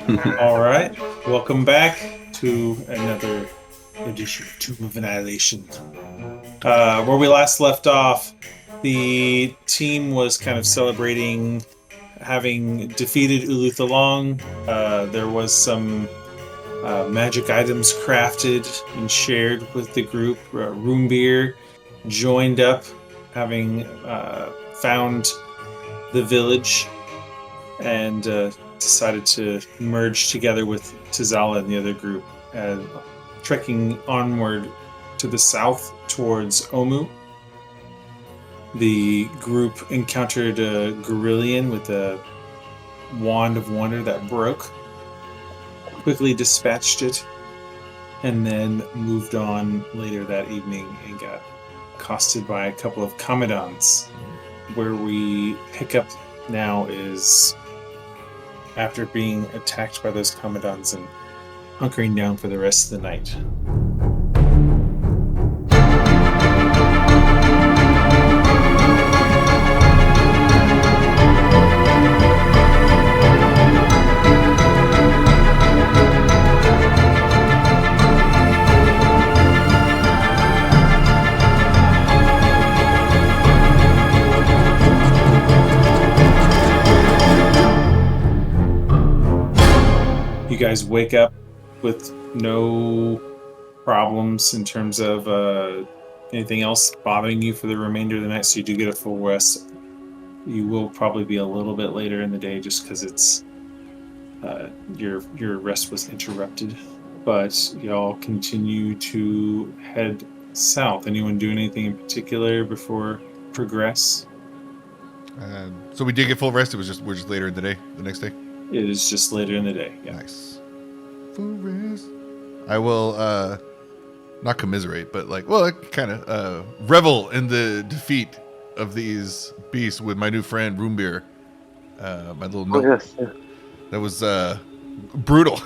All right, welcome back to another edition of Tomb of Annihilation. Where we last left off, the team was kind of celebrating having defeated Uluthalong. There was some magic items crafted and shared with the group. Roombir joined up, having found the village, and decided to merge together with Tizala and the other group, trekking onward to the south towards Omu. The group encountered a Gorillon with a wand of wonder that broke, quickly dispatched it, and then moved on later that evening and got accosted by a couple of Kamadans. Where we pick up now is after being attacked by those Kamadans and hunkering down for the rest of the night. You guys wake up with no problems in terms of anything else bothering you for the remainder of the night, so you do get a full rest. You will probably be a little bit later in the day just because it's your rest was interrupted. But y'all continue to head south. Anyone do anything in particular before progress? So we did get full rest. We're just later in the day, the next day. It is just later in the day. Yeah. Nice. Full rest. I will not commiserate, but kind of revel in the defeat of these beasts with my new friend Roombir. My little yes. That was brutal.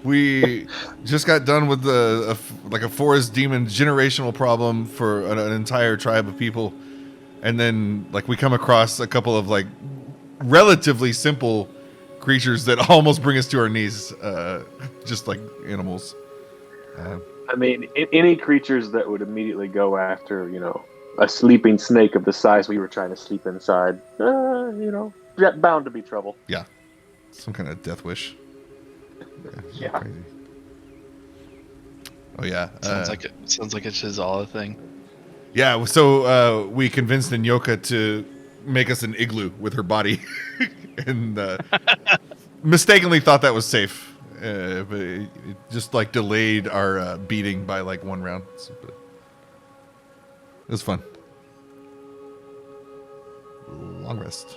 We just got done with a forest demon generational problem for an entire tribe of people, and then we come across a couple of relatively simple creatures that almost bring us to our knees, just like animals. I mean, any creatures that would immediately go after, a sleeping snake of the size we were trying to sleep inside, bound to be trouble. Yeah. Some kind of death wish. Yeah. Crazy. Oh, yeah. Sounds like it's his Outta thing. Yeah, so we convinced Nyoka to make us an igloo with her body. And mistakenly thought that was safe, but it just delayed our beating by one round. So, it was fun. Long rest.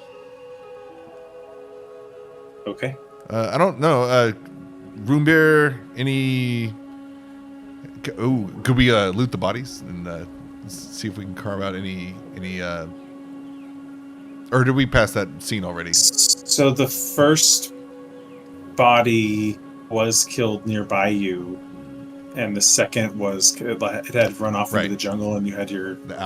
Okay. I don't know. Roombir, any? Oh, could we loot the bodies and see if we can carve out any? Or did we pass that scene already? So the first body was killed nearby you, and the second was it had run off into the jungle, and you had the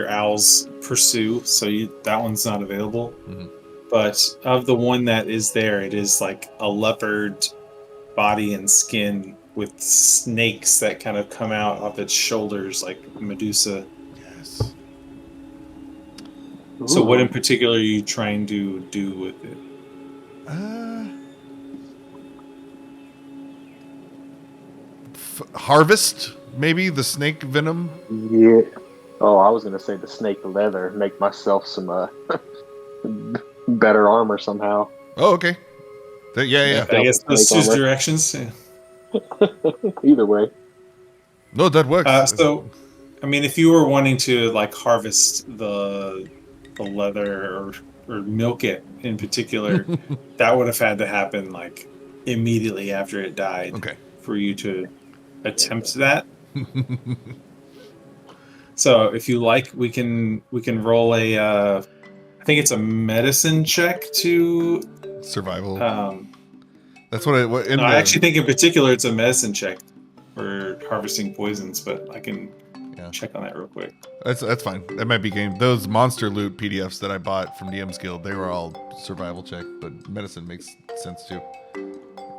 owls pursue. So that one's not available. Mm-hmm. But of the one that is there, it is a leopard body and skin with snakes that kind of come out of its shoulders like Medusa. Yes. So what in particular are you trying to do with it? Harvest, maybe the snake venom. Yeah. Oh, I was gonna say the snake leather. Make myself some better armor somehow. Oh, okay. Yeah. I guess those two directions. Yeah. Either way. No, that works. So, I mean, if you were wanting to harvest the leather or milk it in particular, that would have had to happen immediately after it died. Okay. For you to attempt that. So if you like, we can roll a I think it's a medicine check to survival. That's I actually think in particular it's a medicine check for harvesting poisons, but I can check on that real quick. That's fine. That might be game. Those monster loot PDFs that I bought from DM's Guild, they were all survival check, but medicine makes sense too.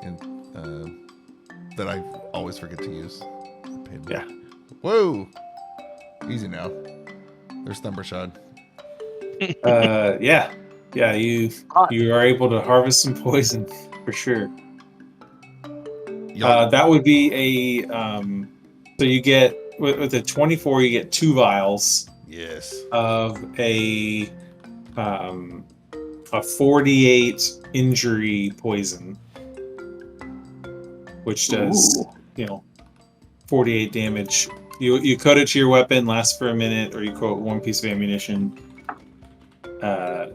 and that I always forget to use. Yeah. Whoa. Easy now. There's Thumbershod. Yeah. Yeah, you are able to harvest some poison for sure. That would be a so you get with a 24 you get 2 vials Yes. of a 48 injury poison, which does 48 damage. You coat it to your weapon, lasts for a minute, or you coat 1 piece of ammunition. And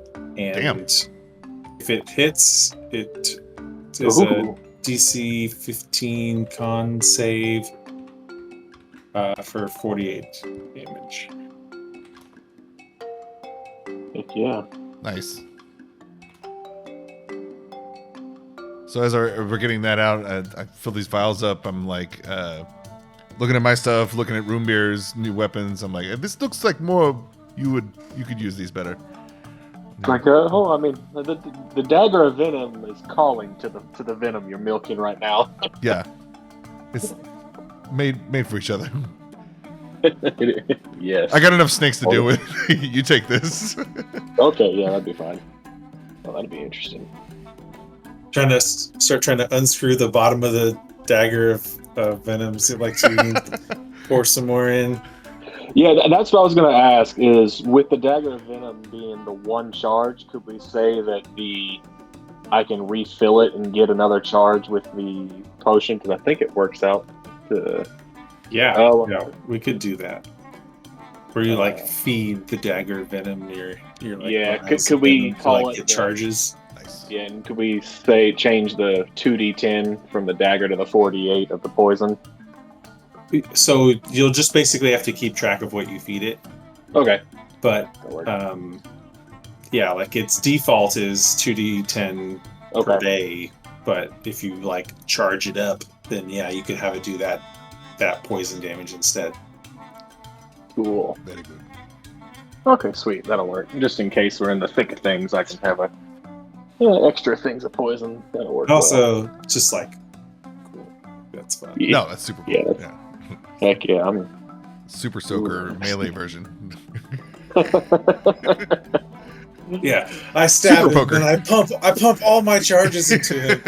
if it hits, it is a DC 15 con save for 48 damage. Heck yeah. Nice. So as we're getting that out, I fill these vials up. I'm like looking at my stuff, looking at Roombir's new weapons. I'm like, this looks like more you could use these better. Like, the dagger of venom is calling to the venom you're milking right now. Yeah, it's made for each other. Yes. I got enough snakes to deal with. You take this. Okay, yeah, that'd be fine. Well, that'd be interesting. Trying to unscrew the bottom of the dagger of venom. So like so you can pour some more in. Yeah, that's what I was going to ask, is with the dagger of venom being the 1 charge, could we say that I can refill it and get another charge with the potion? Because I think it works out to... Yeah, we could do that. Where you feed the dagger of venom your could we call it get charges? Nice. Yeah, and could we say change the 2d10 from the dagger to the 48 of the poison? So you'll just basically have to keep track of what you feed it. Okay. But its default is 2d10 per day. But if you charge it up, then you could have it do that poison damage instead. Cool. Very good. Okay, sweet. That'll work. Just in case we're in the thick of things, I can have extra things of poison. That'll work. Also, just cool. That's fun. Yeah. No, that's super cool. Yeah. Heck yeah, I'm Super Soaker melee version. Yeah, I stab Super him poker. and I pump all my charges into him.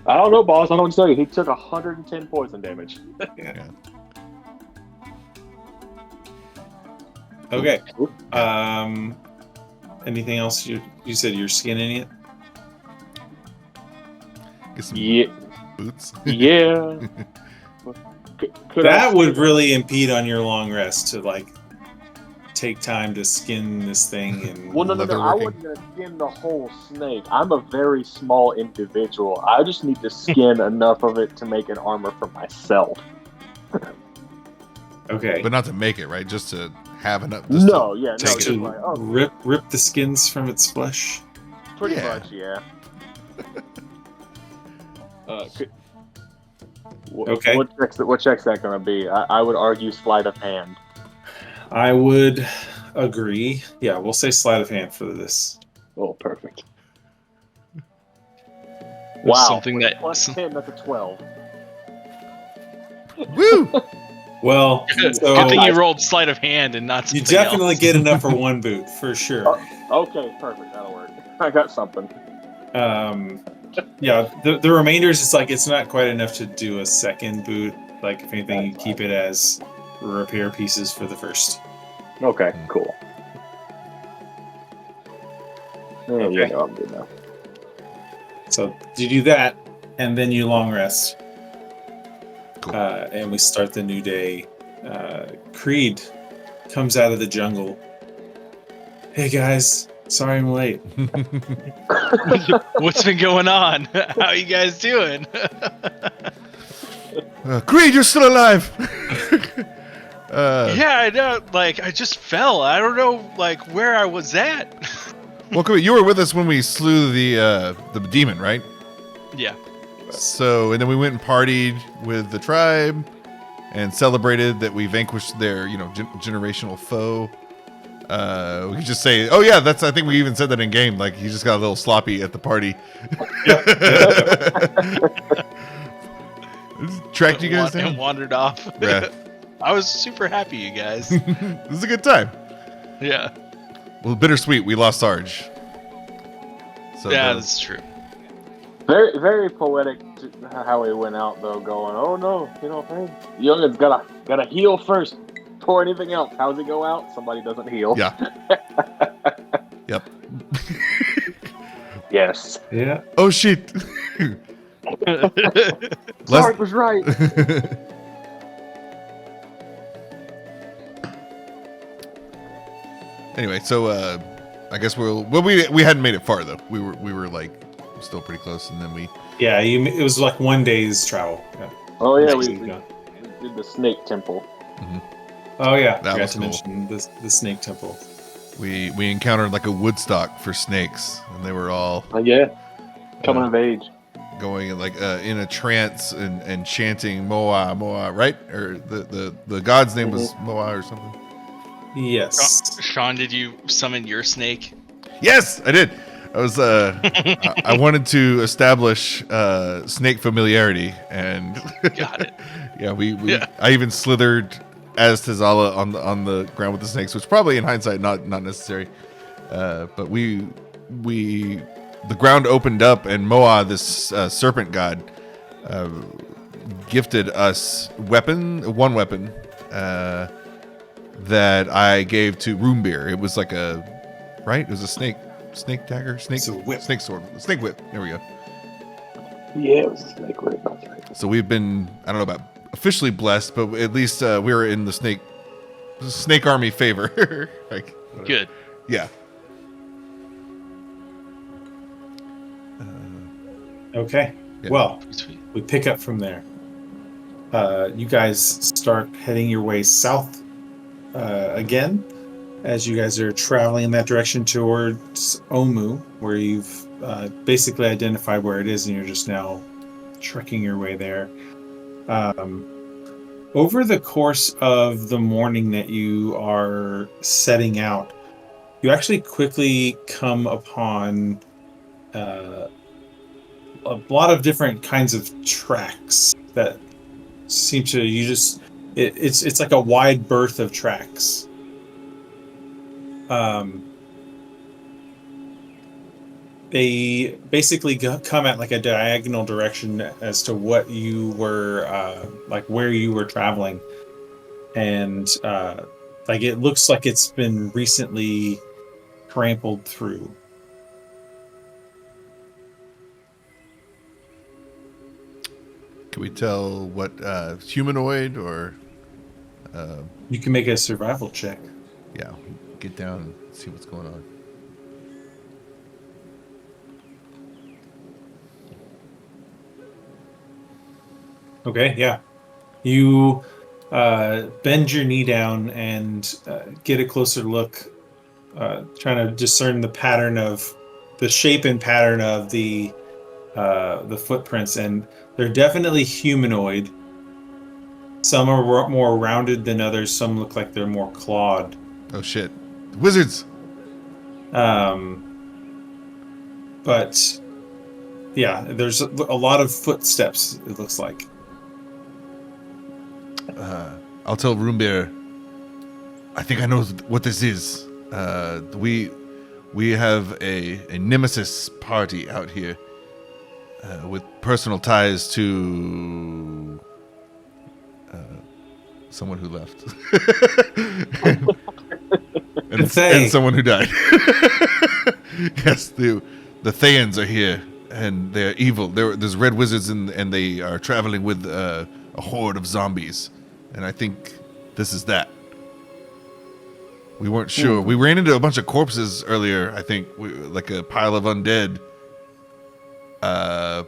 I don't know, boss. I don't know what to tell you. He took 110 poison damage. Yeah. Okay. Anything else? You said you're skinning it? Get some boots. Yeah. That would really impede on your long rest to take time to skin this thing and Well, no. I wasn't gonna skin the whole snake. I'm a very small individual. I just need to skin enough of it to make an armor for myself. Okay. But not to make it, right? Just to have enough. Just to rip the skins from its flesh. Pretty much, yeah. Okay. What check's that gonna be? I would argue sleight of hand. I would agree. Yeah, we'll say sleight of hand for this. Oh, perfect. Wow. Wow. Something that Plus 10, that's a 12. Woo! Well, good so thing you rolled sleight of hand and not you something definitely else. get enough for 1 boot for sure. Okay, perfect. That'll work. I got something. Yeah, the remainders it's not quite enough to do a second boot. If anything, you keep it as repair pieces for the first. Okay, cool. Okay. Yeah, no, I'm good now. So you do that, and then you long rest. Cool. And we start the new day. Creed comes out of the jungle. Hey guys, sorry I'm late. What's been going on? How you guys doing? Creed, you're still alive. Yeah, I know. I just fell. I don't know, where I was at. Well, come on, you were with us when we slew the demon, right? Yeah. So, and then we went and partied with the tribe and celebrated that we vanquished their, generational foe. We could just say, "Oh yeah, that's." I think we even said that in game. Like he just got a little sloppy at the party. Tracked you guys down and wandered off. Yeah. I was super happy, you guys. This is a good time. Yeah. Well, bittersweet. We lost Sarge. So Yeah, that's true. Very, very poetic how he went out though, going, "Oh no, hey, youngin's gotta heal first before anything else." How's he go out? Somebody doesn't heal. Yeah. Yep. Yes. Yeah. Oh shit. Sarge was right. Anyway, so I guess we hadn't made it far though. We were like still pretty close, and then we. Yeah, it was like 1 day's travel. Yeah. Oh yeah, Nice. we did the snake temple. Oh yeah, That forgot was to cool. mention the snake temple. We encountered like a Woodstock for snakes, and they were all Yeah, coming of age. going like in a trance and chanting Moa Moa, right? Or the god's name was Moa or something. Yes. Sean, did you summon your snake? Yes, I did. I was I wanted to establish snake familiarity, and Got it. yeah, I even slithered as Tazala on the ground with the snakes, which probably in hindsight not necessary. But the ground opened up, and Moa, this serpent god, gifted us one weapon that I gave to Roombir. It was like it was a snake dagger, It's a whip. snake sword, snake whip. There we go. Yeah, it was a snake whip. That's right. So we've been, I don't know about officially blessed, but at least we were in the snake army favor. Like, whatever. Good. Yeah. Okay. Yeah. Well, Sweet. we pick up from there. You guys start heading your way south again, as you guys are traveling in that direction towards Omu, where you've basically identified where it is, and you're just now trekking your way there. Over the course of the morning that you are setting out, you actually quickly come upon a lot of different kinds of tracks that seem to it's like a wide berth of tracks. They basically come at like a diagonal direction as to what you were like where you were traveling, and like it looks like it's been recently trampled through. Can we tell what humanoid or You can make a survival check. yeah, get down and see what's going on. Okay, yeah. You bend your knee down and get a closer look, trying to discern the shape and pattern of the footprints, and they're definitely humanoid. Some are more rounded than others. Some look like they're more clawed. Oh shit, wizards! But yeah, there's a lot of footsteps. It looks like. I'll tell Roombir. I think I know what this is. We have a nemesis party out here with personal ties to someone who left and someone who died. Yes, the Thayans are here, and they're evil. There's red wizards, and they are traveling with a horde of zombies. And I think this is that. We weren't sure. We ran into a bunch of corpses earlier, I think, like a pile of undead. But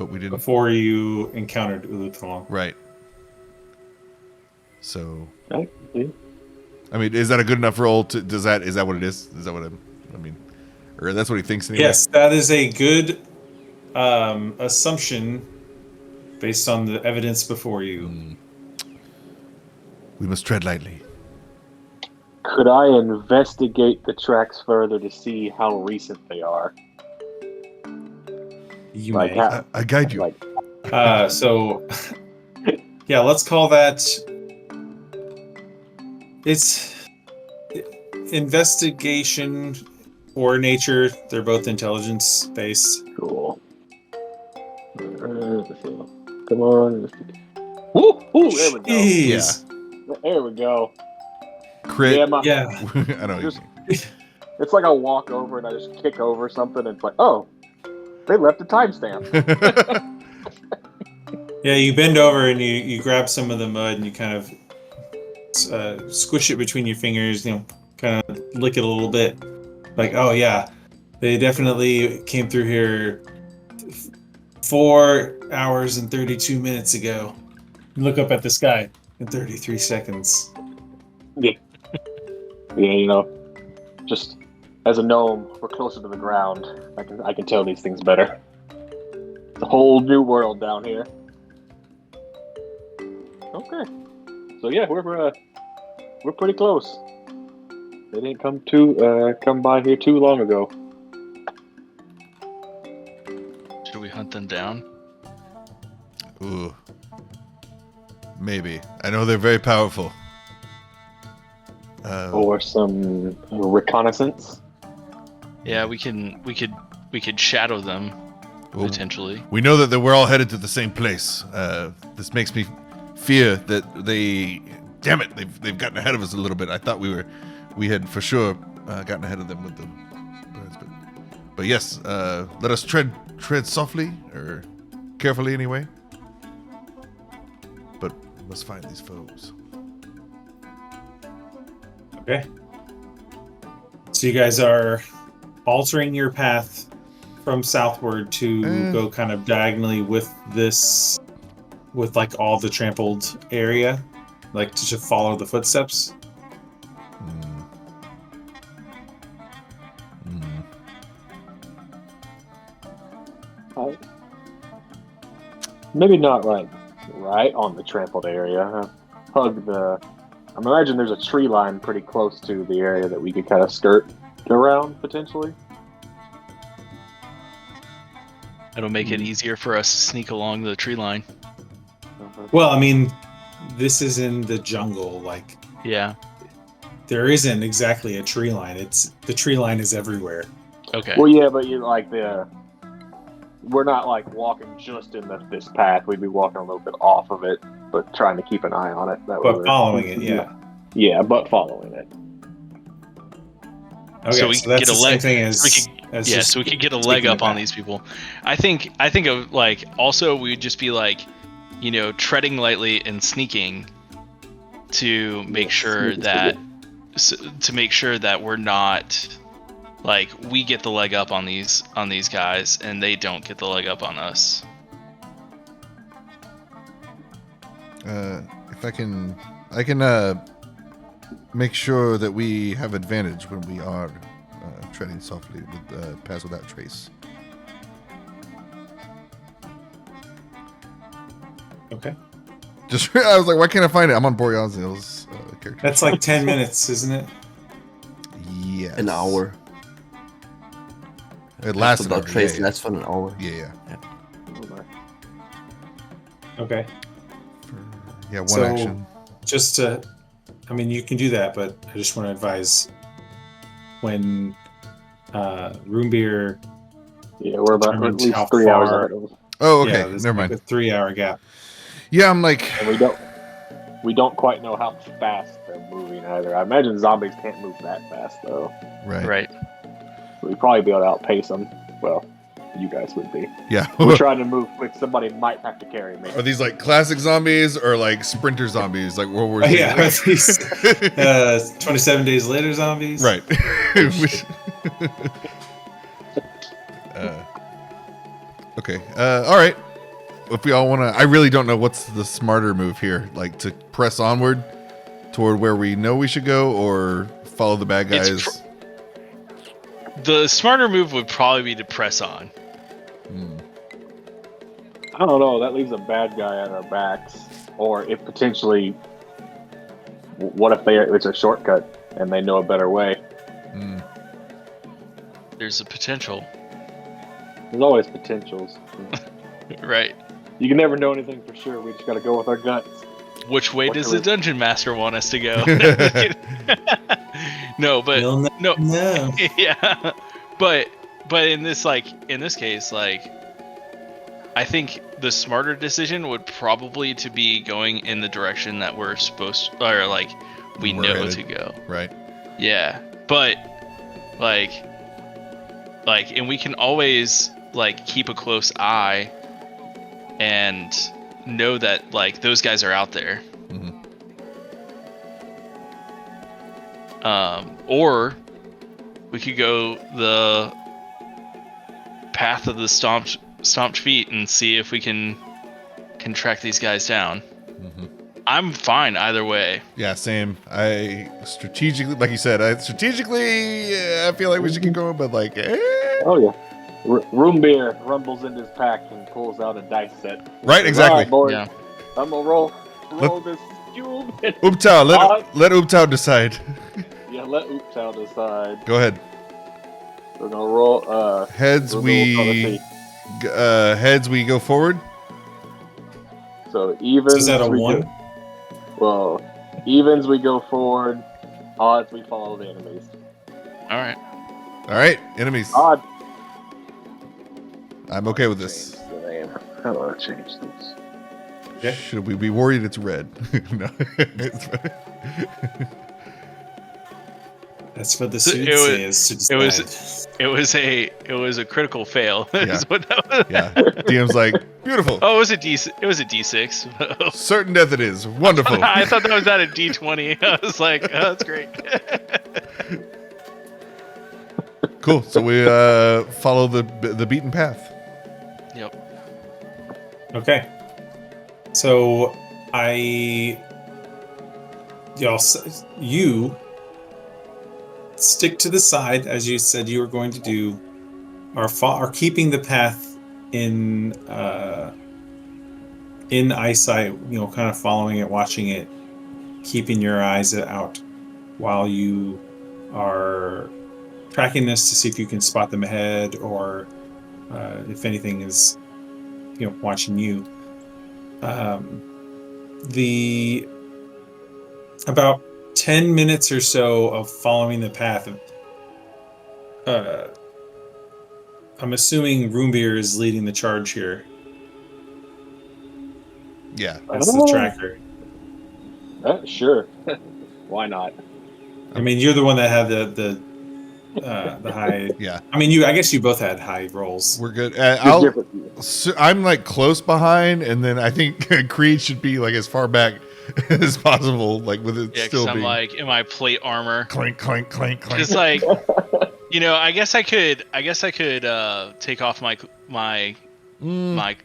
we didn't. Before you encountered Uluthalong. Right. So, Okay. I mean, is that a good enough roll? Is that what it is? Is that what I mean? Or that's what he thinks anyway? Yes, that is a good assumption based on the evidence before you. We must tread lightly. Could I investigate the tracks further to see how recent they are? You Like may. how, I guide you. like So, yeah, let's call that. It's investigation or nature. They're both intelligence based. cool. Come on. Woo, woo, there we go. Jeez. There we go. Crit. Yeah. I know. Just- It's like I walk over and I just kick over something and it's like, oh, they left a timestamp. Yeah, you bend over and you grab some of the mud and you kind of squish it between your fingers, kind of lick it a little bit. Like, oh yeah, they definitely came through here 4 hours and 32 minutes ago. You look up at the sky in 33 seconds. Yeah, just as a gnome, we're closer to the ground. I can tell these things better. It's a whole new world down here. Okay, so yeah, we're pretty close. They didn't come by here too long ago. Should we hunt them down? Ooh. Maybe. I know they're very powerful. Or some reconnaissance. Yeah, we could shadow them Well, potentially. we know that we're all headed to the same place. This makes me fear that damn it, they've gotten ahead of us a little bit. I thought we had for sure gotten ahead of them with the birds, but yes, let us tread softly or carefully anyway. But we must find these foes. Okay. So you guys are altering your path from southward to go kind of diagonally with like all the trampled area, like to follow the footsteps. Maybe not like right on the trampled area. I imagine there's a tree line pretty close to the area that we could kind of skirt around potentially. It'll make it easier for us to sneak along the tree line. Well, I mean, this is in the jungle. Like, Yeah. there isn't exactly a tree line. The tree line is everywhere. Okay. Well, yeah, but we're not like walking just in this path. We'd be walking a little bit off of it, but trying to keep an eye on it. That way But following it, yeah. Yeah, but following it. Okay, So we so could that's get the a same leg- thing as, so we could get a leg taking up the on path. these people. I think of like also we'd just be like, treading lightly and sneaking to make sure that we're not like we get the leg up on these guys and they don't get the leg up on us. If I can make sure that we have advantage when we are treading softly with pass without trace. Okay. Just I was like, why can't I find it? I'm on Boreanzil's character. That's like 10 minutes, isn't it? Yes. An hour. It lasts Without an hour, trace, yeah, that's for an hour. yeah. Okay. Yeah, one So- action. You can do that, but I just want to advise when Roombir. Yeah, we're about at Determines least how 3 hours far- ahead of them. Oh, okay. Yeah, there's Never like mind. a 3-hour gap. Yeah, I'm like, And we don't quite know how fast they're moving either. I imagine zombies can't move that fast though. right. We'd probably be able to outpace them. Well, you guys would be. Yeah. We're trying to move quick. Somebody might have to carry me. Are these like classic zombies or like sprinter zombies, like World War II? Yeah, these 27 days later zombies. Right. Okay. All right. If we all want to, I really don't know what's the smarter move here. Like to press onward toward where we know we should go, or follow the bad guys. The smarter move would probably be to press on. I don't know. That leaves a bad guy at our backs. Or if potentially, what if it's a shortcut? and they know a better way. Mm. There's a potential, There's always potentials. right? You can never know anything for sure. We just got to go with our guts. Which way What does can the we- dungeon master want us to go? No, but You'll never no, know. yeah, but in this case, like, I think the smarter decision would probably to be going in the direction that we're supposed, or like we We're know headed. to go. Right. Yeah, but like, and we can always like keep a close eye and know that like those guys are out there. Mhm. Or we could go the path of the stomped feet and see if we can track these guys down. Mhm. I'm fine either way. Yeah, same. I strategically, like you said, I feel like we should keep going, but like, Oh yeah. Roombir rumbles into his pack and pulls out a dice set. right, exactly. All right, boys. Yeah. I'm gonna roll this fuel. Ooptao, Uh, let Ooptao decide. Yeah, let Ooptown decide. Go ahead. We're gonna roll. Heads we'll heads we go forward. So evens. So is that a we 1? Go, well, evens we go forward. Odds we follow the enemies. All right. All right, enemies. Odd. I'm okay with this. Change the name. How do I change this? Yeah. Should we be worried it's red? No. It's red. That's what the So suit it was- says to decide. it was a critical fail. Yeah. Is what that was. Yeah. DM's like, beautiful. Oh, it was a D6. Certain death it is. Wonderful. I thought that was at a D20. I was like, oh, that's great. Cool. So we follow the beaten path. Yep. Okay. So you stick to the side as you said you were going to do. Are keeping the path in eyesight. Kind of following it, watching it, keeping your eyes out while you are tracking this to see if you can spot them ahead or if anything is watching you. The about 10 minutes or so of following the path. I'm assuming Roombir is leading the charge here. Yeah. That's the tracker. Sure. Why not? I mean, you're the one that had the high. Yeah. I mean, I guess you both had high rolls. We're good. Just different. I'm like close behind, and then I think Creed should be like as far back as possible, like with it Yeah, still because I'm being like in my plate armor. clink, clink, clink, clink. Just like, I guess I could take off my Mm. my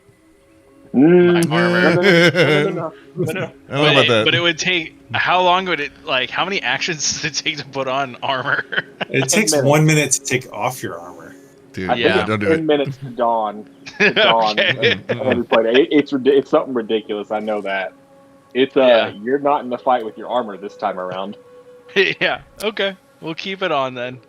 Mm, armor. no. I don't know about that. But it would take. How long would it? Like, how many actions does it take to put on armor? It takes 10 minutes. 1 minute to take off your armor. Dude, I yeah, think don't it's do 10 it. minutes to dawn. Dawn. Okay. It's something ridiculous. I know that. It's Yeah. You're not in the fight with your armor this time around. Yeah. Okay. We'll keep it on then.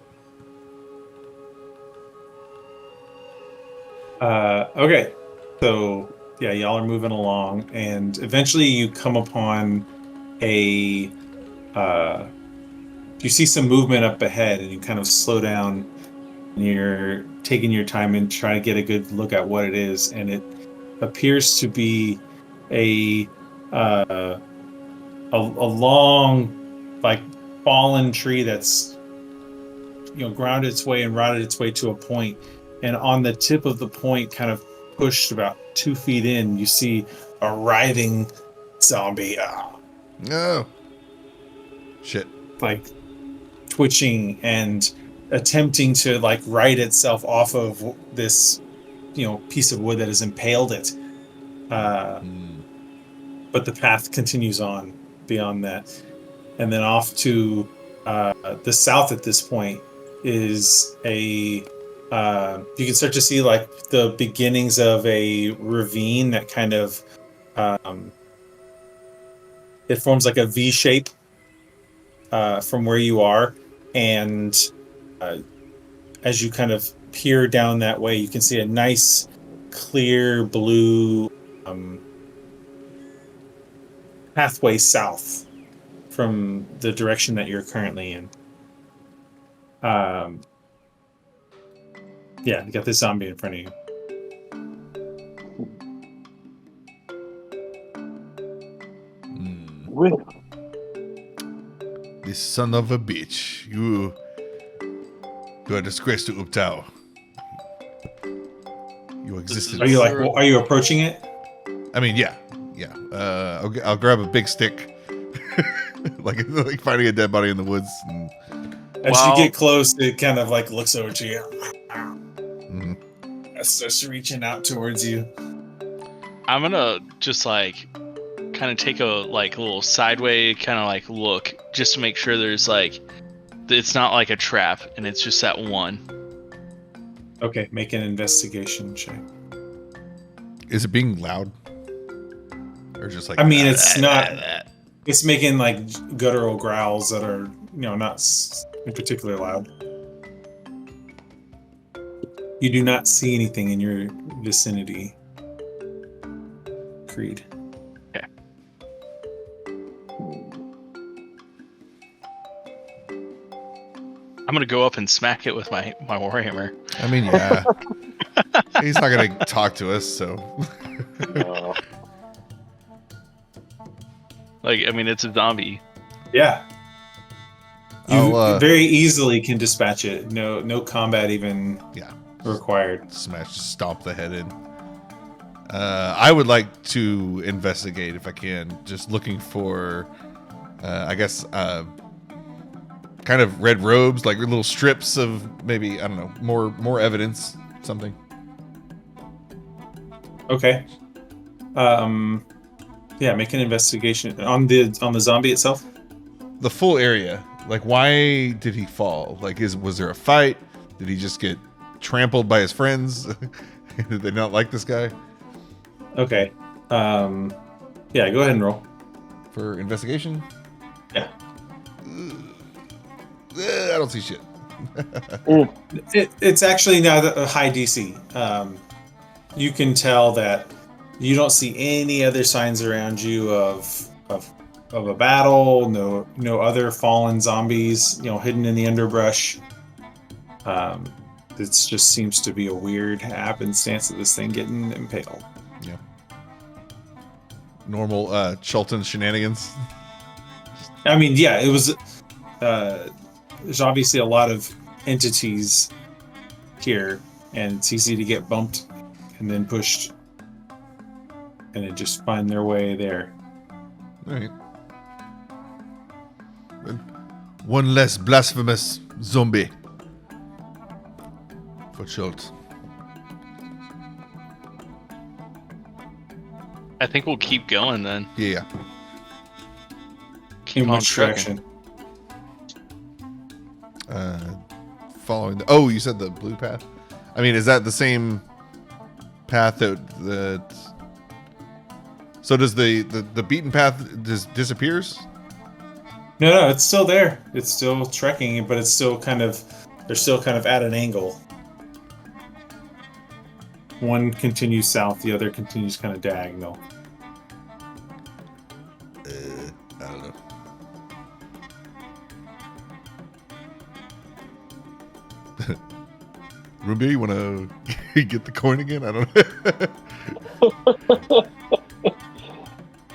Okay. So yeah, y'all are moving along, and eventually you come upon a. You see some movement up ahead, and you kind of slow down. And you're taking your time and trying to get a good look at what it is, and it appears to be a long, like, fallen tree that's grounded its way and rotted its way to a point, and on the tip of the point, kind of pushed about 2 feet in, you see a writhing zombie, No. Shit. like twitching and attempting to like right itself off of this piece of wood that has impaled it, but the path continues on beyond that, and then off to the south at this point is a you can start to see like the beginnings of a ravine that kind of it forms like a V shape from where you are, and as you kind of peer down that way, you can see a nice, clear blue pathway south from the direction that you're currently in. Yeah, you got this zombie in front of you. Well, This son of a bitch. You are a disgrace to Outta. You existed. Are you are you approaching it? I mean, yeah. I'll grab a big stick, like finding a dead body in the woods. And... As you get close, it kind of like looks over to you. Mm-hmm. It starts reaching out towards you. I'm gonna just like kind of take a like little sideways kind of like look just to make sure there's like it's not like a trap and it's just that one. Okay, make an investigation check. Is it being loud? Or just like... I mean, it's not... It's making like guttural growls that are, not particularly loud. You do not see anything in your vicinity, Creed. Okay. I'm gonna go up and smack it with my warhammer. I mean, yeah. He's not gonna talk to us, so... Like, I mean, it's a zombie. Yeah. You I'll, very easily can dispatch it. No combat even required. Smash, stomp the head in. I would like to investigate if I can, just looking for, I guess, kind of red robes, like little strips of maybe, I don't know, more evidence, something. Okay. Yeah, make an investigation on the zombie itself. The full area. Like, why did he fall? Like, was there a fight? Did he just get trampled by his friends? Did they not like this guy? Okay. Yeah, go ahead and roll. For investigation? Yeah. I don't see shit. It's actually not a high DC. You can tell that you don't see any other signs around you of a battle. No other fallen zombies, hidden in the underbrush. It just seems to be a weird happenstance of this thing getting impaled. Yeah. Normal Chulton shenanigans. I mean, yeah, it was. There's obviously a lot of entities here, and it's easy to get bumped and then pushed, and then just find their way there. All right. One less blasphemous zombie for Schultz. I think we'll keep going then. Yeah. Keep In on which trucking. direction? Following the... you said the blue path? I mean, is that the same path that... So does the beaten path just disappears? No, it's still there. It's still trekking, but it's still they're still kind of at an angle. One continues south, the other continues kind of diagonal. I don't know. Roombir, you want to get the coin again? I don't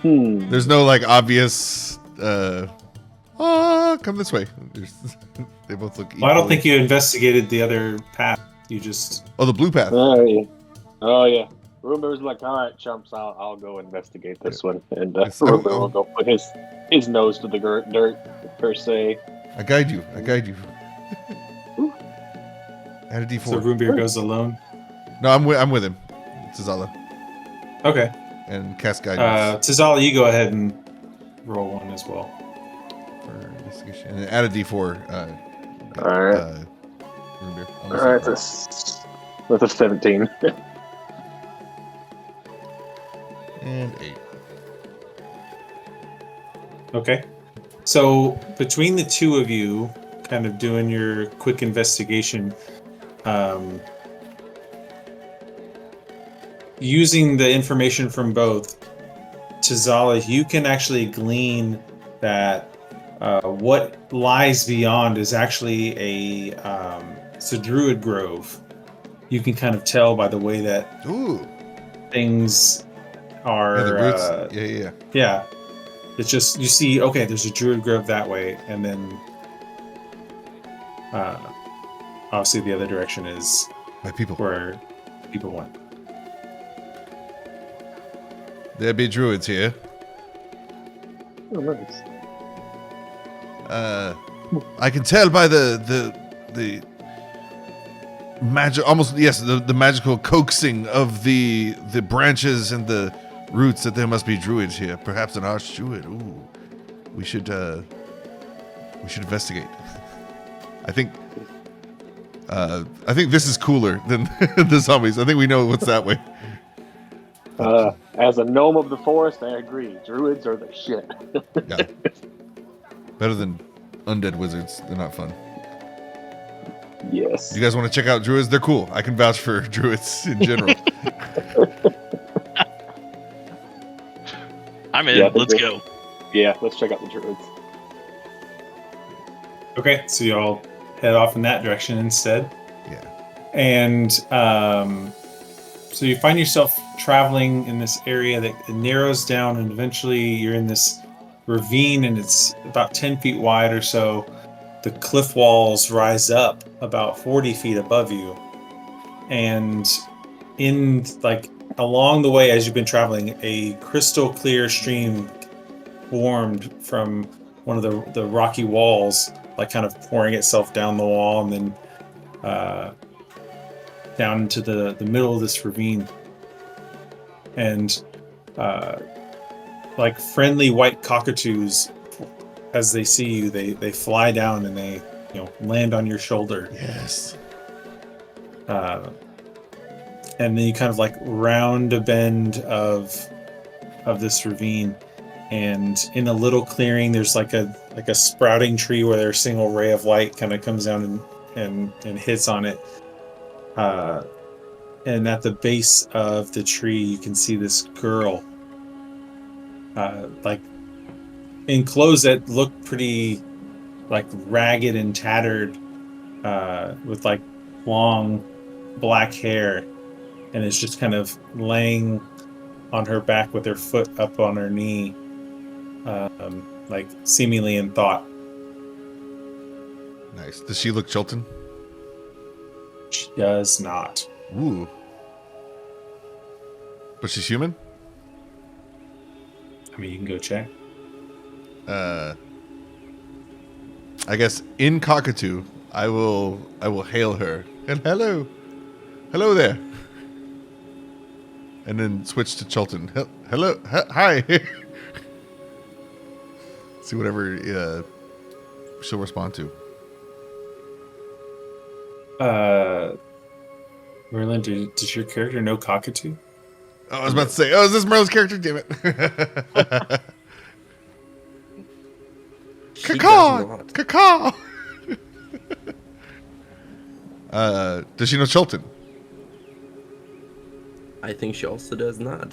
know. There's no obvious. Come this way. They both look. Well, I don't think you investigated the other path. You just. Oh, the blue path. Oh yeah. Roombir's like, all right, chumps, I'll go investigate this one, and Roombir will go put his nose to the dirt per se. I guide you. Add a D4. So Roombir goes alone. No, I'm with him. Tizala. Okay. And cast guidance. Tizala, you go ahead and roll one as well. For investigation. And add a D4. All right. Roombir. All right, that's a 17. And 8. Okay. So between the two of you, kind of doing your quick investigation, using the information from both, Tizala, you can actually glean that what lies beyond is actually it's a druid grove. You can kind of tell by the way that things are. Yeah, the roots. Yeah. It's just you see. Okay, there's a druid grove that way, and then obviously the other direction is My people. where people went. There be druids here. Oh, nice. I can tell by the magic, almost the magical coaxing of the branches and the roots that there must be druids here. Perhaps an arch druid. Ooh, we should investigate. I think this is cooler than the zombies. I think we know what's that way. As a gnome of the forest, I agree. Druids are the shit. Yeah. Better than undead wizards. They're not fun. Yes. You guys want to check out druids? They're cool. I can vouch for druids in general. I'm in. Yeah, Let's go. Yeah, let's check out the druids. Okay, so you all head off in that direction instead. Yeah. And so you find yourself traveling in this area that it narrows down, and eventually you're in this ravine, and it's about 10 feet wide or so. The cliff walls rise up about 40 feet above you. And in along the way as you've been traveling, a crystal clear stream formed from one of the rocky walls, kind of pouring itself down the wall and then down into the middle of this ravine. And friendly white cockatoos, as they see you, they fly down and they land on your shoulder. Yes. And then you kind of round a bend of this ravine, and in a little clearing there's a sprouting tree where a single ray of light kind of comes down and hits on it. And at the base of the tree you can see this girl, in clothes that look pretty ragged and tattered, with long black hair, and is just kind of laying on her back with her foot up on her knee, seemingly in thought. Nice. Does she look Chilton? She does not. Ooh. But she's human? I mean, you can go check. I guess in cockatoo, I will hail her. And hello there. And then switch to Chilton. Hello, hi. See whatever she'll respond to. Merlin, does your character know cockatoo? Oh, I was about to say, is this Merlin's character? Damn it. Caw! Caw! Does she know Chilton? I think she also does not.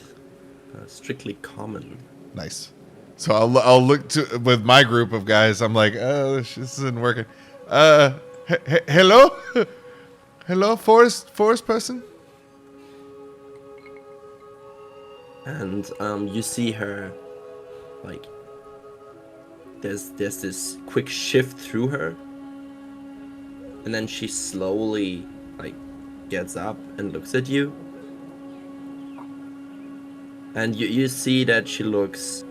Strictly common. Nice. So I'll look to with my group of guys. I'm like, oh, this isn't working. Hello, hello, forest person. And you see her, there's this quick shift through her, and then she slowly gets up and looks at you, and you see that she looks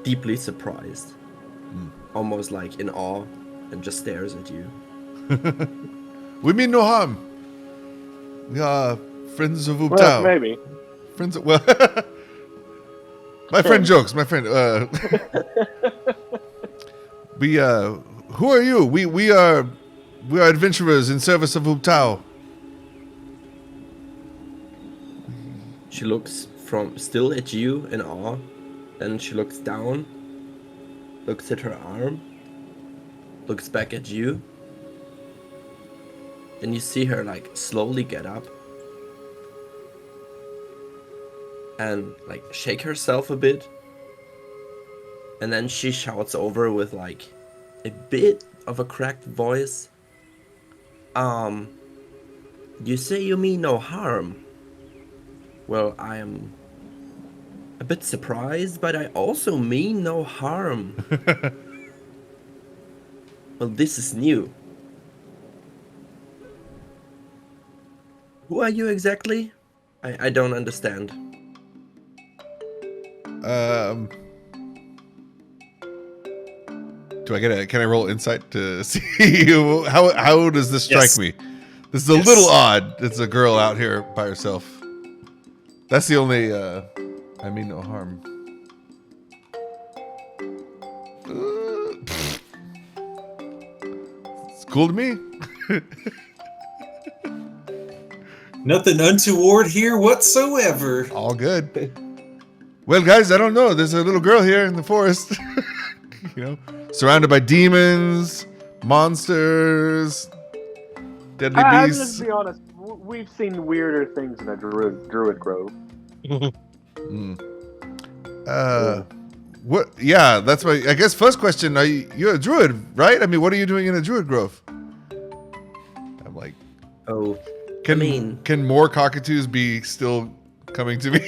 deeply surprised, almost in awe, and just stares at you. We mean no harm. We are friends of Uttao. Well, maybe. Friends of, my friend jokes. My friend. We who are you? We are adventurers in service of Uttao. She looks still at you in awe, and she looks down, looks at her arm, looks back at you, and you see her like slowly get up and like shake herself a bit, and then she shouts over with like a bit of a cracked voice, you say you mean no harm. Well, I am a bit surprised, but I also mean no harm. Well, this is new. Who are you exactly? I don't understand. Do I get can I roll insight to see how does this strike Yes. me? This is a little odd. It's a girl out here by herself. That's the only I mean no harm. It's cool to me. Nothing untoward here whatsoever. All good. Well, guys, I don't know. There's a little girl here in the forest. You know, surrounded by demons, monsters, deadly I'm beasts. just be honest. We've seen weirder things in a druid grove. What? Yeah, that's my. I guess first question. You're a druid, right? I mean, what are you doing in a druid grove? I'm like, Oh, can more cockatoos be still coming to me?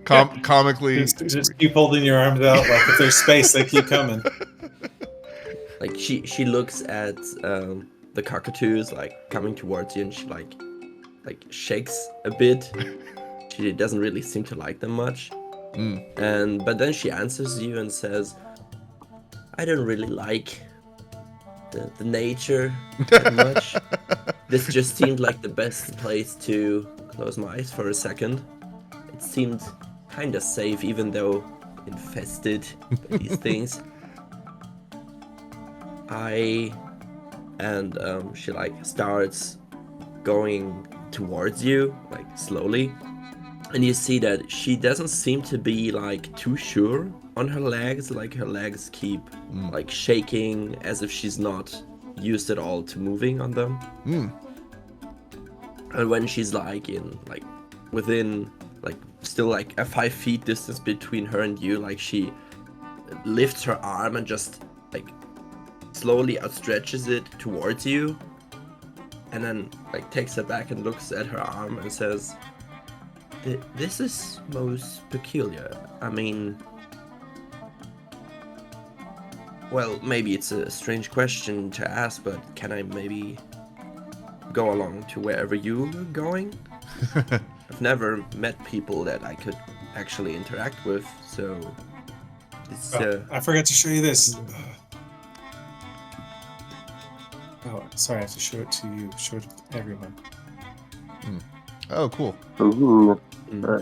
Comically, Just keep holding your arms out. Like if there's space, they keep coming. like she looks at the cockatoos like coming towards you, and she like shakes a bit. She doesn't really seem to like them much. But then she answers you and says, I don't really like the nature that much. This just seemed like the best place to close my eyes for a second. It seemed kind of safe, even though infested by these things. She like starts going towards you, like slowly. And you see that she doesn't seem to be like too sure on her legs. Like her legs keep like shaking as if she's not used at all to moving on them. And when she's like within like still like a 5 feet distance between her and you, like she lifts her arm and just like slowly outstretches it towards you, and then like takes it back and looks at her arm and says, this is most peculiar. I mean, well, maybe it's a strange question to ask, but can I maybe go along to wherever you're going? I've never met people that I could actually interact with, so it's I forgot to show you this. Oh, sorry, I have to show it to you. Show it to everyone. oh, cool. Ooh, nice.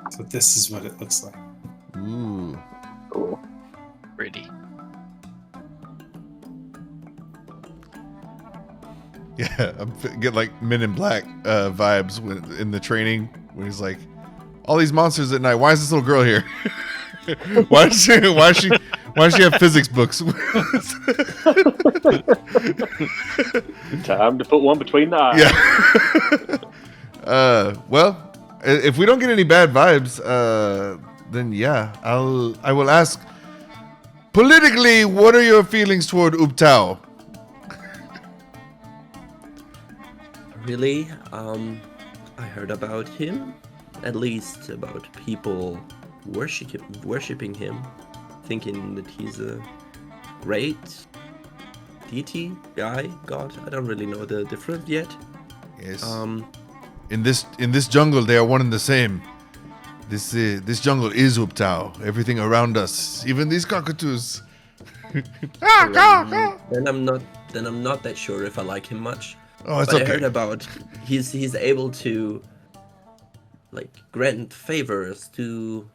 So this is what it looks like. Ooh. Cool. Pretty. Yeah, get like Men in Black vibes in the training when he's like, all these monsters at night. Why is this little girl here? why does she have physics books? Time to put one between the eyes. Yeah. Well, if we don't get any bad vibes, then yeah, I will ask. Politically, what are your feelings toward Ubtao? really, I heard about him, at least about people worshipping him, thinking that he's a great deity, guy, god. I don't really know the difference yet. Yes. In this jungle, they are one and the same. This jungle is Ubtao. Everything around us, even these cockatoos. Then I'm not that sure if I like him much. Oh, it's But okay. I heard about he's able to like grant favors to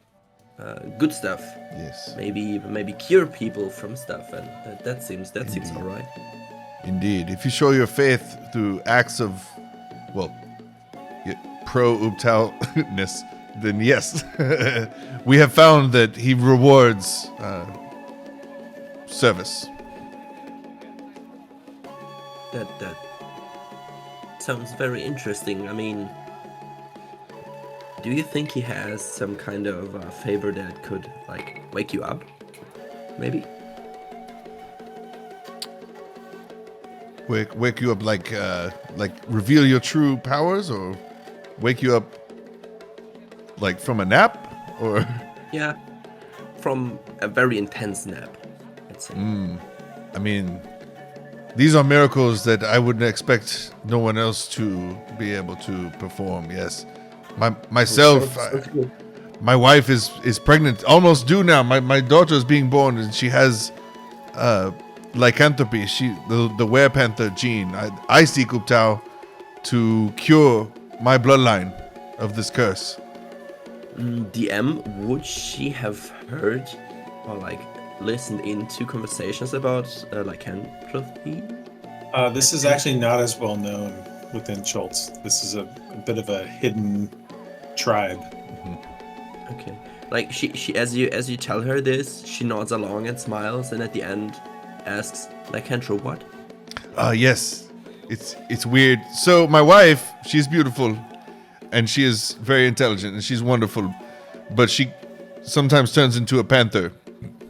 good stuff. Yes. Maybe cure people from stuff, and that seems all right. Indeed. If you show your faith through acts of, well, pro Ubtao-ness, then yes, we have found that he rewards service. That sounds very interesting. I mean, do you think he has some kind of favor that could like wake you up? Maybe. Wake you up like reveal your true powers, or wake you up like from a nap, or Yeah, from a very intense nap, I'd say. I mean, these are miracles that I wouldn't expect no one else to be able to perform. Yes, myself, Sounds good. my wife is pregnant, almost due now. My daughter is being born, and she has lycanthropy. The werepanther gene. I seek Uptao to cure my bloodline of this curse. DM, would she have heard or like listened into conversations about lycanthropy? This is actually not as well known within Schultz. This is a bit of a hidden tribe. Okay. Like she as you tell her this, she nods along and smiles, and at the end asks, "Lycanthro what?" Yes, it's weird. So my wife, she's beautiful, and she is very intelligent, and she's wonderful, but she sometimes turns into a panther,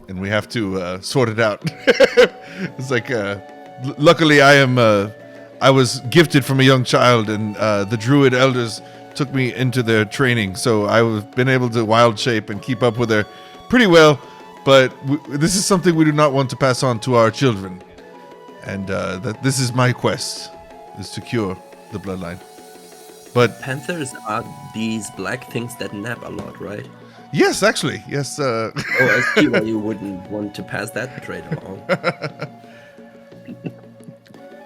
and we have to sort it out. It's like, luckily I was gifted from a young child, and the druid elders took me into their training, so I've been able to wild shape and keep up with her pretty well. But this is something we do not want to pass on to our children, and that this is my quest, is to cure the bloodline. But Panthers are these black things that nap a lot, right? yes, actually, yes. Oh, I see why you wouldn't want to pass that trait along.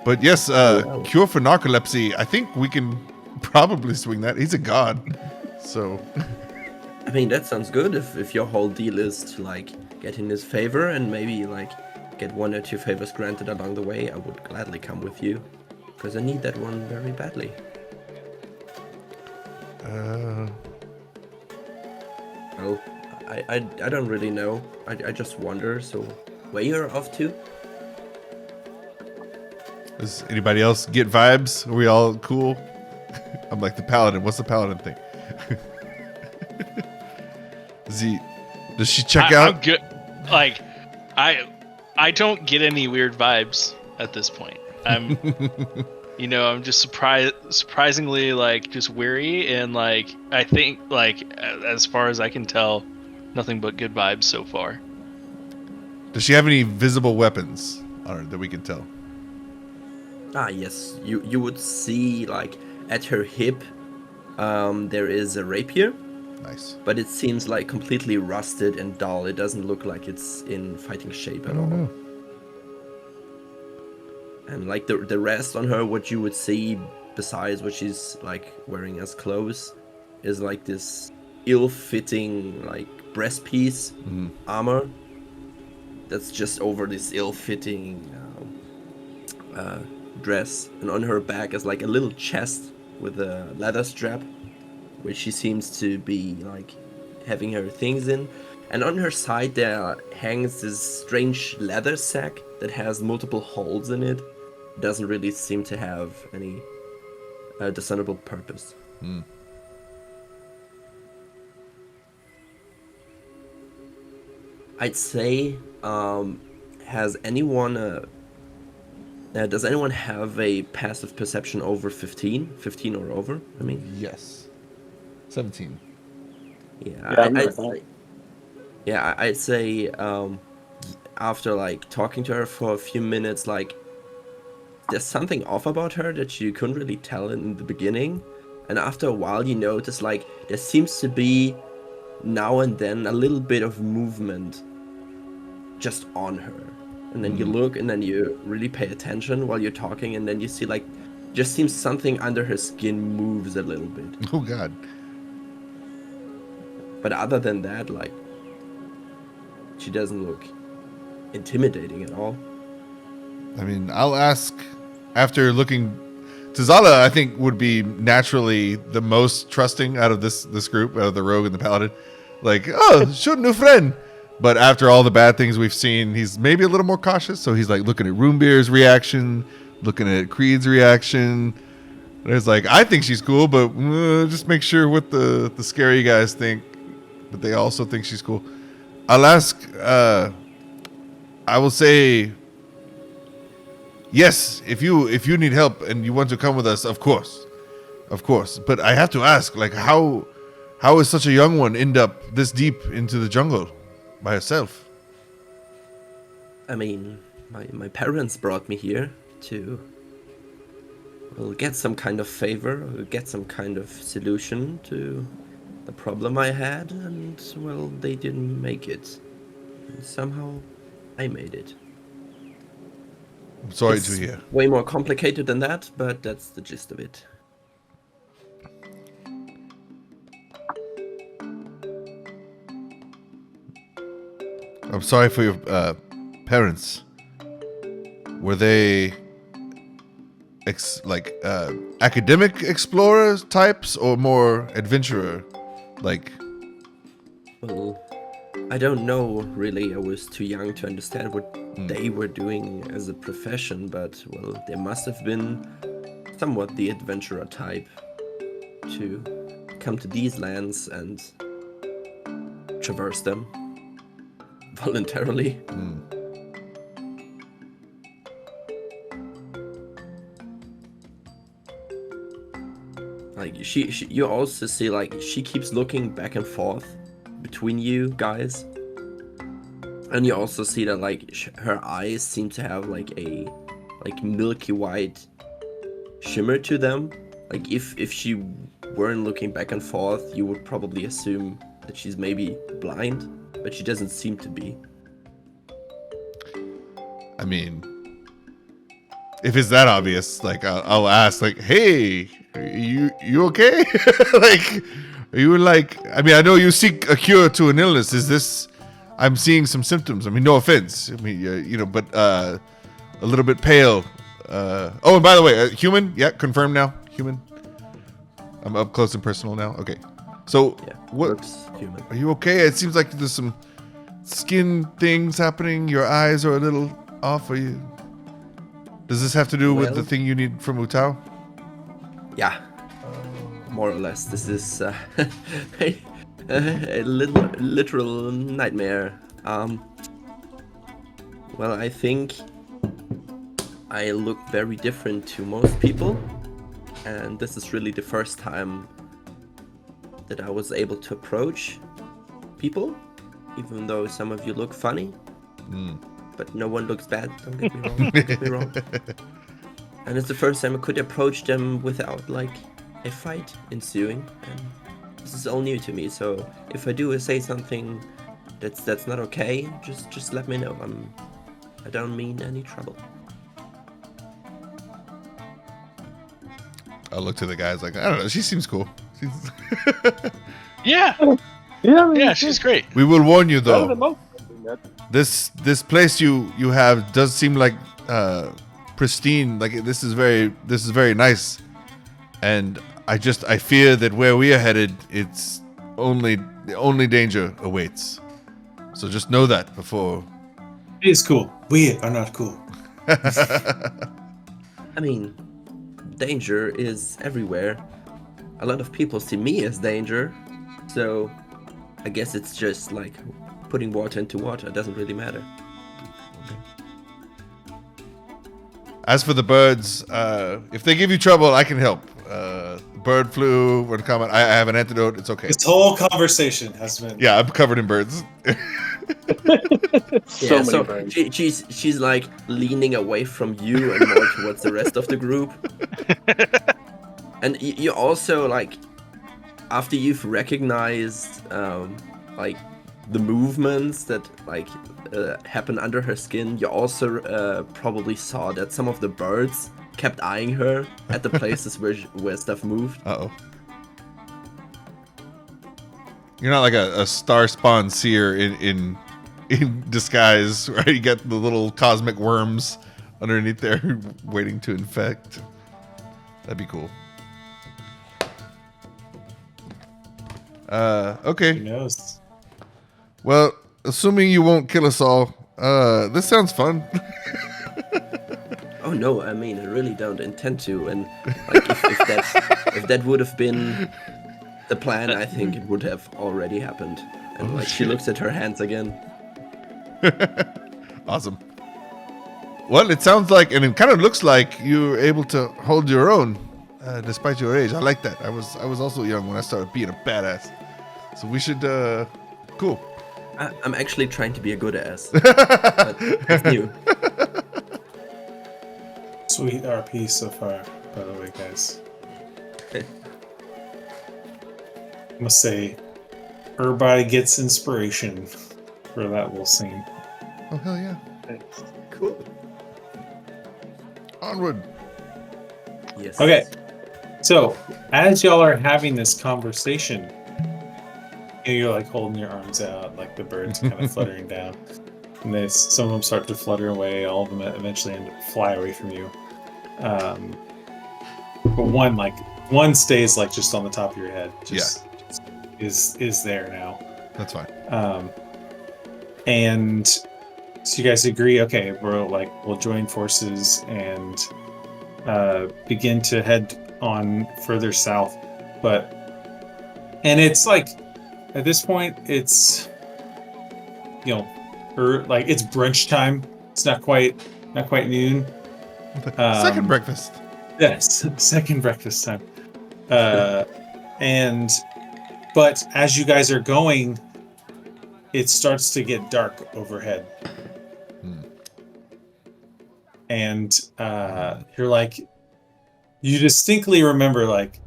But yes, wow. cure for narcolepsy. I think we can probably swing that. He's a god, so. I mean, that sounds good if your whole deal is to like get in his favor and maybe like get 1 or 2 favors granted along the way. I would gladly come with you because I need that one very badly. Well, I don't really know. I just wonder. So, where you're off to? Does anybody else get vibes? Are we all cool? I'm like the paladin. What's the paladin thing? Does she check out? I'm good. Like, I don't get any weird vibes at this point. I'm, I'm just surprisingly like just weary, and like I think like as far as I can tell, nothing but good vibes so far. Does she have any visible weapons on her that we can tell? Ah, yes. You would see like at her hip, there is a rapier. Nice. But it seems like completely rusted and dull. It doesn't look like it's in fighting shape at all. know. And like the rest on her, what you would see besides what she's like wearing as clothes, is like this ill-fitting like breastpiece armor that's just over this ill-fitting dress. And on her back is like a little chest with a leather strap, which she seems to be like having her things in. And on her side there hangs this strange leather sack that has multiple holes in it. Doesn't really seem to have any discernible purpose. I'd say, does anyone have a passive perception over 15? 15 or over, I mean? Yes. 17. I'd say after like talking to her for a few minutes, like there's something off about her that you couldn't really tell in the beginning, and after a while you notice like there seems to be now and then a little bit of movement just on her, and then you look and then you really pay attention while you're talking, and then you see like just seems something under her skin moves a little bit. Oh god. But other than that, like, she doesn't look intimidating at all. I mean, I'll ask, after looking Tizala, I think, would be naturally the most trusting out of this group, out of the rogue and the paladin. Like, oh, shoot, new friend. But after all the bad things we've seen, he's maybe a little more cautious. So he's like looking at Roombir's reaction, looking at Creed's reaction. There's like, I think she's cool, but just make sure what the scary guys think. But they also think she's cool. I'll ask, I will say, yes, if you need help and you want to come with us, of course. But I have to ask, like, how is such a young one end up this deep into the jungle by herself? I mean, my parents brought me here to, well, get some kind of favor, or get some kind of solution to the problem I had, and, well, they didn't make it. And somehow, I made it. I'm sorry It's to hear. way more complicated than that, but that's the gist of it. I'm sorry for your parents. Were they academic explorer types or more adventurer? Like, Well, I don't know really. I was too young to understand what they were doing as a profession, but, well, they must have been somewhat the adventurer type to come to these lands and traverse them voluntarily. Like, you also see, like, she keeps looking back and forth between you guys, and you also see that, like, her eyes seem to have like a milky white shimmer to them. Like, if she weren't looking back and forth, you would probably assume that she's maybe blind, but she doesn't seem to be. I mean, if it's that obvious, like, I'll ask, like, hey, you okay? Like, are you like? I mean, I know you seek a cure to an illness. Is this? I'm seeing some symptoms. I mean, no offense. I mean, but a little bit pale. Oh, and by the way, human. Yeah, confirmed now. Human. I'm up close and personal now. Okay. So, Yeah, what? looks human. Are you okay? It seems like there's some skin things happening. Your eyes are a little off. Are you? Does this have to do with the Well- thing you need from Utao? Yeah, more or less. This is a literal nightmare. Well, I think I look very different to most people, and this is really the first time that I was able to approach people, even though some of you look funny. But no one looks bad, don't get me wrong. Don't get me wrong. And it's the first time I could approach them without, like, a fight ensuing, and this is all new to me. So if I do say something that's not okay, just let me know. I don't mean any trouble. I'll look to the guys like, I don't know. She seems cool. Yeah, Yeah, I mean, yeah, she's great. We will warn you better than though. most. This place you have does seem like pristine. Like, this is very nice, and I fear that where we are headed, it's the only danger awaits. So just know that before. It is cool. We are not cool. I mean, danger is everywhere. A lot of people see me as danger, so I guess it's just like putting water into water. It doesn't really matter. As for the birds, if they give you trouble, I can help. Bird flu, when comment, I have an antidote. It's okay. This whole conversation has been. Yeah, I'm covered in birds. So many birds. She's like leaning away from you and more towards the rest of the group. And you also, like, after you've recognized like the movements that like happen under her skin, you also probably saw that some of the birds kept eyeing her at the places where stuff moved. Uh-oh. You're not like a star spawn seer in disguise, right? You got the little cosmic worms underneath there waiting to infect. That'd be cool. Okay. Who knows? Well, assuming you won't kill us all, this sounds fun. Oh no, I mean, I really don't intend to. And like, if that would have been the plan, I think it would have already happened. And like, she looks at her hands again. Awesome. Well, it sounds like, and it kind of looks like you're able to hold your own, despite your age. I like that. I was also young when I started being a badass. So we should, cool. I'm actually trying to be a good ass. But it's new. Sweet RP so far, by the way, guys. I must say, everybody gets inspiration for that little scene. Oh, hell yeah. Cool. Onward. Yes. Okay, so as y'all are having this conversation, you're like holding your arms out, like the birds kind of fluttering down, and some of them start to flutter away. All of them eventually fly away from you. But one stays like just on the top of your head. Just is there now. That's fine. And so you guys agree, okay, we'll join forces and begin to head on further south. And it's like, at this point, it's, it's brunch time. It's not quite noon. Second breakfast. Yes, second breakfast time. But as you guys are going, it starts to get dark overhead. And you're like, you distinctly remember, like,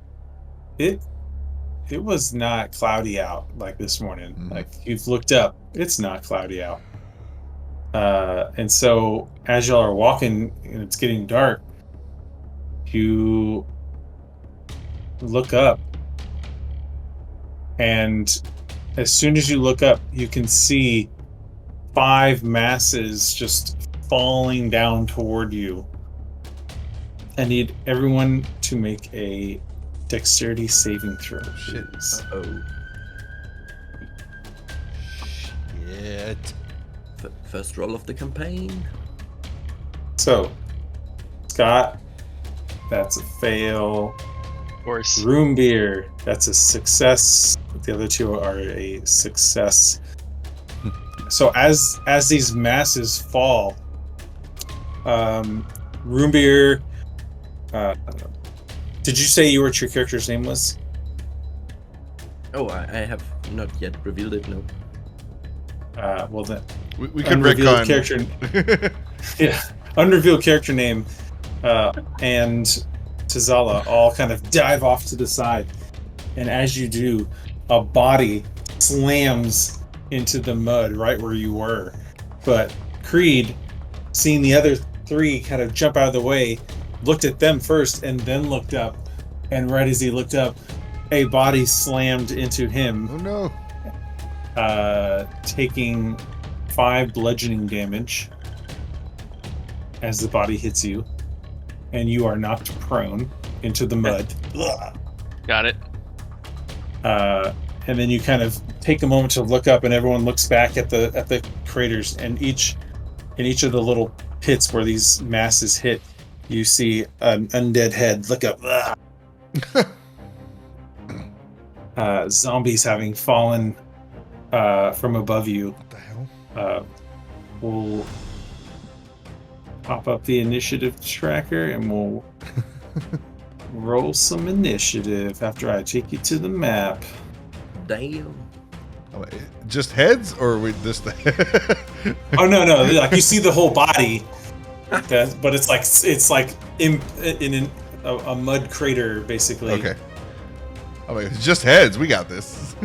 it was not cloudy out like this morning. Like, you've looked up, it's not cloudy out. And so as y'all are walking and it's getting dark, you look up, and as soon as you look up, you can see 5 masses just falling down toward you. I need everyone to make a dexterity saving throw. Shit. Oh. Shit. First roll of the campaign. So, Scott, that's a fail. Of course. Roombir, that's a success. The other two are a success. So as these masses fall, Roombir, did you say what your character's name was? Oh, I have not yet revealed it, no. Well then, We can unrevealed retcon. character. Yeah, unrevealed character name, and Tazala all kind of dive off to the side, and as you do, a body slams into the mud right where you were. But Creed, seeing the other 3 kind of jump out of the way, looked at them first and then looked up, and right as he looked up, a body slammed into him. Oh no. Taking 5 bludgeoning damage as the body hits you, and you are knocked prone into the mud. Got it. And then you kind of take a moment to look up, and everyone looks back at the craters, and in each of the little pits where these masses hit, you see an undead head look up. Zombies having fallen from above you. What the hell? We'll pop up the initiative tracker, and we'll roll some initiative after I take you to the map. Damn. Oh, wait, just heads, or we just the Oh no, like you see the whole body, but it's like in a mud crater basically. Okay. Oh wait, it's just heads. We got this.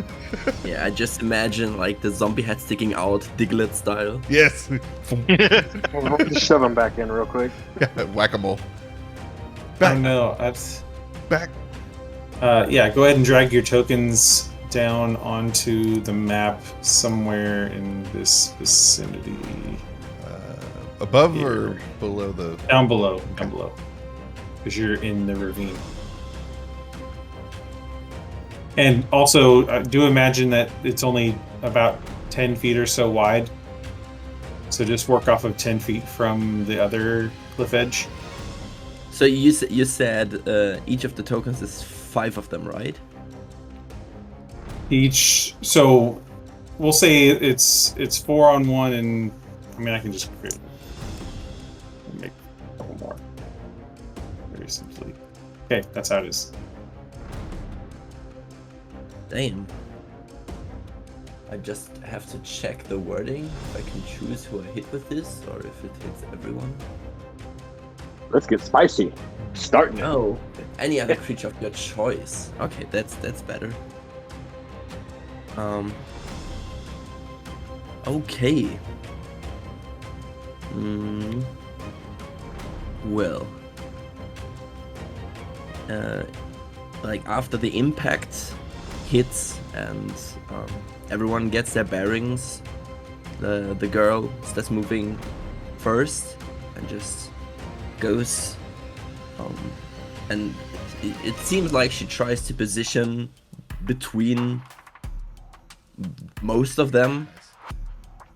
Yeah, I just imagine like the zombie head sticking out, Diglett style. Yes. We'll just shove them back in real quick. Whack-a-mole. Oh Back. no, that's Back. yeah. Go ahead and drag your tokens down onto the map somewhere in this vicinity. Above Here. or below the? Down below. Down below. because you're in the ravine. And also, do imagine that it's only about 10 feet or so wide. So just work off of 10 feet from the other cliff edge. So you said each of the tokens is 5 of them, right? Each, so we'll say it's 4 on one, and I mean I can just create make a couple more very simply. Okay, that's how it is. Damn. I just have to check the wording if I can choose who I hit with this or if it hits everyone. Let's get spicy. Starting. No, any other creature of your choice. Okay, that's better. Okay. Well. Like after the impact hits and everyone gets their bearings, the girl starts moving first and just goes and it seems like she tries to position between most of them,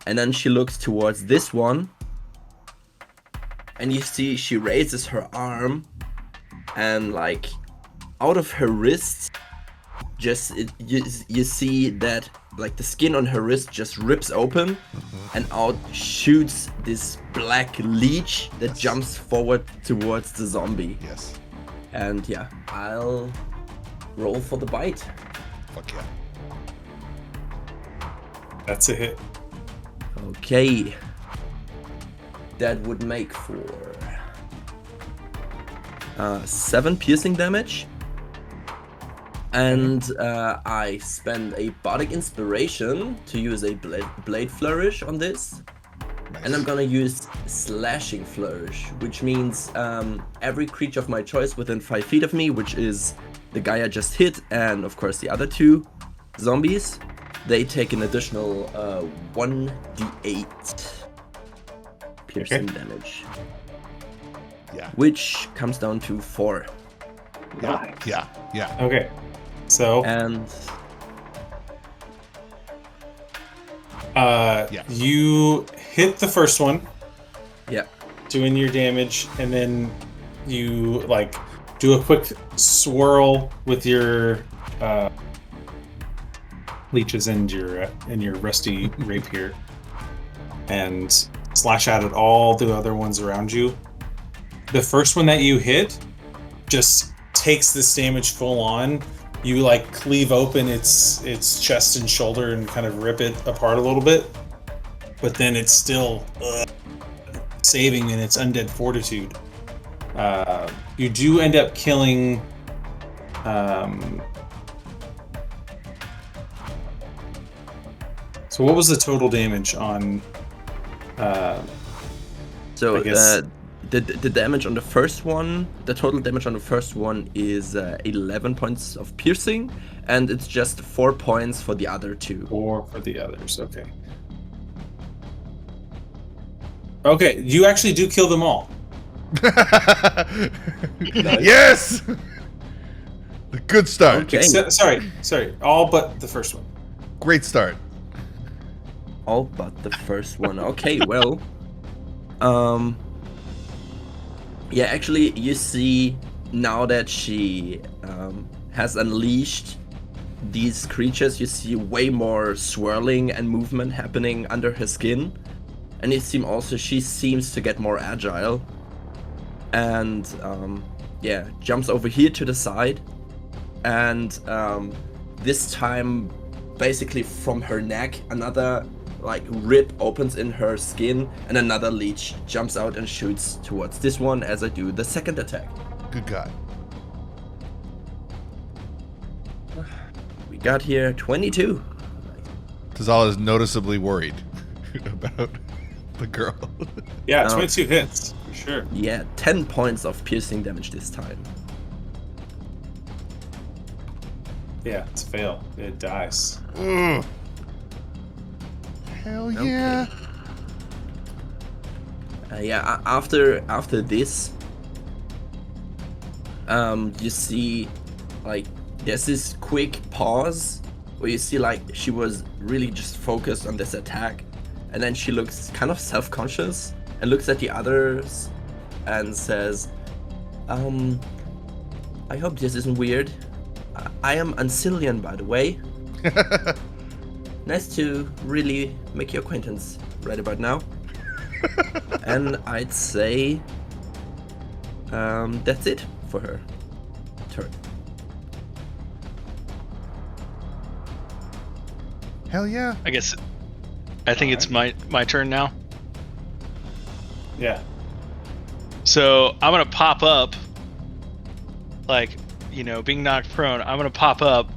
and then she looks towards this one and you see she raises her arm and like out of her wrist you see that like the skin on her wrist just rips open and out shoots this black leech that jumps forward towards the zombie. Yes. And yeah, I'll roll for the bite. Fuck yeah. That's a hit. Okay. That would make for 7 piercing damage. And I spend a bardic inspiration to use a blade flourish on this. Nice. And I'm gonna use slashing flourish, which means every creature of my choice within 5 feet of me, which is the guy I just hit, and of course the other 2 zombies, they take an additional 1d8 piercing damage, Yeah. which comes down to 4. Nice. Yeah. Yeah. Okay, so And Yeah. you hit the first one, yeah, doing your damage, and then you like do a quick swirl with your leeches and your rusty rapier, and slash out at all the other ones around you. The first one that you hit just takes this damage full on. You like cleave open its chest and shoulder and kind of rip it apart a little bit, but then it's still saving in its undead fortitude. You do end up killing so what was the total damage on so I guess- the damage on the first one, the total damage on the first one is 11 points of piercing, and it's just 4 points for the other 2. or for the others? Okay, you actually do kill them all. Yes. The good start. Okay. Sorry, all but the first one. Great start. All but the first one. Okay, well, yeah, actually, you see now that she has unleashed these creatures, you see way more swirling and movement happening under her skin, and she seems to get more agile, and yeah, jumps over here to the side, and this time, basically from her neck, another like rip opens in her skin, and another leech jumps out and shoots towards this one as I do the second attack. Good God. We got here 22. Tazala is noticeably worried about the girl. Yeah, Oh. 22 hits for sure. Yeah, 10 points of piercing damage this time. Yeah, it's a fail. It dies. Ugh. Hell yeah. Yeah, after this, You see, like, there's this quick pause where you see, like, she was really just focused on this attack, and then she looks kind of self-conscious and looks at the others and says, I hope this isn't weird. I am Uncilian, by the way. Nice to really make your acquaintance right about now. And I'd say that's it for her turn. Hell yeah. I think it's my turn now. Yeah. So I'm gonna pop up, like, being knocked prone. I'm gonna pop up,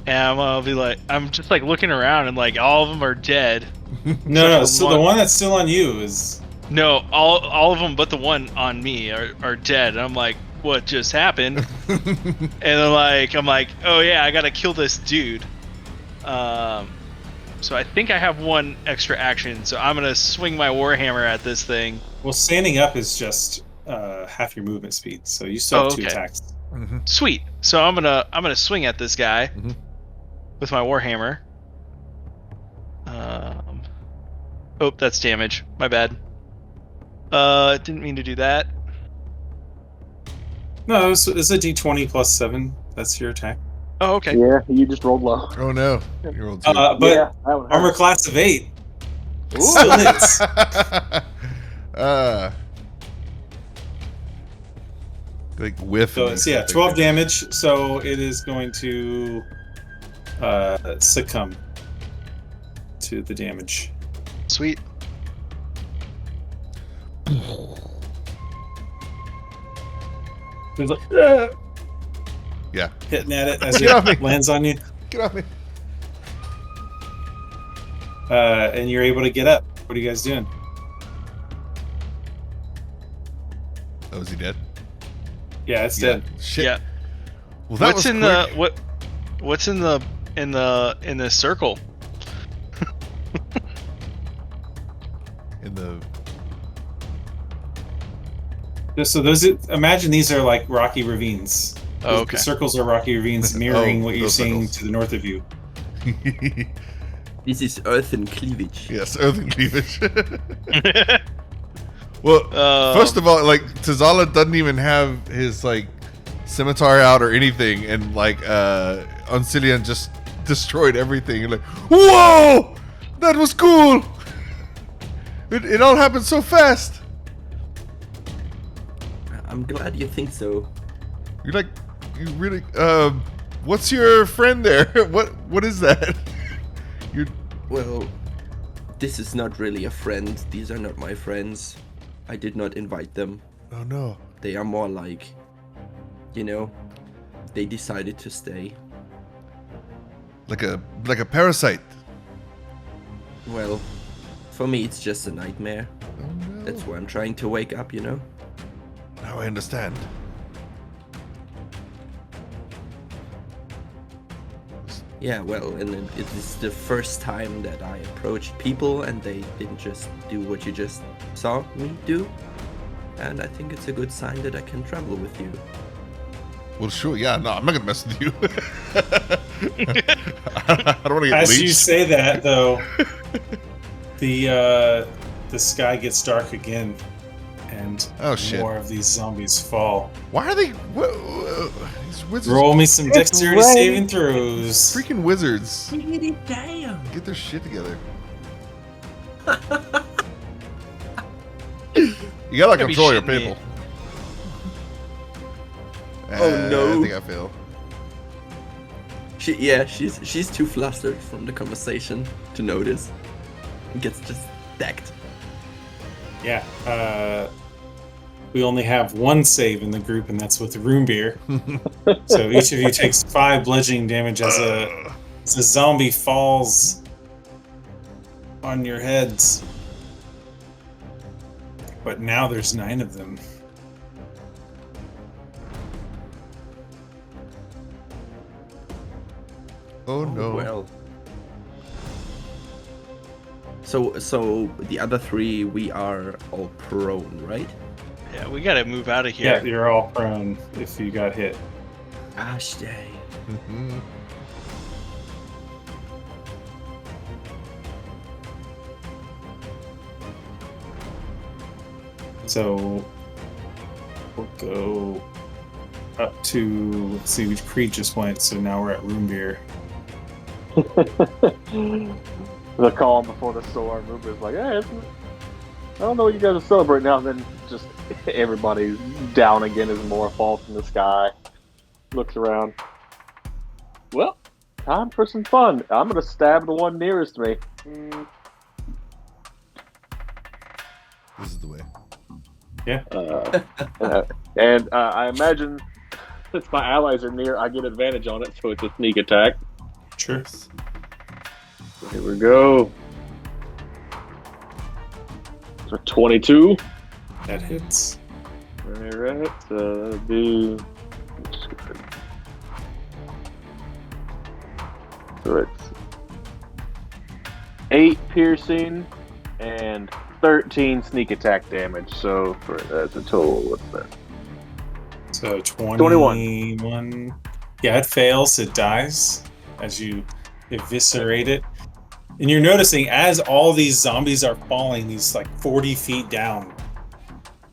and I'm gonna be like, I'm just like looking around, and like all of them are dead. No. So the one that's still on you is. No, all of them but the one on me are dead. And I'm like, what just happened? And then I'm like, oh yeah, I gotta kill this dude. So I think I have one extra action, so I'm gonna swing my warhammer at this thing. Well, standing up is just half your movement speed, so you still have 2 attacks. Mm-hmm. Sweet. So I'm gonna swing at this guy with my warhammer. Oh, that's damage. My bad. Didn't mean to do that. No, it's a D20 plus 7. That's your attack. Oh, okay. Yeah, you just rolled low. Oh no. You rolled 2. But Yeah, that one armor hurts. class of 8 still hits. Like whiff. So it's 12 damage. So it is going to succumb to the damage. Sweet. There's like, Yeah. hitting at it as Get off me. it lands on you, Get off me. and you're able to get up. What are you guys doing? Oh, is he dead? Yeah, it's dead. Shit. Yeah. Well, that What's was in quick. What's in the circle? In the So imagine these are like rocky ravines. Oh, okay. The circles are rocky ravines mirroring what you're those seeing circles. to the north of you. This is earthen cleavage. Yes, earthen cleavage. Well, first of all, like Tazala doesn't even have his like scimitar out or anything, and like Uncilian just destroyed everything. And like, whoa, that was cool. It all happened so fast. I'm glad you think so. You're like, you really. What's your friend there? What is that? You're. Well, this is not really a friend. These are not my friends. I did not invite them. Oh no. They are more like, they decided to stay. Like a parasite. Well, for me it's just a nightmare. Oh no. That's why I'm trying to wake up, Now I understand. Yeah, well, and it is the first time that I approached people and they didn't just do what you just saw me do. And I think it's a good sign that I can travel with you. Well, sure, yeah, no, I'm not gonna mess with you. I don't want to get As leached. you say that, though, the sky gets dark again, and Oh, shit. more of these zombies fall. Why are they? These wizards, Roll me some It's dexterity raining. saving throws. freaking wizards, Damn! get their shit together. You gotta Gotta be control your shitting me. people. Oh, no. I think I fail. She's too flustered from the conversation to notice. And gets just decked. Yeah. We only have one save in the group, and that's with the Roombir. So each of you takes 5 bludgeoning damage as a zombie falls on your heads. But now there's 9 of them. Oh no. Well. So the other 3, we are all prone, right? Yeah, we gotta move out of Yeah, here. you're all prone if you got hit. Gosh dang. Mhm. So we'll go up to, let's see, which Creed just went, so now we're at Roombir. The calm before the storm. Roombir's like, hey, I don't know what you guys are celebrating now. And then just everybody's down again as more falls from the sky. Looks around. Well, time for some fun. I'm gonna stab the one nearest me. This is the way. And I imagine since my allies are near, I get advantage on it, so it's a sneak attack. Sure. Here we go. So 22. That hits. Alright, so that'd be. So it's 8 piercing and 13 sneak attack damage. So for that's a total. What's that? So 21. 21. Yeah, it fails. It dies as you eviscerate it. And you're noticing as all these zombies are falling, these like 40 feet down,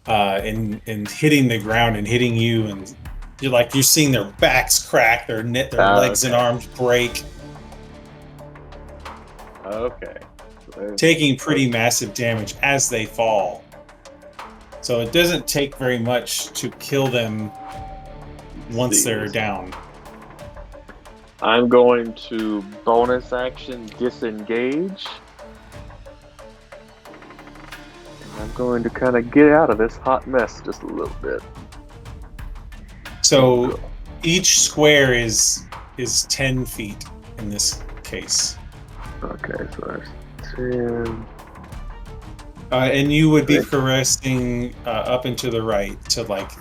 and hitting the ground and hitting you, and you're seeing their backs crack, their legs and arms break, Okay. So taking pretty massive damage as they fall. So it doesn't take very much to kill them once they're down. I'm going to bonus action disengage. And I'm going to kind of get out of this hot mess just a little bit. So each square is 10 feet in this case. Okay, so that's 10. And you would be caressing up and to the right to like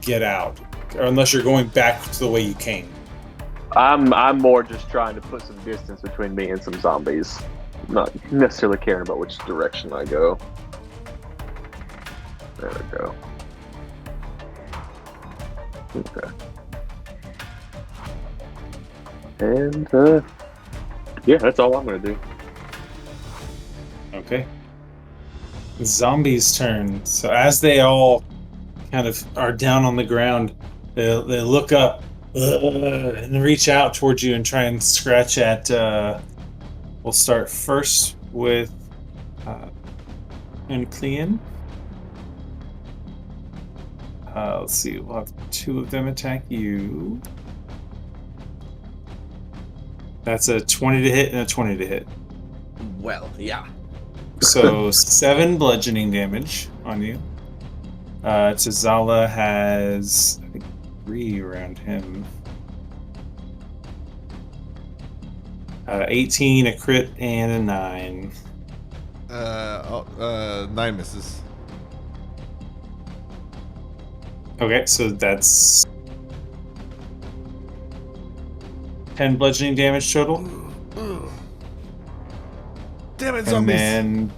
get out, or unless you're going back to the way you came. I'm more just trying to put some distance between me and some zombies. Not necessarily caring about which direction I go. There we go. Okay. And yeah, that's all I'm gonna do. Okay. The zombies' turn. So as they all kind of are down on the ground, they look up and reach out towards you and try and scratch at. We'll start first with Uncilian. Let's see. We'll have 2 of them attack you. That's a 20 to hit and a 20 to hit. Well, yeah. So 7 bludgeoning damage on you. Tazala has, I think, 3 around him. 18, a crit, and a 9. 9 misses. Okay, so that's 10 bludgeoning damage total. Damn it, And zombies! then,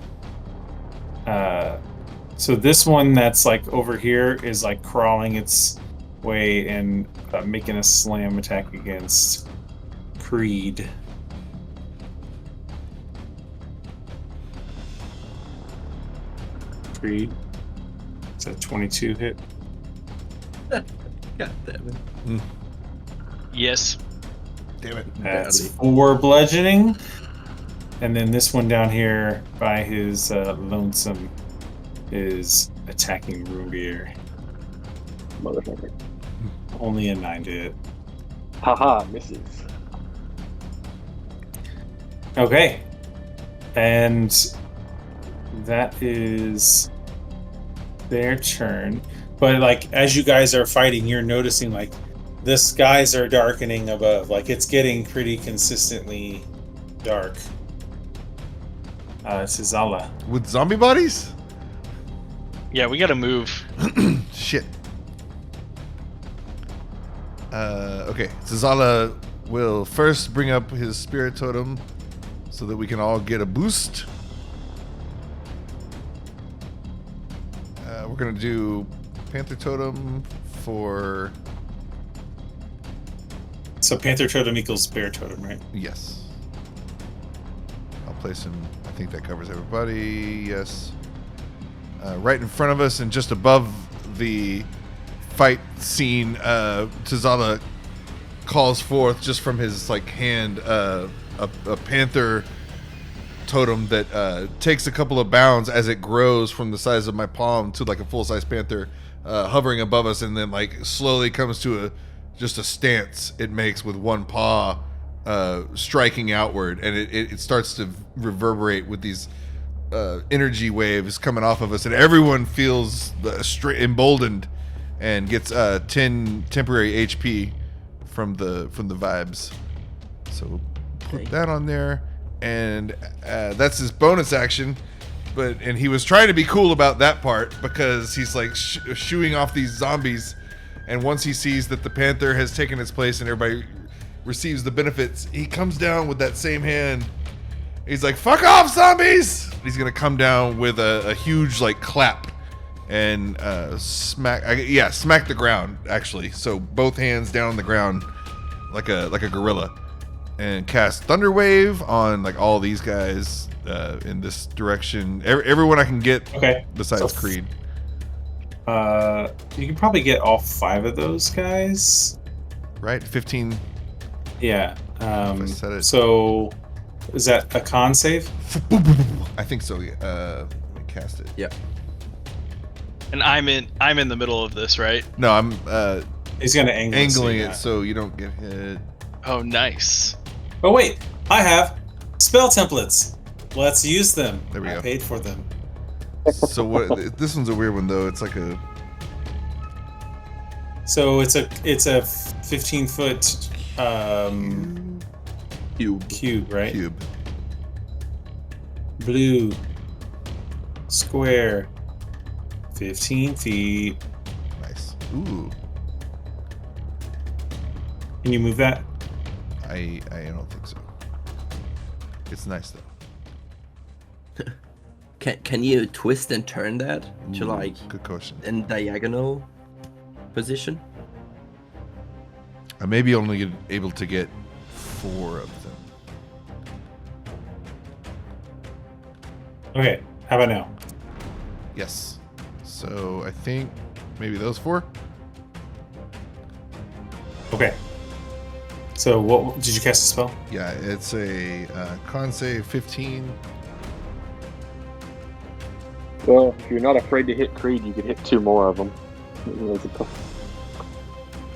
so this one that's like over here is like crawling its way and making a slam attack against Creed. Creed. It's a 22 hit. God damn it. Yes. Damn it. That's 4 bludgeoning. And then this one down here by his lonesome is attacking Roombir. Motherfucker. Only a 9 to hit. Haha, misses. Okay. And that is their turn. But like as you guys are fighting, you're noticing like the skies are darkening above. Like it's getting pretty consistently dark. It's Zala. With zombie bodies? Yeah, we gotta move. Shit. Okay, Zazala will first bring up his spirit totem so that we can all get a boost. We're gonna do Panther Totem for So Panther Totem equals Bear Totem, right? yes. I'll place him. I think that covers everybody. Yes. Right in front of us and just above the fight scene, Tazala calls forth just from his like hand a panther totem that takes a couple of bounds as it grows from the size of my palm to like a full-size panther hovering above us, and then like slowly comes to just a stance it makes with one paw striking outward, and it starts to reverberate with these energy waves coming off of us, and everyone feels emboldened and gets 10 temporary HP from the vibes. So put that on there, and that's his bonus action. And he was trying to be cool about that part because he's like shooing off these zombies, and once he sees that the panther has taken its place and everybody receives the benefits, he comes down with that same hand. He's like, "Fuck off, zombies!" He's gonna come down with a huge like clap and smack the ground actually. So both hands down on the ground like a gorilla, and cast Thunder Wave on like all these guys in this direction. Everyone I can get besides So Creed. You can probably get all 5 of those guys. Right, 15. Yeah. I said it. So is that a con save? I think so. Yeah. Let me cast it. Yeah. And I'm in the middle of this, right? No, I'm He's gonna angle angling so it so you don't get hit. Oh, nice. Oh wait, I have spell templates. Let's use them. There we I go. paid for them. So what? This one's a weird one though. It's like a So it's a 15-foot cube, right? cube. Blue square, 15 feet. Nice. Ooh. Can you move that? I don't think so. It's nice though. Can you twist and turn that to like Good question. in diagonal position? I may be only able to get 4 of them. Okay, how about now? Yes. So I think maybe those 4. Okay. So what did you cast a spell? Yeah, it's a con save 15. Well, if you're not afraid to hit Creed, you could hit 2 more of them.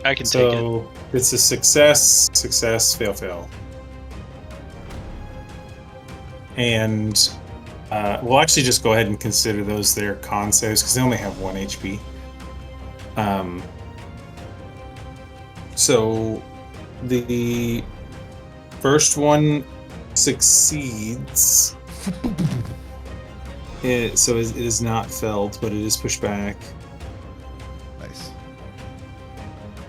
I can take it. So it's a success, fail. And we'll actually just go ahead and consider those their con saves because they only have 1 HP. So the first one succeeds. So it is not felled, but it is pushed back. Nice.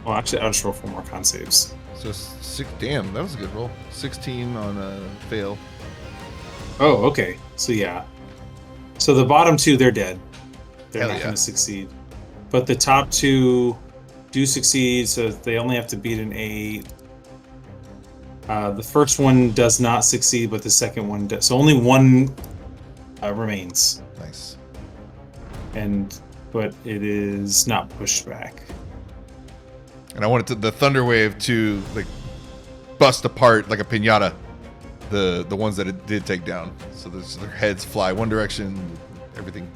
Well, actually, I'll just roll 4 more con saves. So 6. Damn, that was a good roll. 16 on a fail. Oh, okay. So yeah. So the bottom 2, they're dead. They're Hell not yeah. going to succeed. But the top 2 do succeed, so they only have to beat an 8. The first one does not succeed, but the second one does. So only 1 remains. Nice. But it is not pushed back. And I wanted the Thunder Wave to like bust apart like a piñata the ones that it did take down. So their heads fly one direction, everything.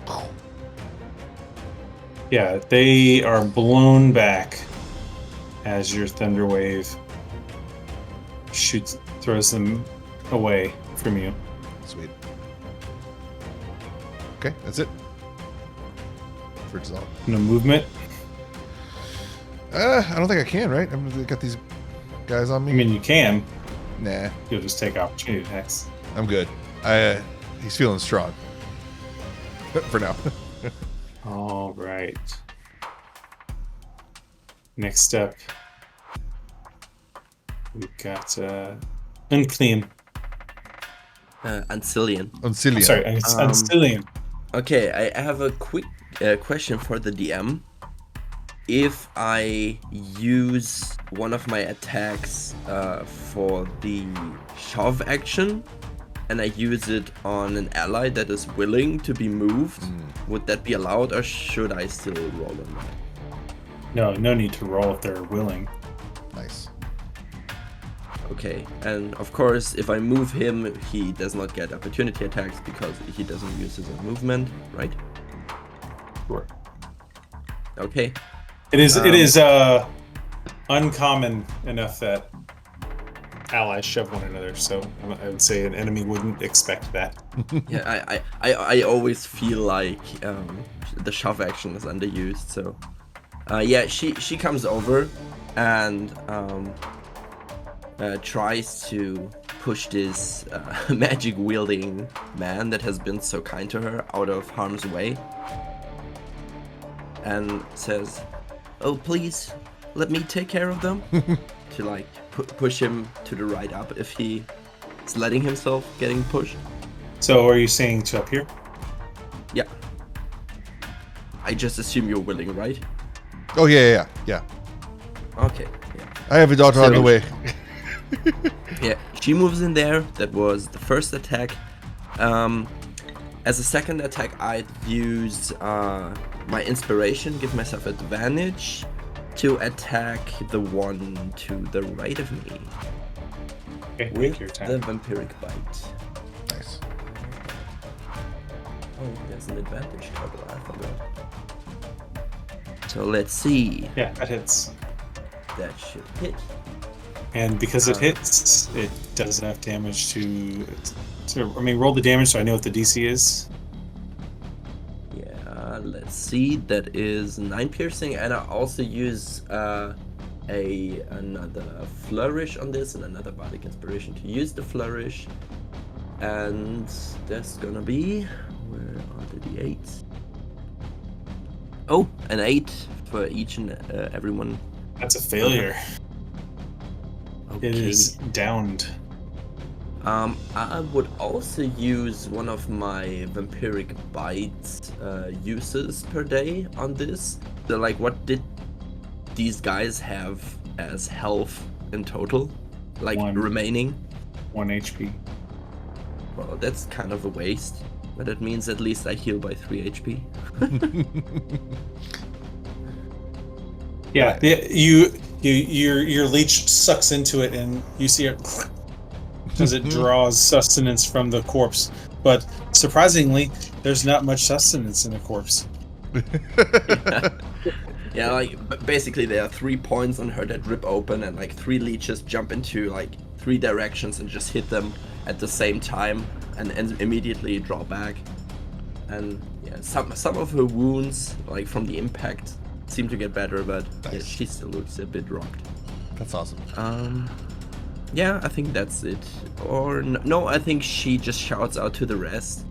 Yeah, they are blown back as your thunder wave throws them away from you. Sweet. Okay, that's it. For Giselle. No movement. I don't think I can, right? I've got these guys on me. I mean, you can. Nah, You'll just take opportunity attacks. I'm good. He's feeling strong. For now. All right. Next up, we've got Unclean. Uncilian. Uncilian. Sorry, it's Uncilian. Okay, I have a quick question for the DM. If I use one of my attacks for the shove action, and I use it on an ally that is willing to be moved, would that be allowed, or should I still roll on that? No need to roll if they're willing. Nice. Okay, and of course, if I move him, he does not get opportunity attacks because he doesn't use his movement, right? Sure. Okay. It is uncommon enough that allies shove one another, so I would say an enemy wouldn't expect that. Yeah, I always feel like the shove action is underused, so yeah, she comes over and tries to push this magic wielding man that has been so kind to her out of harm's way, and says, "Oh, please let me take care of them." To like push him to the right up if he is letting himself getting pushed. So are you saying to up here? Yeah. I just assume you're willing, right? Oh yeah. Okay. Yeah. I have a daughter on the way. Yeah. She moves in there. That was the first attack. As a second attack, I'd use my inspiration, give myself advantage to attack the one to the right of me Okay, with take your time. the vampiric bite. Nice. Oh, there's an advantage toggle. I forgot. So let's see. Yeah, that hits. That should hit. And because it hits, it does enough damage to roll the damage so I know what the DC is. Yeah, let's see. That is 9 piercing, and I also use another flourish on this and another bardic inspiration to use the flourish. And that's gonna be, where are the d8s? Oh, an 8 for each and everyone. That's a failure. Okay. It is downed. I would also use one of my vampiric bites uses per day on this. So, like, what did these guys have as health in total? Like, 1. remaining? 1 HP. Well, that's kind of a waste. But it means at least I heal by 3 HP. Yeah, your leech sucks into it, and you see it as it draws sustenance from the corpse. But surprisingly, there's not much sustenance in the corpse. Yeah, like basically there are 3 points on her that rip open, and like 3 leeches jump into like 3 directions and just hit them at the same time, and immediately draw back. And yeah, some of her wounds, like from the impact, seem to get better, but Nice. yeah, she still looks a bit rocked. That's awesome. Yeah, I think that's it. Or no, I think she just shouts out to the rest.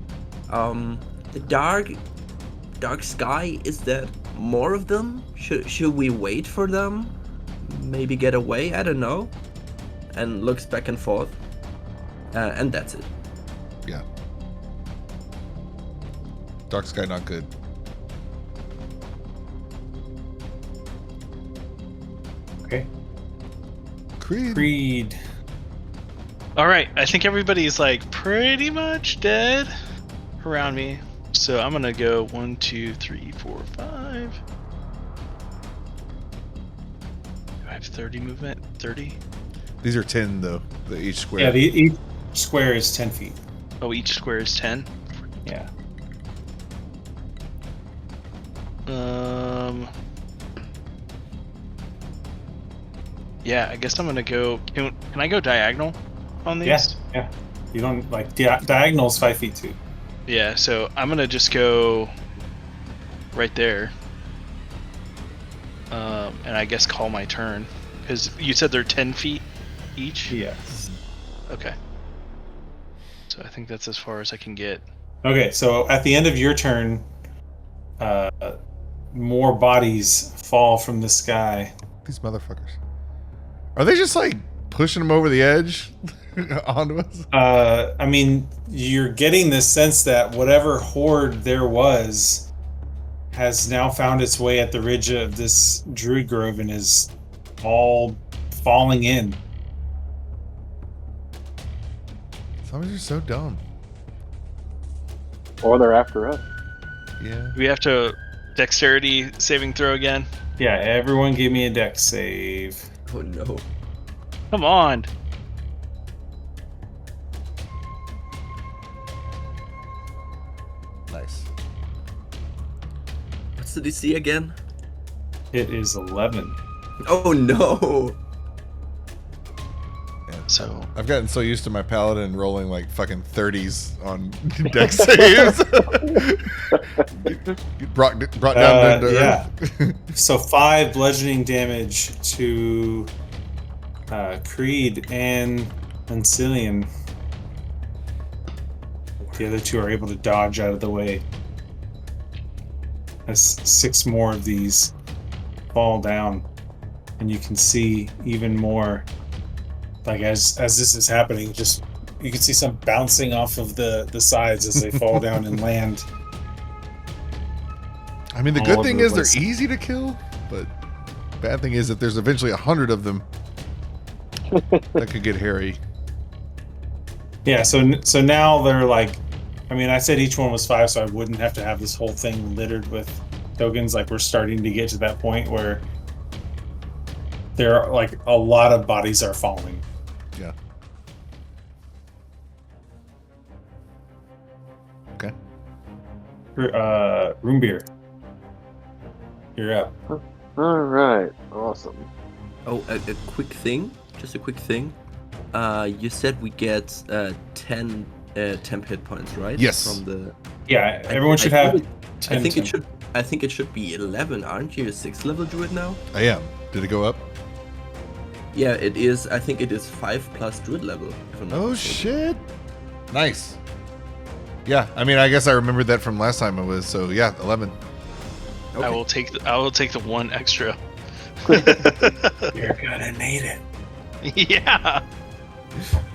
The dark sky, is that more of them? Should we wait for them? Maybe get away? I don't know. And looks back and forth. And that's it. Yeah. Dark sky not good. Okay. Creed. All right, I think everybody's like pretty much dead around me. So I'm gonna go 1, 2, 3, 4, 5. Do I have 30 movement? 30? These are 10 though. Each square. Yeah, each square is 10 feet. Oh, each square is 10. Yeah. Yeah, I guess I'm gonna go. Can I go diagonal on these? Yeah. You don't like diagonal's 5 feet too. Yeah, so I'm gonna just go right there. And I guess call my turn. Because you said they're 10 feet each? Yes. Okay. So I think that's as far as I can get. Okay, so at the end of your turn, more bodies fall from the sky. These motherfuckers. Are they just like pushing them over the edge onto us? I mean, you're getting this sense that whatever horde there was has now found its way at the ridge of this druid grove and is all falling in. Zombies are so dumb. Or they're after us. Yeah. We have to dexterity saving throw again. Yeah, everyone give me a dex save. Oh no. Come on. Nice. What's the DC again? It is 11. Oh no. Yeah. So I've gotten so used to my paladin rolling like fucking 30s on deck saves. brought down to yeah. earth. So 5 bludgeoning damage to Creed and Uncilian. The other 2 are able to dodge out of the way. As 6 more of these fall down, and you can see even more. Like as this is happening, just you can see some bouncing off of the sides as they fall down and land. I mean, the All good over thing the is place. they're easy to kill, but bad thing is that there's eventually 100 of them. That could get hairy. Yeah, so now they're like, I mean, I said each one was 5, so I wouldn't have to have this whole thing littered with tokens. Like we're starting to get to that point where there are like a lot of bodies are falling. Yeah. Okay. Roombir, you're up. All right, awesome. Oh, a quick thing. Just a quick thing. You said we get 10 temp hit points, right? Yes. From the. Yeah, everyone should have. 10 I think it temp. should. I think it should be 11. Aren't you a 6th level druid now? I am. Did it go up? Yeah, it is. I think it is 5 plus druid level. If I'm not Oh mistaken. shit! Nice. Yeah, I mean, I guess I remembered that from last time it was. So yeah, 11. Okay. I will take the 1 extra. You're gonna need it. Yeah.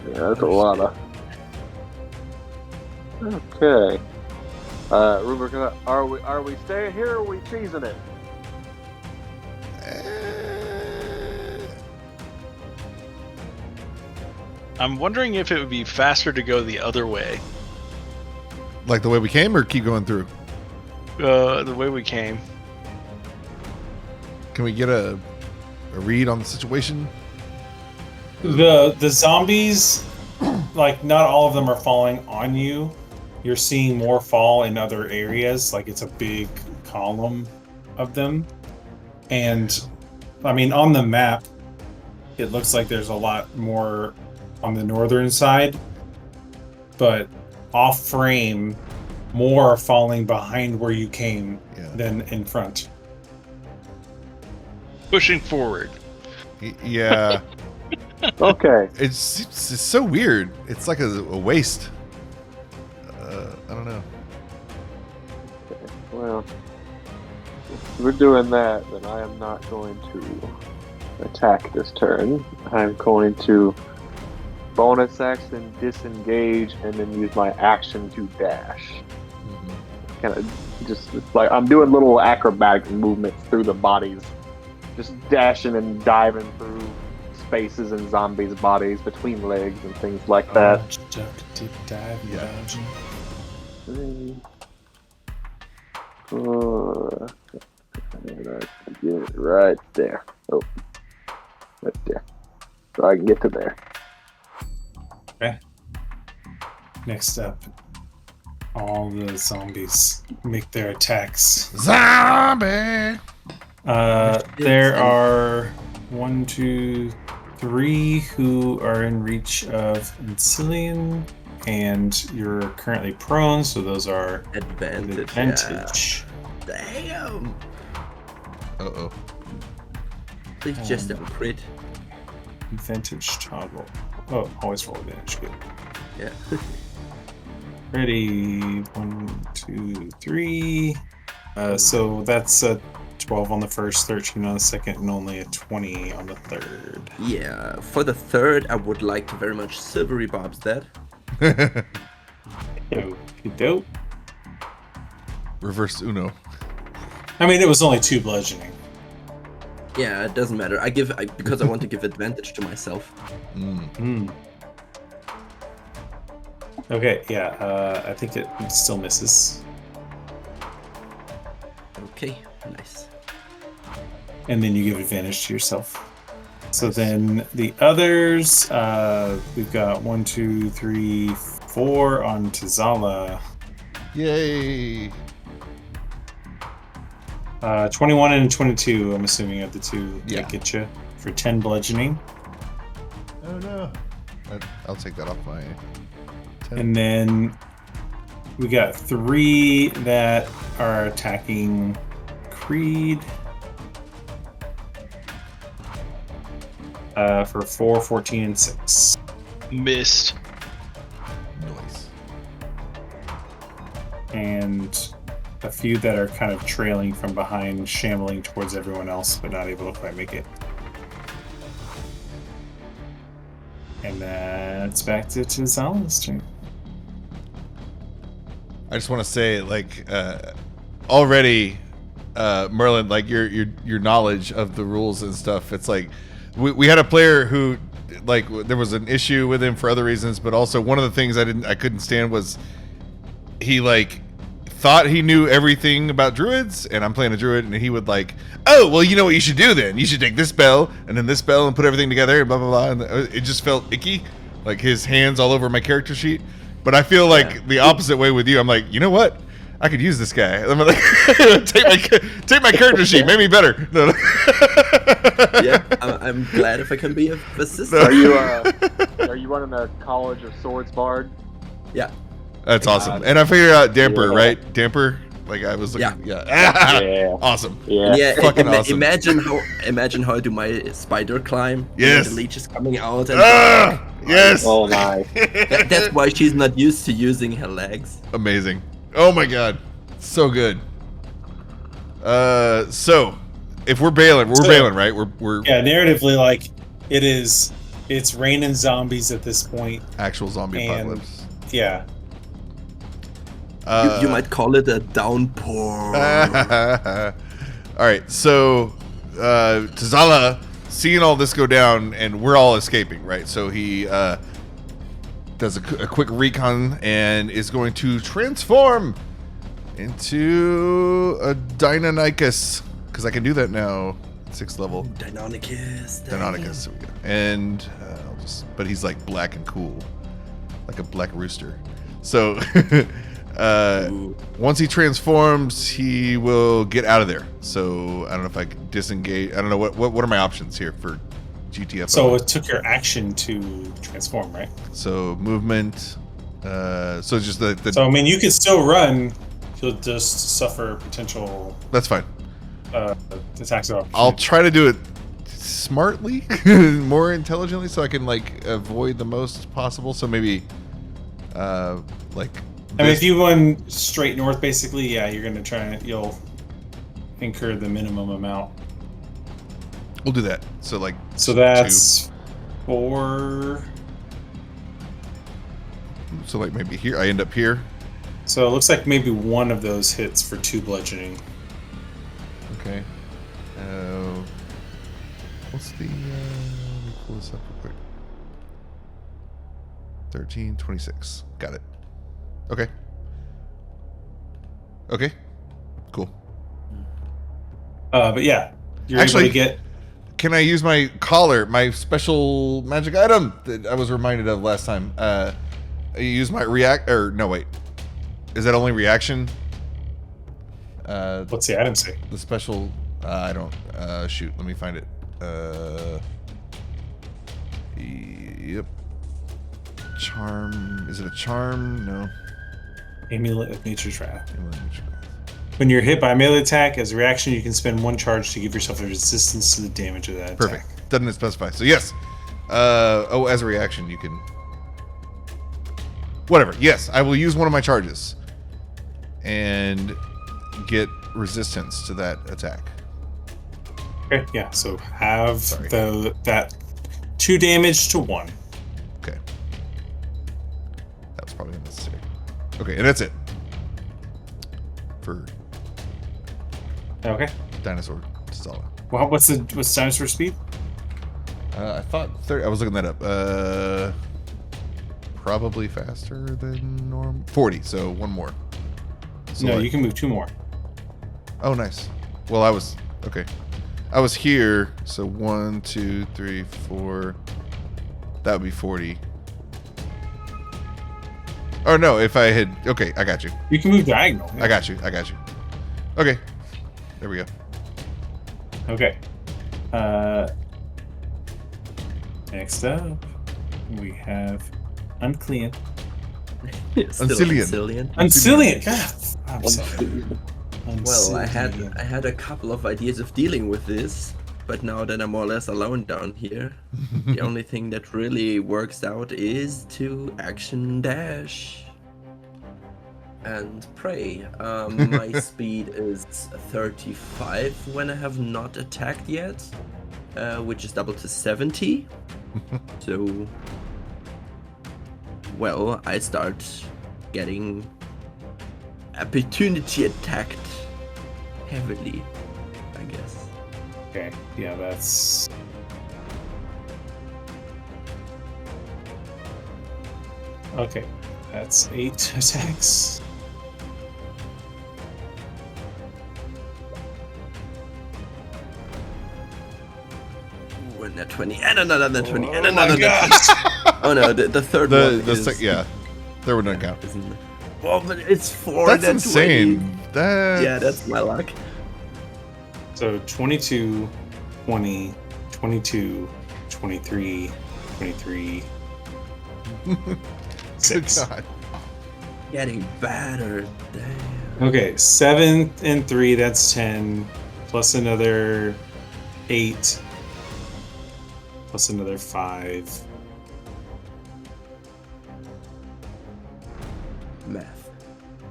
Yeah, that's a lot of. Okay. Roombir, are we staying here or are we cheesing it? I'm wondering if it would be faster to go the other way. Like the way we came, or keep going through? The way we came. Can we get a read on the situation? The zombies, like not all of them are falling on you. You're seeing more fall in other areas. Like it's a big column of them, and I mean on the map, it looks like there's a lot more on the northern side, but off frame, more are falling behind where you came than in front. Pushing forward. Yeah. Okay. It's so weird. It's like a waste. I don't know. Well, if we're doing that, then I am not going to attack this turn. I'm going to bonus action disengage and then use my action to dash. Kind of just like I'm doing little acrobatic movements through the bodies, just dashing and diving through spaces in zombies' bodies between legs and things like that. Deep dive, Yeah. dodging. 3, 4. Get it right there. Oh, right there. So I can get to there. Okay. Next up, all the zombies make their attacks. Zombie. There are 1, 2, 3 who are in reach of Uncilian, and you're currently prone, so those are Advantage. advantage. Yeah. Damn. Uh-oh. Please just a crit. Advantage toggle. Oh, always roll advantage. Good. Yeah. Ready? 1, 2, 3. So that's a 12 on the first, 13 on the second, and only a 20 on the third. Yeah. For the third, I would like to very much silvery bobs that. Okey dope. Reverse Uno. I mean, it was only 2 bludgeoning. Yeah, it doesn't matter. Because I want to give advantage to myself. Okay, yeah, I think it still misses. Okay, nice. And then you give advantage to yourself. So then the others, we've got 1, 2, 3, 4 on Tazala. Yay! 21 and 22, I'm assuming, are the two Yeah. that get you for 10 bludgeoning. Oh no! I'll take that off my. 10. And then we got 3 that are attacking Creed. For 4, 14, and 6. Missed. Nice. And a few that are kind of trailing from behind, shambling towards everyone else, but not able to quite make it. And that's back to Tazala's turn. I just want to say, like, already, Merlin, like your knowledge of the rules and stuff. It's like we had a player who, like, there was an issue with him for other reasons, but also one of the things I couldn't stand was he like thought he knew everything about druids, and I'm playing a druid, and he would like, oh, well, you know what you should do then? You should take this spell and then this spell and put everything together and blah blah blah. And it just felt icky, like his hands all over my character sheet. But I feel like the opposite way with you. I'm like, you know what? I could use this guy. I'm like, take my character sheet, make me better. No, no. Yeah, I'm glad if I can be of assistance. Are you running a College of Swords bard? Yeah. That's awesome. And I figured out damper, Yeah. right? Damper. Like I was looking. Yeah. Yeah. Awesome. Yeah. Yeah, Fucking awesome. Imagine how I do my spider climb. Yes. The leech is coming out. And Yes. Oh, nice. that's why she's not used to using her legs. Amazing. Oh my god. So good. So if we're bailing, right? We're Yeah, narratively, like, it's raining zombies at this point. actual zombie And- apocalypse. Yeah. You might call it a downpour. All right, so Tazala, seeing all this go down, and we're all escaping, right? So he does a quick recon and is going to transform into a Deinonychus, because I can do that now, 6th level. Deinonychus. Deinonychus, there we go. And but he's like black and cool, like a black rooster. So once he transforms, he will get out of there. So I don't know if I can disengage. I don't know what are my options here for GTFO. So it took your action to transform, right? So movement. So just the So I mean, you could still run. You'll just suffer potential that's fine. attacks of opportunity. I'll try to do it smartly, more intelligently, so I can like avoid the most possible. So maybe like. I mean, if you run straight north, basically, yeah, you're gonna you'll incur the minimum amount. We'll do that. So like. So that's 4. So like maybe here, I end up here. So it looks like maybe one of those hits for 2 bludgeoning. Okay. What's the? Let me pull this up real quick. 13, 26. Got it. Okay. Okay. Cool. But yeah, you're Actually, able to get. Can I use my collar, my special magic item that I was reminded of last time? I use my react. Or no, wait. Is that only reaction? What's the item say? The special. I don't. Shoot. Let me find it. Yep. Charm. Is it a charm? No. Amulet of Nature's Wrath. When you're hit by a melee attack, as a reaction, you can spend 1 charge to give yourself a resistance to the damage of that Perfect. attack. Doesn't specify. So yes. As a reaction, you can. Whatever. Yes, I will use one of my charges and get resistance to that attack. Okay, yeah. So have Sorry. that 2 damage to 1. Okay. That was probably unnecessary. Okay, and that's it. For Okay. Dinosaur. Solid. Well, what's dinosaur speed? I thought 30. I was looking that up. Probably faster than norm. 40. So one more. So No, you can move 2 more. Oh, nice. Well, I was okay. I was here. So 1, 2, 3, 4. That would be 40. Or no, if I had. Okay, I got you. You can move diagonal. I got you. Okay. There we go. Okay. Next up, we have Uncilian. Still Uncilian. Uncilian. God, I'm sorry. Well, I Uncilian. had a couple of ideas of dealing with this, but now that I'm more or less alone down here, the only thing that really works out is to action dash and pray. My speed is 35 when I have not attacked yet, which is double to 70. So, well, I start getting opportunity attacked heavily, I guess. Okay. Yeah, that's. Okay, that's 8 attacks. Ooh, and a 20, and another 20, and Oh another my 20. gosh! Oh no, the third one is... Yeah. There would not count. isn't- Oh, but it's 4 That's and insane. 20. That. Yeah, that's my luck. So 22, 20, 22, 23, 23, Good 6. God. Getting better. Damn. Okay, 7 and 3, that's 10, plus another 8, plus another 5. Math.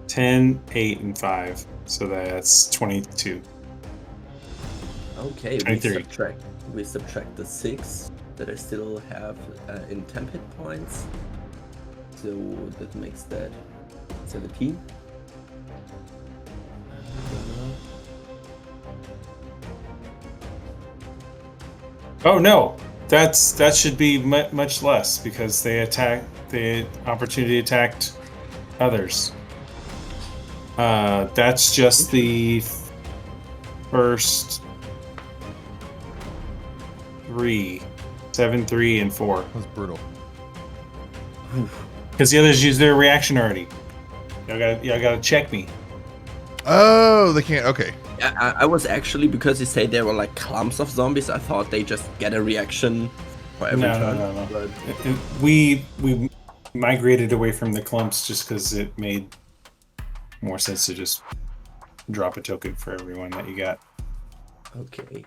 10, 8, and 5. So that's 22. Okay, 23. we subtract the 6 that I still have in temp hit points. So that makes that 17. Oh no, that should be much less because they opportunity attacked others. That's just the first 3, 7, 3, and 4. That was brutal. Because the others use their reaction already. Y'all gotta check me. Oh, they can't. Okay. I was actually, because you say there were like clumps of zombies, I thought they just get a reaction for every turn. No. But We migrated away from the clumps just because it made more sense to just drop a token for everyone that you got. okay.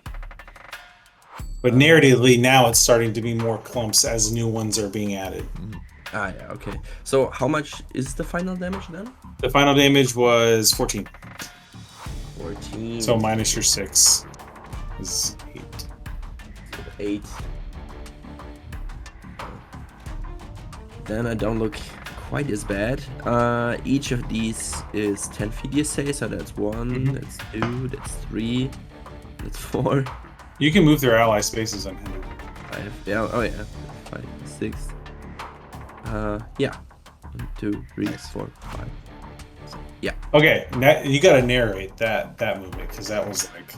But narratively, now it's starting to be more clumps as new ones are being added. Ah, yeah, okay. So how much is the final damage then? The final damage was 14. 14. So minus your 6 is 8. 8. Then I don't look quite as bad. Each of these is 10 feet, you say, so that's 1, that's 2, that's 3, that's 4, You can move their ally spaces unhindered. 5. Yeah, oh yeah. 5, 6. Yeah. 1, 2, 3, 4, 5. Yeah. Okay, now you gotta narrate that movement because that was like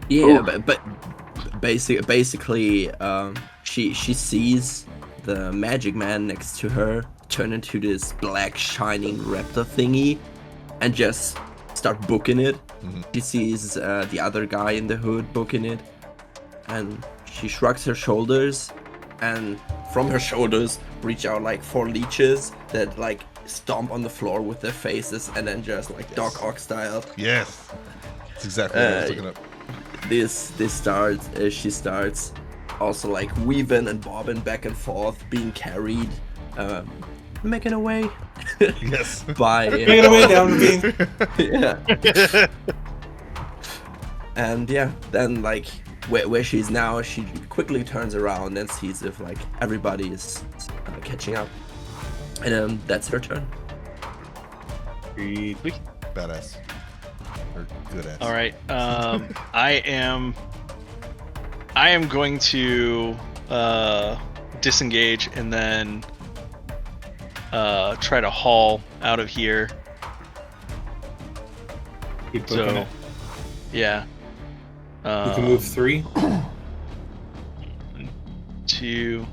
Yeah, but basically, she sees the magic man next to her turn into this black shining raptor thingy, and just start booking it. She sees the other guy in the hood booking it, and she shrugs her shoulders, and from her shoulders reach out like 4 leeches that like stomp on the floor with their faces, and then just like Doc Ock style. Yes. That's exactly what I was looking up. This starts she starts also like weaving and bobbing back and forth, being carried, making a way Yes. by make it away down the beam. yeah. And yeah, then like where she's now, she quickly turns around and sees if like everybody is catching up, and that's her turn. Badass. Or good ass. All right. I am going to disengage and then try to haul out of here. Keep booking So, it. yeah. You can move 3. 2,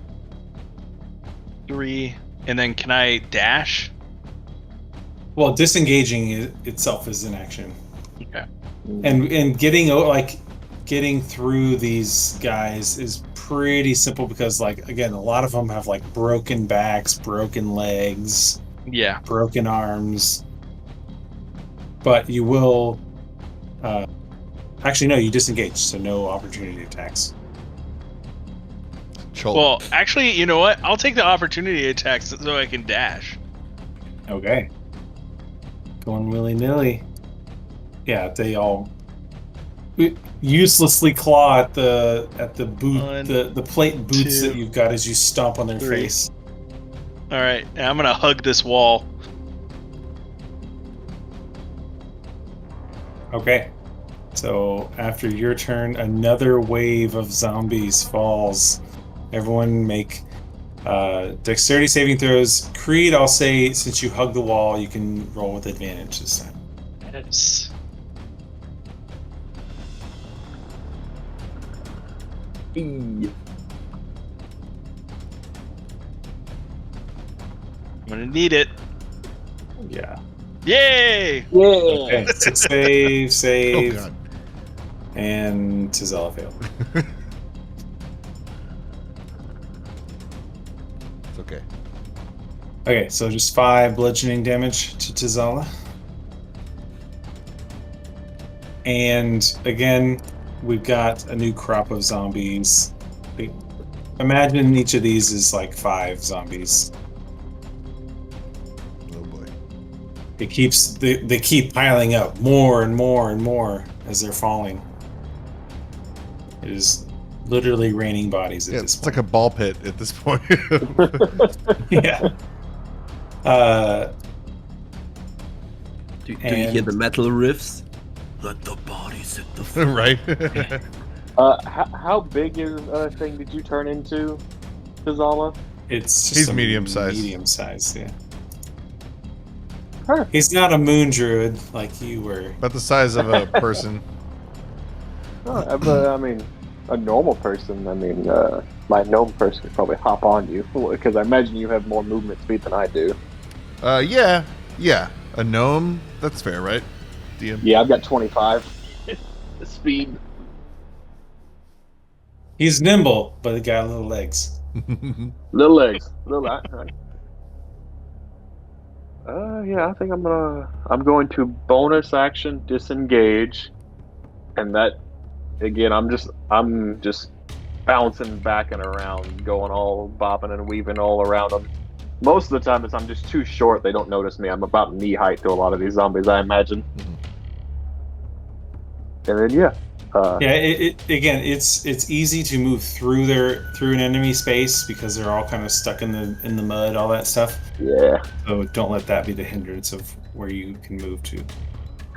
3, and then can I dash? Well, disengaging itself is an action, Okay. and getting through these guys is pretty simple because, like, again, a lot of them have like broken backs, broken legs, Yeah. broken arms. But you will. Actually, no, you disengage, so no opportunity attacks. Chol. Well, actually, you know what? I'll take the opportunity attacks so I can dash. Okay. Going willy-nilly. Yeah, they all uselessly claw at the boot, One, the plate boots 2, that you've got as you stomp on their 3. face. All right, and I'm gonna hug this wall. Okay. So after your turn, another wave of zombies falls. Everyone make dexterity saving throws. Creed, I'll say, since you hug the wall, you can roll with advantage this time. Yes. Eee. I'm gonna need it. Yeah. Yay! Yeah. Okay. So save, Oh god. and Tizella failed. It's okay. Okay, so just 5 bludgeoning damage to Tizala. And again, we've got a new crop of zombies. Imagine each of these is like 5 zombies. Oh boy. They keep piling up more and more and more as they're falling. It is literally raining bodies at Yeah, this it's point. like a ball pit at this point. Yeah. Do you hear And- the metal riffs? Let the bodies hit the floor. Right? How big is thing did you turn into, Tizala? It's just He's a medium-sized. Medium size, yeah. Perfect. He's not a moon druid like you were. About the size of a person. But I mean, a normal person. I mean, my gnome person could probably hop on you because I imagine you have more movement speed than I do. Yeah. A gnome? That's fair, right? DM? Yeah, I've got 25 speed. He's nimble, but he got little legs. Little legs. Yeah, I think I'm going to bonus action disengage, and that again, I'm just bouncing back and around, going all bopping and weaving all around them. Most of the time, I'm just too short; they don't notice me. I'm about knee height to a lot of these zombies, I imagine. And then It's easy to move through an enemy space because they're all kind of stuck in the mud, all that stuff. yeah. So don't let that be the hindrance of where you can move to.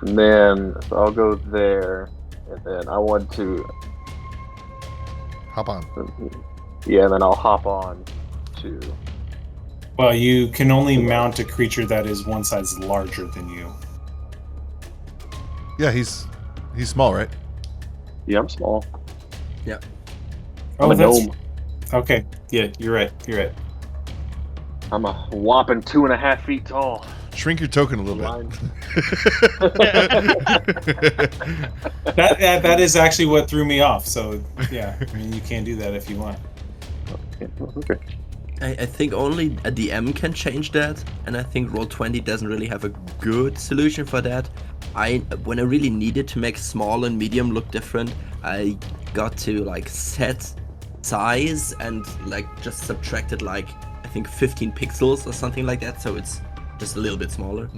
And then so I'll go there, and then I want to, Hop on. yeah, and then I'll hop on to. Well, you can only mount a creature that is one size larger than you. Yeah, he's small, right? Yeah, I'm small. I'm a that's gnome. okay. Yeah, you're right. I'm a whopping 2.5 feet tall. Shrink your token a little Line. bit. That is actually what threw me off. So yeah, I mean you can do that if you want. Okay. I think only a DM can change that, and I think Roll20 doesn't really have a good solution for that. When I really needed to make small and medium look different, I got to like set size and like just subtracted like I think 15 pixels or something like that, so it's just a little bit smaller.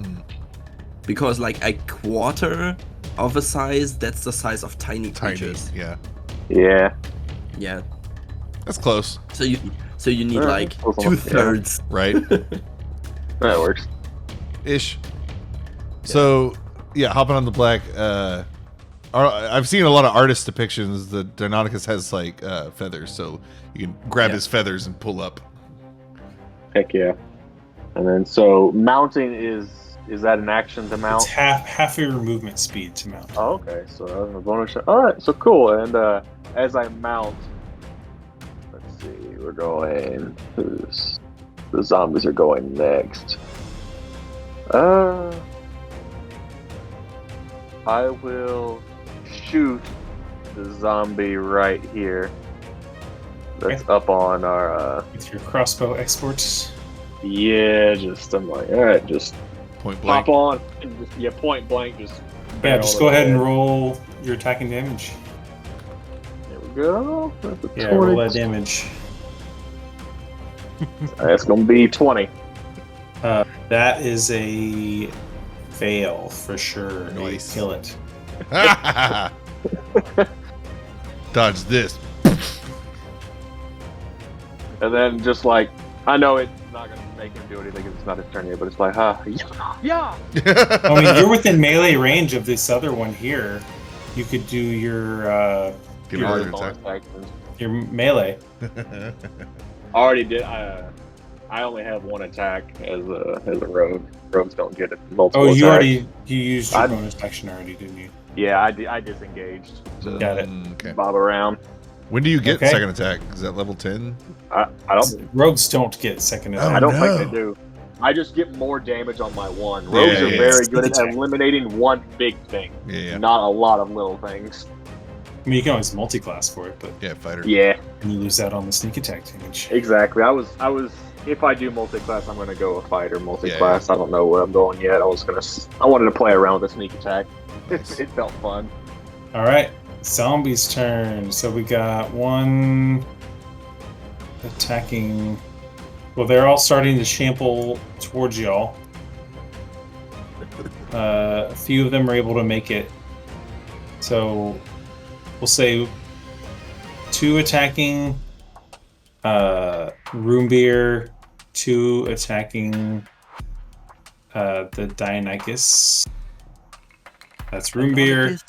Because like a quarter of a size, that's the size of tiny Tiny. creatures. Yeah. Yeah. Yeah. That's close, So you need Alright, like close enough, 2/3. right? That works. Ish. So Yeah, hopping on the black. I've seen a lot of artist depictions. The Deinonychus has like feathers, so you can grab his feathers and pull up. Heck yeah. And then so mounting is that an action to mount? It's half your movement speed to mount. Oh, okay. So that's a bonus shot. All right. So cool. And as I mount, let's see. We're going. The zombies are going next. I will shoot the zombie right here. That's up on our. With your crossbow exports. Yeah, I'm like, all right, just Point blank. pop on and just point blank, just. Yeah, just go ahead and roll your attacking damage. There we go. That's a Yeah, 20. roll that damage. That's gonna be 20. That is a fail for sure. Nice. You kill it. Dodge this. And then just like, I know it's not gonna make him do anything because it's not his turn yet, but it's like, yeah. I mean, you're within melee range of this other one here. You could do your Give me Your another Bonus attack. actions. your melee. I already did. I only have one attack as a rogue. Rogues don't get it multiple. Oh, attacks. you used your I- bonus action already, didn't you? Yeah, I disengaged to Got it. Okay. bob around. When do you get Okay. second attack? Is that level 10? I don't. Rogues don't get second attack. Oh, I don't no. think they do. I just get more damage on my one. Rogues Yeah, are yeah, very yeah. good at Attack. eliminating one big thing, Yeah. not a lot of little things. I mean, you can always multi-class for it, but Yeah, fighter. Yeah, you lose out on the sneak attack damage. exactly. I was. If I do multi-class, I'm gonna go a fighter multi-class. I don't know where I'm going yet. I wanted to play around with the sneak attack. Nice. It felt fun. All right, zombies' turn. So we got one attacking. Well, they're all starting to shamble towards y'all. A few of them are able to make it. So we'll say 2 attacking Roombir, 2 attacking the Deinonychus. That's Roombir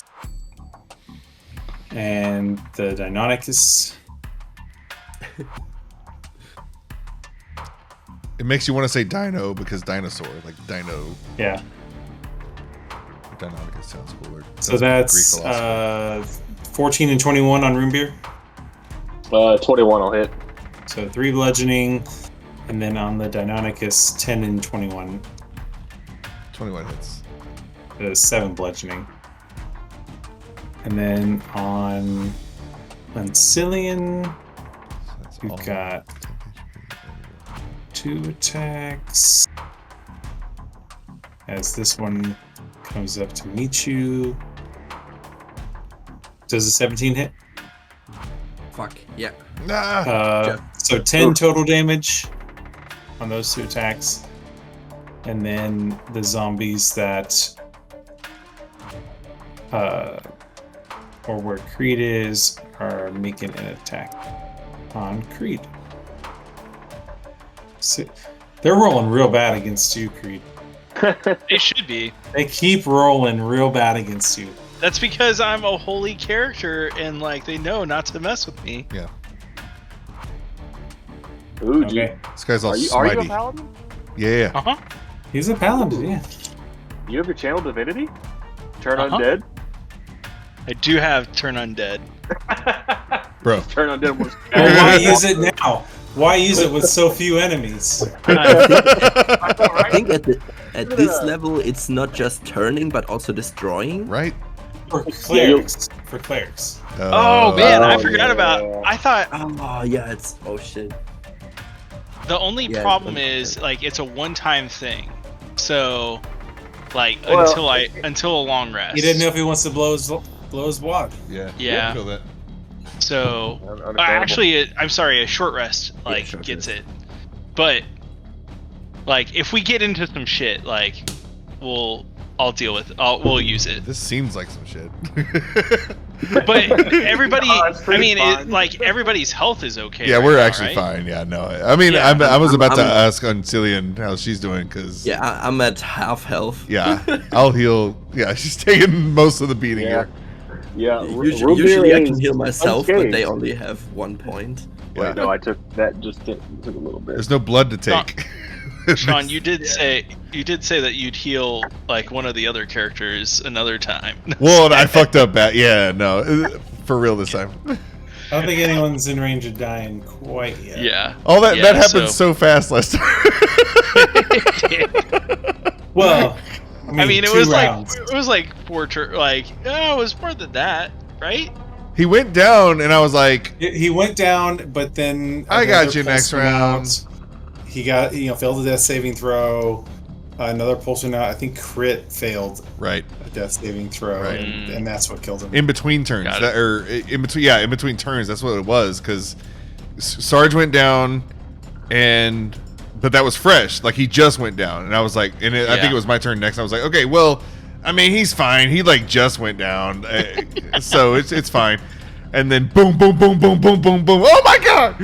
and the Deinonychus. It makes you want to say dino because dinosaur, like dino. Yeah. Deinonychus sounds cooler. So Greek that's philosophy. 14 and 21 on Roombir. 21 will hit. So 3 bludgeoning, and then on the Deinonychus, 10 and 21. 21 hits. 7 bludgeoning. And then on Uncilian, So that's all. we've got 2 attacks. As this one comes up to meet you. Does a 17 hit? Fuck, yeah. Ah! So 10 total damage on those 2 attacks. And then the zombies that or where Creed is are making an attack on Creed. So, they're rolling real bad against you, Creed. It should be. They keep rolling real bad against you. That's because I'm a holy character and like they know not to mess with me. Yeah. Ooh, Okay. This guy's all are you a smitey. paladin? Yeah. Uh-huh. He's a paladin, yeah. You have your channel divinity? Turn Uh-huh. undead? I do have turn undead. Bro. Turn undead was. Well, why use it now? Why use it with so few enemies? I think at this level, it's not just turning, but also destroying. Right? For clerics. For clerics. Oh man, I Oh, forgot yeah. about. I thought Oh, yeah, it's... Oh, shit. the only Yeah, problem it's is like it's a one-time thing. So, like Well, until a long rest. He didn't know if he wants to blow his wad. Yeah. Yeah. I feel that. So Understandable. actually, I'm sorry, a short rest like short gets rest. it. But like if we get into some shit, like I'll deal with. We'll use it. This seems like some shit. But everybody, it's I pretty mean, fine. like everybody's health is okay. Yeah, right we're now, actually right? fine. Yeah, no. I mean, Yeah. I was about to I'm- ask Uncilian how she's doing because Yeah, I'm at half health. yeah, I'll heal. Yeah, she's taking most of the beating Yeah. here. Yeah, Usually I Roombir can is heal myself, but they unscathed. only have 1 point. Yeah. Wait, no, I took that. Just took a little bit. There's no blood to take. Sean, you did say that you'd heal like one of the other characters another time. Well, and I fucked up bad. Yeah, no, for real this time. I don't think anyone's in range of dying quite yet. Yeah. All that Yeah, that happened so fast last time. Well, I mean, it 2 was rounds. like it was like it was more than that, right? He went down, and I was like, He went down, but then I got another you next pulse went out. round. He got failed a death saving throw. Another pulse went out. I think crit failed right a death saving throw, Right. and that's what killed him. in between turns, Got it. in between turns. That's what it was because Sarge went down, but that was fresh. Like he just went down, and I was like, I think Yeah. it was my turn next. I was like, okay, well, I mean, he's fine. He like just went down, so it's fine. And then boom, boom, boom, boom, boom, boom, boom. Oh my god!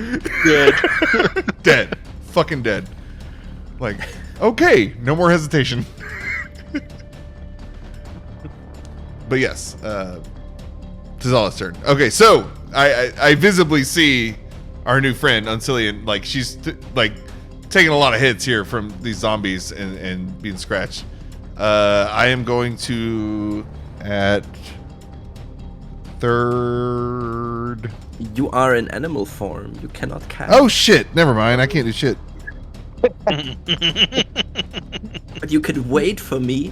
Good. Dead. Fucking dead. Like, okay, no more hesitation. But yes, Tizala's turn. Okay, so I visibly see our new friend Uncilian. Like she's like taking a lot of hits here from these zombies and being scratched. I am going to at third. You are in animal form. You cannot cast. Oh shit! Never mind. I can't do shit. But you could wait for me.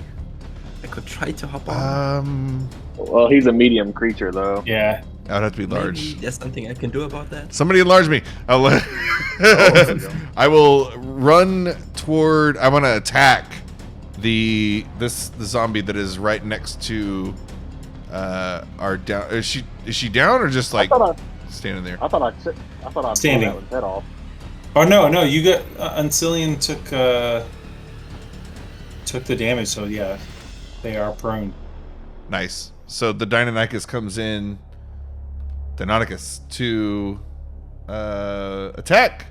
I could try to hop on. Well, he's a medium creature, though. Yeah. That would have to be large. Maybe there's something I can do about that. Somebody enlarge me. I will run toward. I want to attack the zombie that is right next to our down. Is she down or just like standing there? I thought I pulled Standing. that one's head off. Oh no, you got Uncilian took the damage, so yeah, they are prone. Nice. So the Deinonychus comes in. Deinonychus to attack,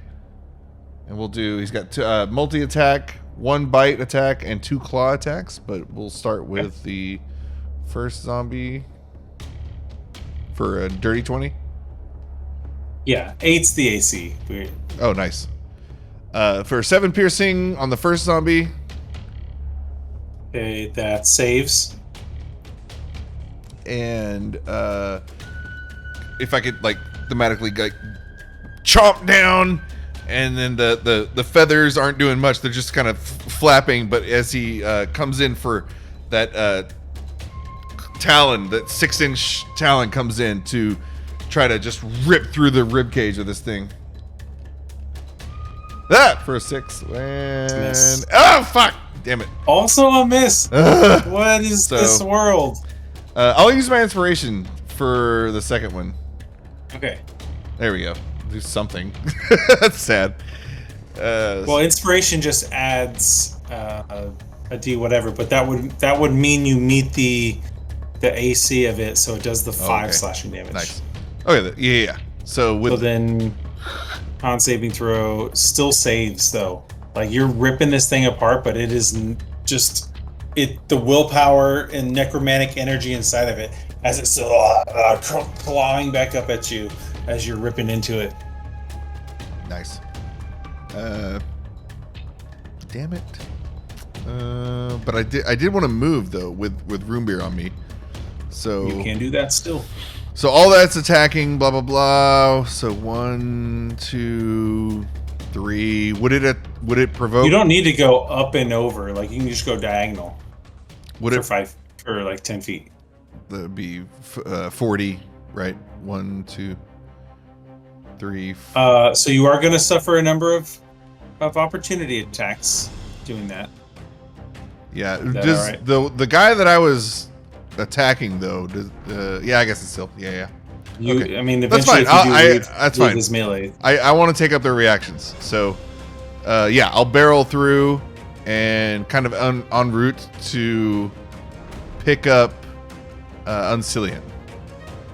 and we'll do. He's got two, multi attack, 1 bite attack, and 2 claw attacks. But we'll start with the first zombie for a dirty 20. Yeah, 8's the AC. Oh, nice. For 7 piercing on the first zombie. Okay, that saves. And if I could like thematically like chomp down, and then the feathers aren't doing much; they're just kind of flapping. But as he comes in for that talon, that 6-inch talon comes in to try to just rip through the rib cage of this thing. That for a 6 and Miss. oh fuck! Damn it! Also a miss. Ugh. What is So- this world? I'll use my inspiration for the second one. Okay. There we go. Do something. That's sad. Well, inspiration just adds a D whatever, but that would mean you meet the AC of it, so it does the 5 okay. slashing damage. Nice. Okay, yeah. So with So then, con saving throw still saves though. Like you're ripping this thing apart, but it is just the willpower and necromantic energy inside of it as it's clawing back up at you as you're ripping into it. nice. Damn it. But I did want to move though with Roombir on me. So You can do that still. So all that's attacking, blah blah blah. So 1, 2, 3. Would it provoke? You don't need to go up and over. Like you can just go diagonal Would for it 5 or like 10 feet. that'd be 40, right? 1, 2, 3. So you are going to suffer a number of opportunity attacks doing that. Yeah. that Does alright? the guy that I was attacking though? Yeah, I guess it's still yeah. You, Okay. I mean, That's eventually, fine. if you do leave, That's leave fine. his melee. I want to take up their reactions. So, yeah, I'll barrel through and kind of en route to pick up Uncilian.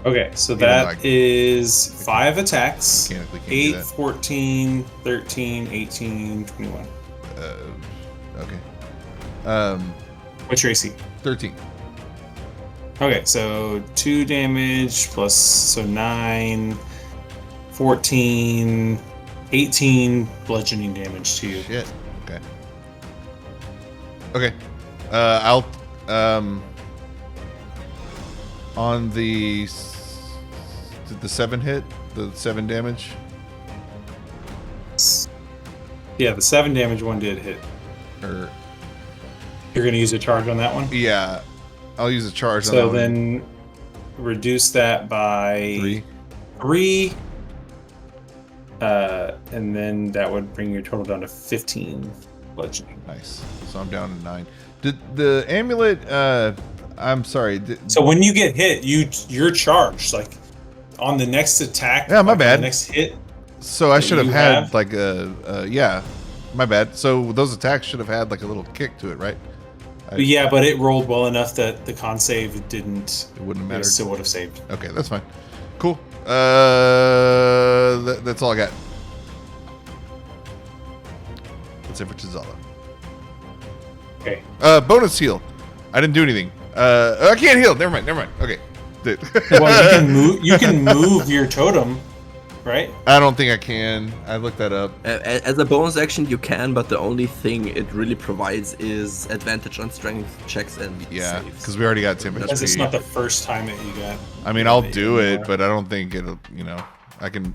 Okay, so Even that like- is 5 attacks. Mechanically can't do 8, that. 14, 13, 18, 21. Okay. What's your AC? 13. Okay, so 2 damage plus, so 9, 14, 18 bludgeoning damage to you. Shit. Okay. Okay. I'll on the did the 7 hit? The 7 damage? Yeah, the 7 damage one did hit. Or You're going to use a charge on that one? yeah. I'll use a charge on So that then reduce that by 3. 3. And then that would bring your total down to 15 bludgeoning. Nice. So I'm down to 9. Did the amulet I'm sorry. So when you get hit, you're charged. Like on the next attack. Yeah, my like, on bad. The next hit. So I that should have you had have? like yeah. My bad. So those attacks should have had like a little kick to it, right? But yeah, but it rolled well enough that the con save didn't. It wouldn't have It mattered. still would have saved. Okay, that's fine. Cool. That's all I got. That's it for Tizala. Okay. Bonus heal. I didn't do anything. I can't heal. Never mind. Okay. Well, you can move your totem, right? I don't think I can. I looked that up. As a bonus action, you can, but the only thing it really provides is advantage on strength checks and Yeah, saves. because we already got 10 Because it's HP. not the first time that you got. I mean, I'll Maybe do it, more. but I don't think it'll. I can.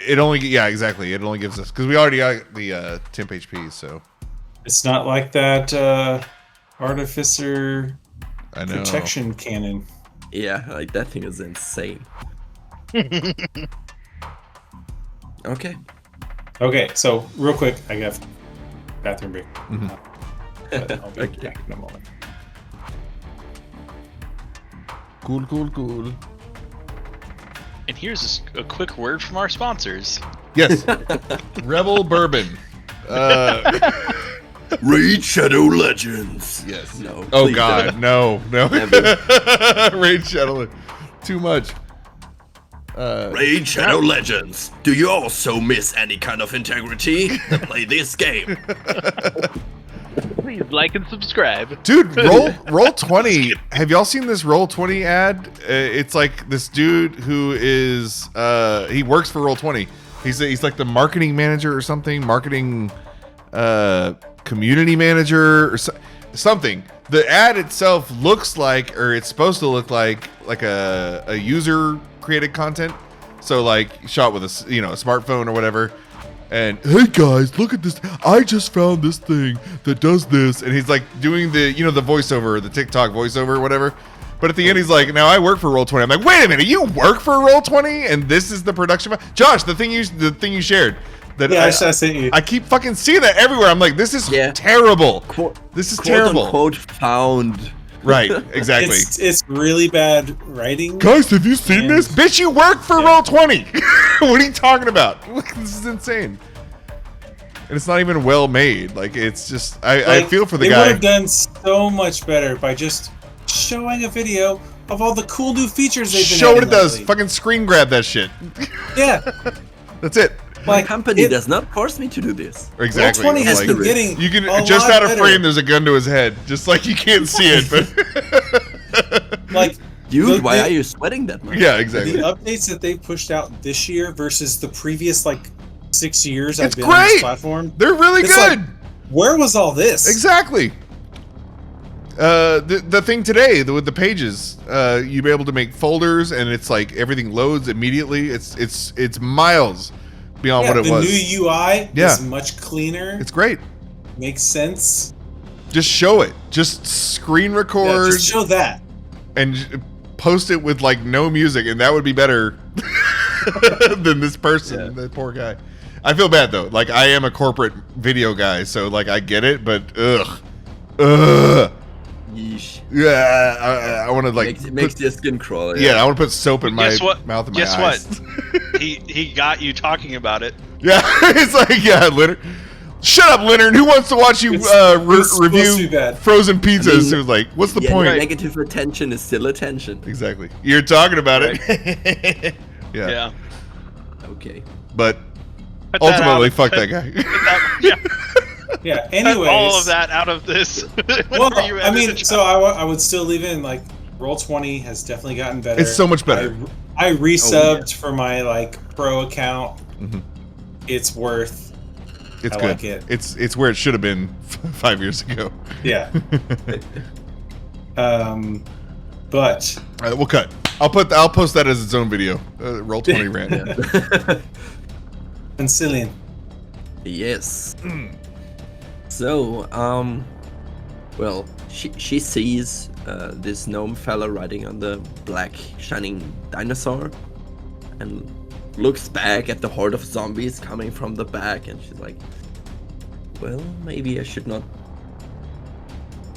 It only. Yeah, exactly. It only gives us because we already got the temp HP. So It's not like that artificer I know. protection cannon. Yeah, like that thing is insane. Okay. Okay, so real quick, I got bathroom break. Mhm. But I'll be Okay. back in a moment. Cool. And here's a quick word from our sponsors. Yes. Rebel Bourbon. Raid Shadow Legends. Yes. No. Oh please God, don't. no. Never. Raid Shadow. Too much. Raid Shadow Legends. Do you also miss any kind of integrity? Then play this game. Please like and subscribe. Dude, roll 20. Have y'all seen this roll 20 ad? It's like this dude who is he works for roll 20. He's like the marketing manager or something, marketing community manager or something. The ad itself looks like, or it's supposed to look like a user created content. So like shot with a smartphone or whatever. And hey guys, look at this! I just found this thing that does this, and he's like doing the the voiceover, the TikTok voiceover, or whatever. But at the end, he's like, "Now I work for Roll20." I'm like, "Wait a minute, you work for Roll20?" And this is the production. Josh, the thing you shared. That Yeah, I sent you. I keep fucking seeing that everywhere. I'm like, this is Yeah. terrible. This is terrible. Quote found. Right? Exactly. It's really bad writing. Guys, have you seen And- this? Bitch, you work for Roll20. What are you talking about? This is insane. And it's not even well made. Like, it's just, I Like, feel for the they guy. would have done so much better by just showing a video of all the cool new features they've been Show what it adding does. lately. Fucking screen grab that shit. Yeah, That's it. My like company it- does not force me to do this. Exactly. Roll20 has Like, been getting you can a just lot out of better. frame. There's a gun to his head, just like you can't see it. But Like Dude, the- why the- are you sweating that much? yeah, the exactly. updates that they pushed out this year versus the previous like 6 years It's I've been on this great! platform. They're really It's good. like, where was all this? Exactly. The thing today with the pages, you'll be able to make folders, and it's like everything loads immediately. It's miles beyond Yeah, what it the was. new UI Yeah. is much cleaner. It's great. Makes sense. Just show it. Just screen Yeah, record just show that. and post it with like no music, and that would be better than this person, Yeah. that poor guy. I feel bad though. Like I am a corporate video guy, so like I get it, but ugh. Yeesh. Yeah, I want to like Makes your skin crawl. yeah, I want to put soap in my Guess what? mouth and my Guess eyes. what? he got you talking about it. Yeah, it's like yeah, literally. Shut up, Leonard. Who wants to watch you It's supposed to review be bad. frozen pizzas? I mean, Who's like, what's the Yeah, point? negative attention is still attention. Exactly. You're talking about Right. it. Yeah. Yeah. Okay. But Put that ultimately, out. fuck that guy. Yeah. Yeah. Cut Anyways, all of that out of this. Well, whenever you I edit mean, it. so I would still leave in like Roll20 has definitely gotten better. It's so much better. I resubbed for my like pro account. Mhm. It's worth. It's I good. like it. It's where it should have been 5 years ago. Yeah. But We'll cut. I'll post that as its own video. Roll20 rant. Uncilian. Yes. So, well, she sees this gnome fella riding on the black shining dinosaur, and looks back at the horde of zombies coming from the back, and she's like, well, maybe I should not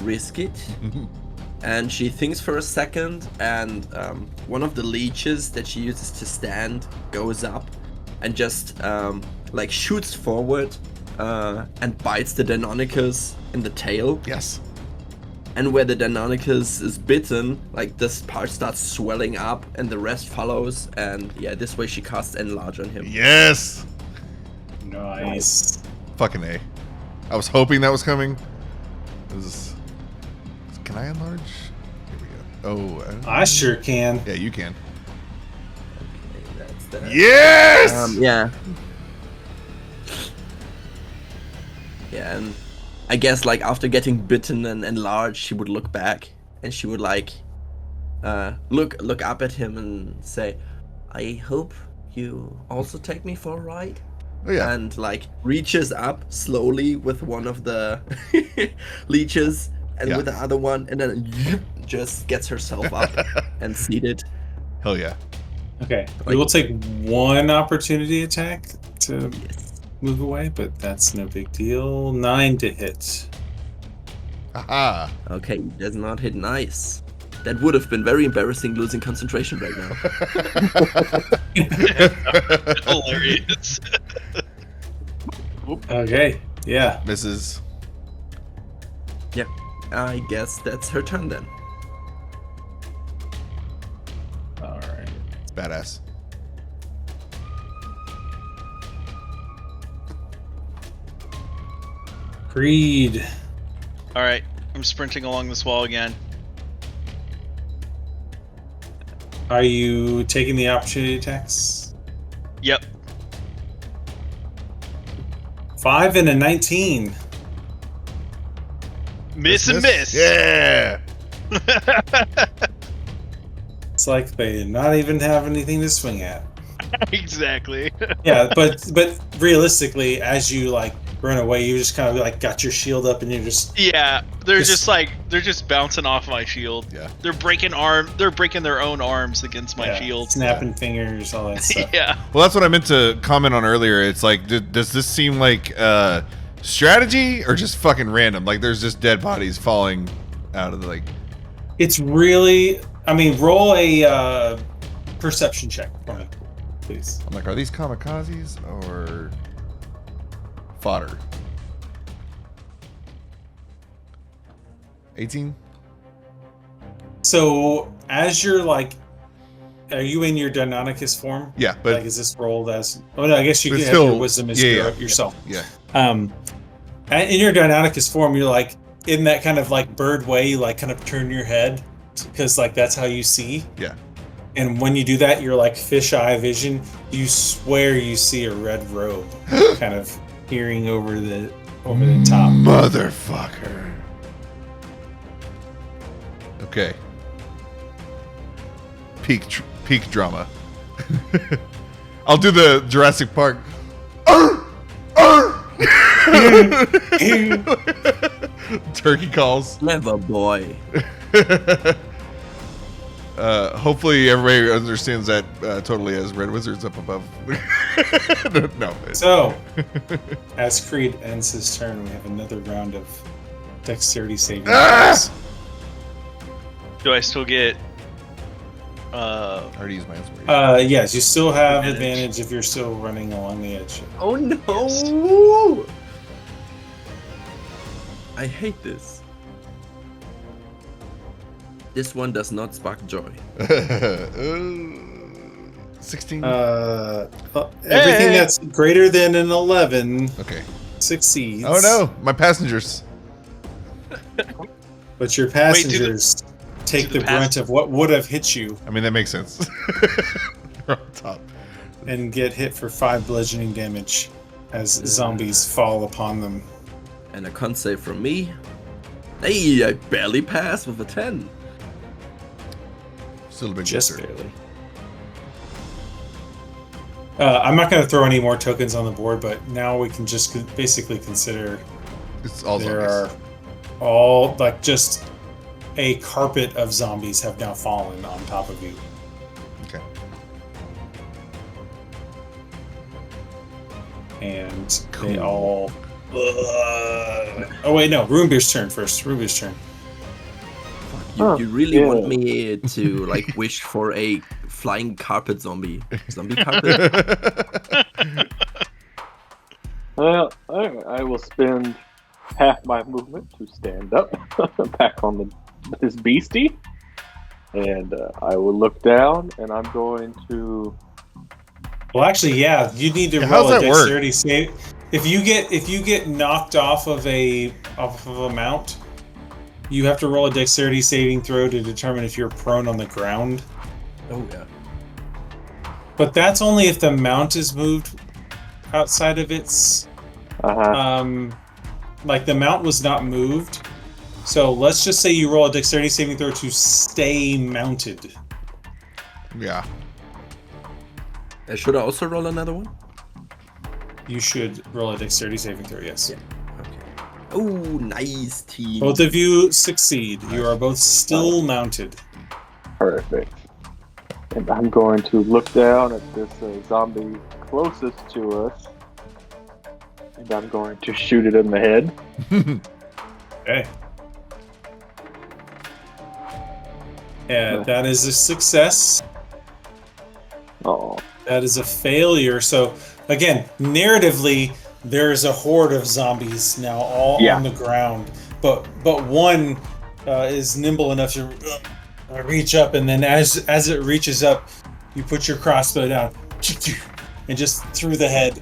risk it. And she thinks for a second, and one of the leeches that she uses to stand goes up and just like shoots forward and bites the Deinonychus in the tail. Yes. And where the Deinonychus is bitten, like this part starts swelling up and the rest follows. And yeah, this way she casts Enlarge on him. Yes. Nice. Fucking A. I was hoping that was coming. Can I enlarge? Here we go. Oh. I sure can. Yeah, you can. Okay, that's that. Yes! Yeah. Yeah, and I guess like after getting bitten and enlarged, she would look back and she would like look up at him and say, I hope you also take me for a ride. Oh, yeah. And like reaches up slowly with one of the leeches and Yeah. with the other one, and then just gets herself up and seated. Hell yeah. Okay. We will take one opportunity attack to Yes. move away, but that's no big deal. 9 to hit. Aha. Okay, does not hit nice. That would have been very embarrassing losing concentration right now. Hilarious. Okay. Yeah. Misses. Yeah, I guess that's her turn then. All right. It's badass. Creed. All right, I'm sprinting along this wall again. Are you taking the opportunity attacks? Yep. 5 and a 19. Miss and miss. Yeah. It's like they not even have anything to swing at. Exactly. Yeah, but realistically, as you like run away, you just kind of like got your shield up and you're just Yeah, they're Just- they're just bouncing off my shield. Yeah. They're breaking their own arms against my yeah, shield. snapping fingers, all that stuff. Yeah. Well, that's what I meant to comment on earlier. It's like, does this seem like strategy or just fucking random? Like, there's just dead bodies falling out of the like. It's really, I mean, roll a perception check for me, please. I'm like, are these kamikazes or fodder? 18. So as you're like, are you in your Deinonychus form? Yeah, but Like, is this rolled as? Oh no, I guess you But can have still- your wisdom as yeah, yourself. yeah. In your Deinonychus form, you're like in that kind of like bird way. You like kind of turn your head because like that's how you see. Yeah. And when you do that, you're like fisheye vision. You swear you see a red robe, kind of peering over the top. Motherfucker. Okay. Peak drama. I'll do the Jurassic Park. Turkey calls. Clever boy. Hopefully everybody understands that totally as Red Wizards up above. No. So, as Creed ends his turn, we have another round of dexterity saving throws. Do I still get I already used my inspiration. Yes, you still have Advantage. advantage if you're still running along the edge. Oh no! I hate this. This one does not spark joy. 16. Everything that's greater than an 11 Okay. succeeds. Oh no, my passengers. But your passengers take the brunt of what would have hit you I mean, that makes sense. They're on top. and get hit for 5 bludgeoning damage as zombies fall upon them. And a con save from me. Hey, I barely passed with a 10. Still a big Just booster. barely. I'm not going to throw any more tokens on the board, but now we can just basically consider It's all there zombies. are all, like, just a carpet of zombies have now fallen on top of you. Okay. And Cool. they all... oh, wait, no. Roombir's turn first. Roombir's turn. You really yeah. want me to like wish for a flying carpet zombie? Zombie carpet? Well, I will spend half my movement to stand up back on this beastie, and I will look down, and I'm going to. Well, actually, yeah. You need to Yeah, roll how's a that work? dexterity save. If you get knocked off of a mount, you have to roll a dexterity saving throw to determine if you're prone on the ground. Oh yeah. But that's only if the mount is moved outside of its. Like the mount was not moved. So let's just say you roll a dexterity saving throw to stay mounted. Yeah. Should I also roll another one? You should roll a dexterity saving throw. Yes. Okay. Oh, nice team. Both of you succeed. You are both still mounted. Perfect. And I'm going to look down at this zombie closest to us, and I'm going to shoot it in the head. Okay. Yeah, that is a success. Oh, That is a failure. So again, narratively, there's a horde of zombies now all on the ground, but one is nimble enough to reach up, and then as it reaches up, you put your crossbow down and just through the head,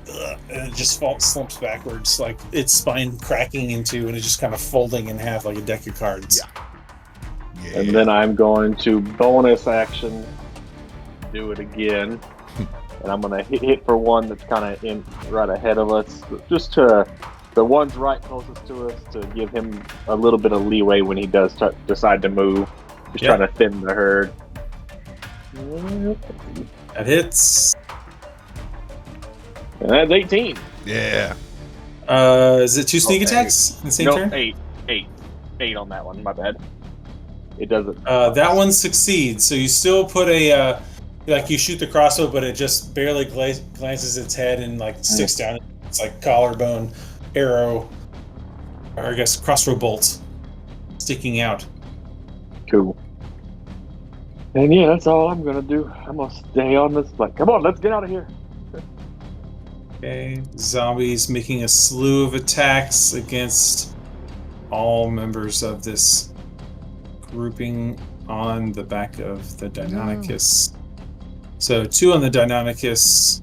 and it just slumps backwards, like its spine cracking into, and it just kind of folding in half like a deck of cards. Yeah. and then I'm going to bonus action do it again. And I'm gonna hit for one that's kind of in right ahead of us, just to the one's right closest to us, to give him a little bit of leeway when he does decide to move. Just trying to thin the herd. That hits. And that's 18. Yeah. Is it 2 sneak attacks in the same turn? 8 on that one. My bad. It doesn't. That one succeeds. So you still put a like you shoot the crossbow, but it just barely glances its head and like sticks down. It's like collarbone arrow, or I guess crossbow bolt sticking out. Cool. And yeah, that's all I'm gonna do. I'm gonna stay on this. Like, come on, let's get out of here. Okay, zombies making a slew of attacks against all members of this grouping on the back of the Deinonychus. So 2 on the Deinonychus,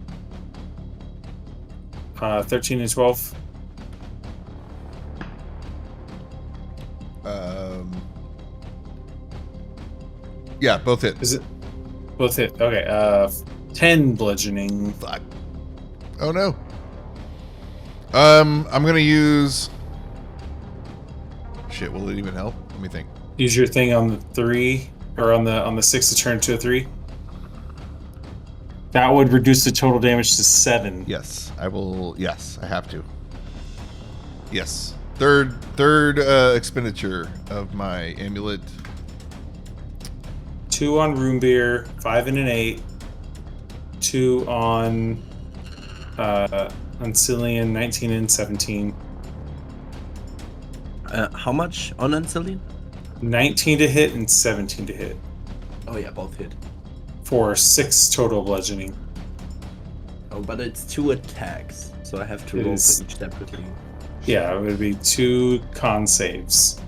13 and 12. Yeah, both hit. Is it both hit? Okay, 10 bludgeoning. Fuck. Oh no. I'm gonna use. Shit, will it even help? Let me think. Use your thing on the 3 or on the 6 to turn to a 3. That would reduce the total damage to 7. Yes, I will. Yes, I have to. Yes, third expenditure of my amulet. 2 on Roombir, 5 and an 8. 2 on Uncilian, 19 and 17. How much on Uncilian? 19 to hit and 17 to hit. Oh yeah, both hit. For 6 total bludgeoning. Oh, but it's 2 attacks, so I have to It roll is. for each separately. Yeah, it would be 2 con saves.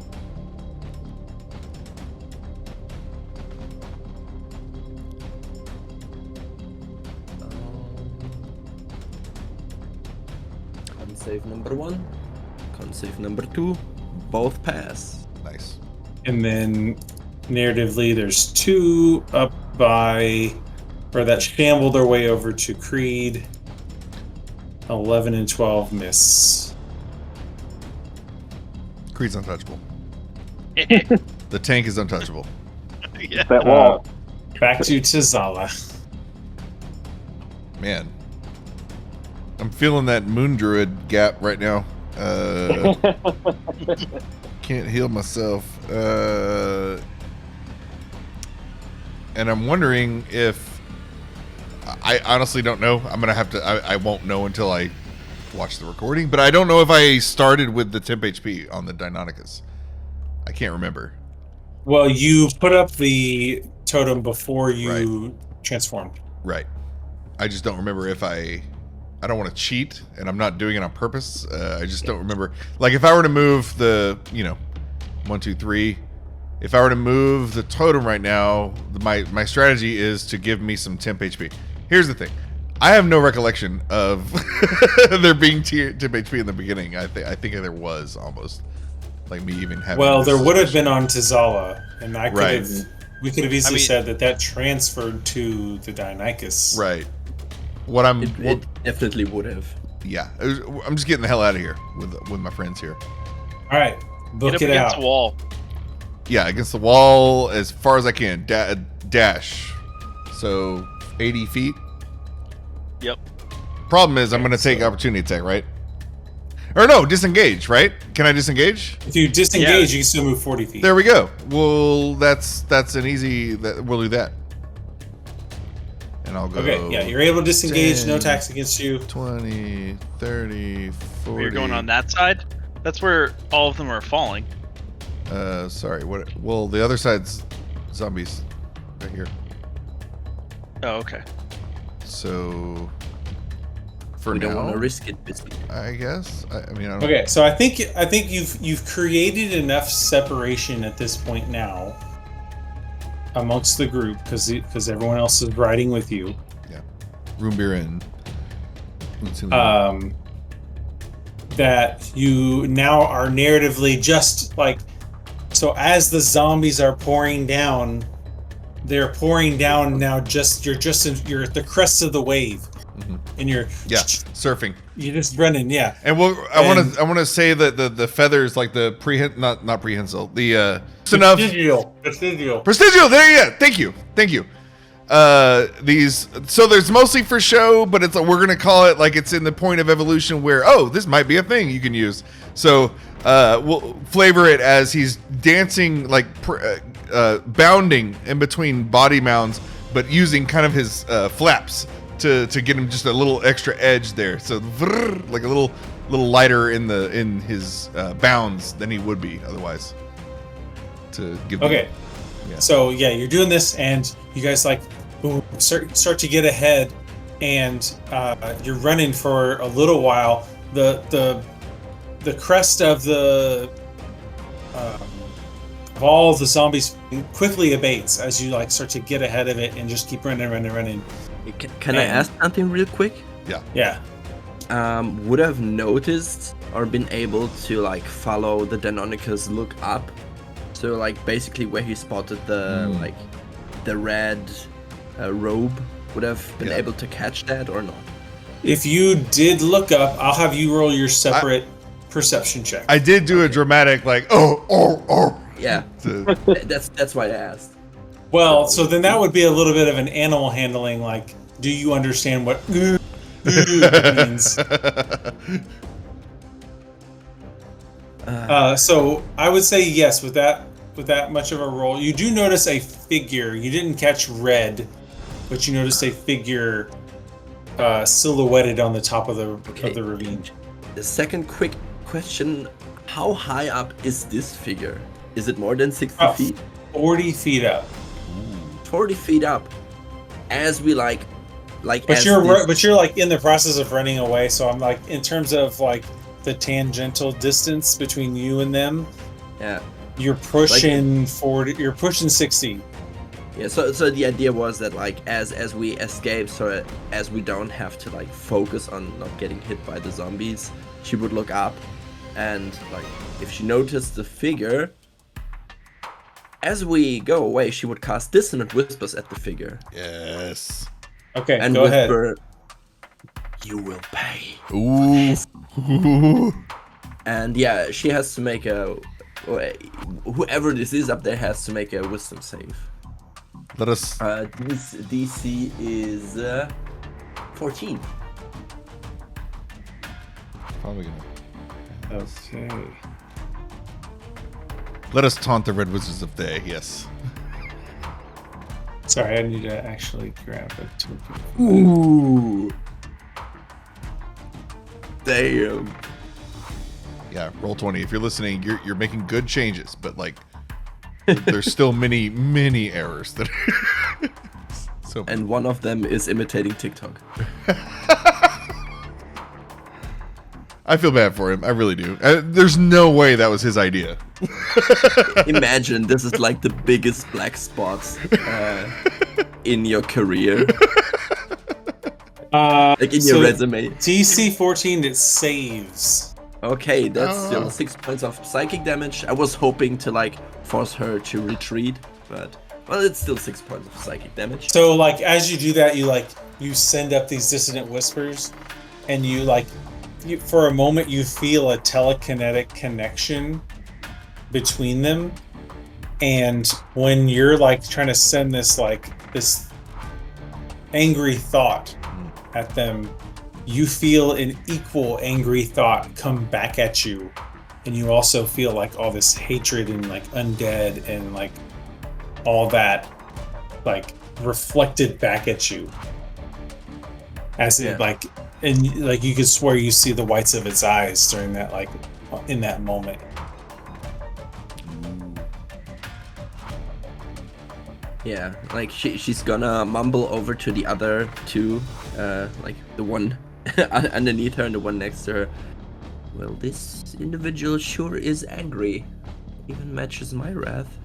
Con save number 1, con save number 2, both pass. Nice. And then narratively, there's 2 up by, or that shamble their way over to Creed. 11 and 12 miss. Creed's untouchable. The tank is untouchable. Yeah. That wall. Back to Tizala. Man. I'm feeling that moon druid gap right now. Can't heal myself. And I'm wondering if... I honestly don't know. I'm going to have to... I won't know until I watch the recording. But I don't know if I started with the temp HP on the Deinonychus. I can't remember. Well, you put up the totem before you transformed. Right. I just don't remember if I don't want to cheat, and I'm not doing it on purpose. I just don't remember. Like, if I were to move the, 1, 2, 3... If I were to move the totem right now, my strategy is to give me some temp HP. Here's the thing. I have no recollection of there being temp HP in the beginning. I think there was almost. Like me even having... Well, there would have been on Tizala, and I could Right. have... We could have easily said that transferred to the Deinonychus. Right. What I'm... It definitely would have. Yeah. I'm just getting the hell out of here with my friends here. All right, book Get up it against out. the wall. Yeah, against the wall as far as I can. Dash. So, 80 feet. Yep. Problem is, I'm going to take opportunity attack, right? Or no, disengage, right? Can I disengage? If you disengage, you can still move 40 feet. There we go. Well, that's an easy... We'll do that. And I'll go... Okay, yeah, you're able to disengage, 10, no attacks against you. 20, 30, 40... You're going on that side? That's where all of them are falling. Sorry, what... Well, the other side's zombies. Right here. Oh, okay. So... For We don't want now, to risk it, Biscuit. I guess. I mean, I don't... Okay, so I think you've created enough separation at this point now amongst the group because everyone else is riding with you. Yeah. Roombir and Uncilian. That you now are narratively just like, so as the zombies are pouring down, they're pouring down now. You're at the crest of the wave, and you're Surfing. You're just running, yeah. And I want to say that the feathers, like the not prehensile, the Prestigial. Prestigial. There, yeah. Thank you. These, so there's mostly for show, but it's we're gonna call it like it's in the point of evolution where this might be a thing you can use. So we'll flavor it as he's dancing like bounding in between body mounds, but using kind of his flaps to get him just a little extra edge there. So like a little lighter in his bounds than he would be otherwise. To give Okay. Yeah. So yeah, you're doing this, and you guys like boom, start to get ahead, and you're running for a little while. The crest of of all the zombies quickly abates as you like start to get ahead of it and just keep running. Can I ask something real quick? Yeah. Would have noticed or been able to like follow the Deinonychus look up. So like basically where he spotted the the red robe, would have been able to catch that or not? If you did look up, I'll have you roll your separate perception check. I did do a dramatic like Yeah. That's why I asked. Well, so then that would be a little bit of an animal handling. Like, do you understand what means? So I would say yes with that much of a roll. You do notice a figure. You didn't catch red, but you noticed a figure silhouetted on the top of the ravine. The second quick question: how high up is this figure? Is it more than 60 feet? 40 feet up. 40 feet up. As we but you're like in the process of running away. So I'm like, in terms of like the tangential distance between you and them. Yeah. You're pushing 40. You're pushing 60. Yeah, so the idea was that like as we escape, so as we don't have to like focus on not getting hit by the zombies, she would look up, and like if she noticed the figure, as we go away, she would cast dissonant whispers at the figure. Yes. Okay, And go whisper, ahead. "You will pay." Ooh. And yeah, she has to make a, whoever this is up there has to make a wisdom save. Let us. This DC is 14. Probably gonna. Okay. Let us taunt the Red Wizards of Day. Yes. Sorry, I need to actually grab it. Ooh. Damn. Yeah. Roll 20. If you're listening, you're making good changes, but like, there's still many errors that. So. And one of them is imitating TikTok. I feel bad for him. I really do. There's no way that was his idea. Imagine this is like the biggest black spots in your career. Like in your resume. DC 14, it saves. Okay, that's still 6 points of psychic damage. I was hoping to like force her to retreat, but well, it's still 6 points of psychic damage. So like as you do that, you send up these dissonant whispers, and you for a moment you feel a telekinetic connection between them, and when you're like trying to send this angry thought at them, you feel an equal angry thought come back at you, and you also feel like all this hatred and like undead and like all that like reflected back at you as it like, and like you could swear you see the whites of its eyes during that, like in that moment. Yeah, like she's gonna mumble over to the other two, like the one underneath her and the one next to her. Well, this individual sure is angry. Even matches my wrath.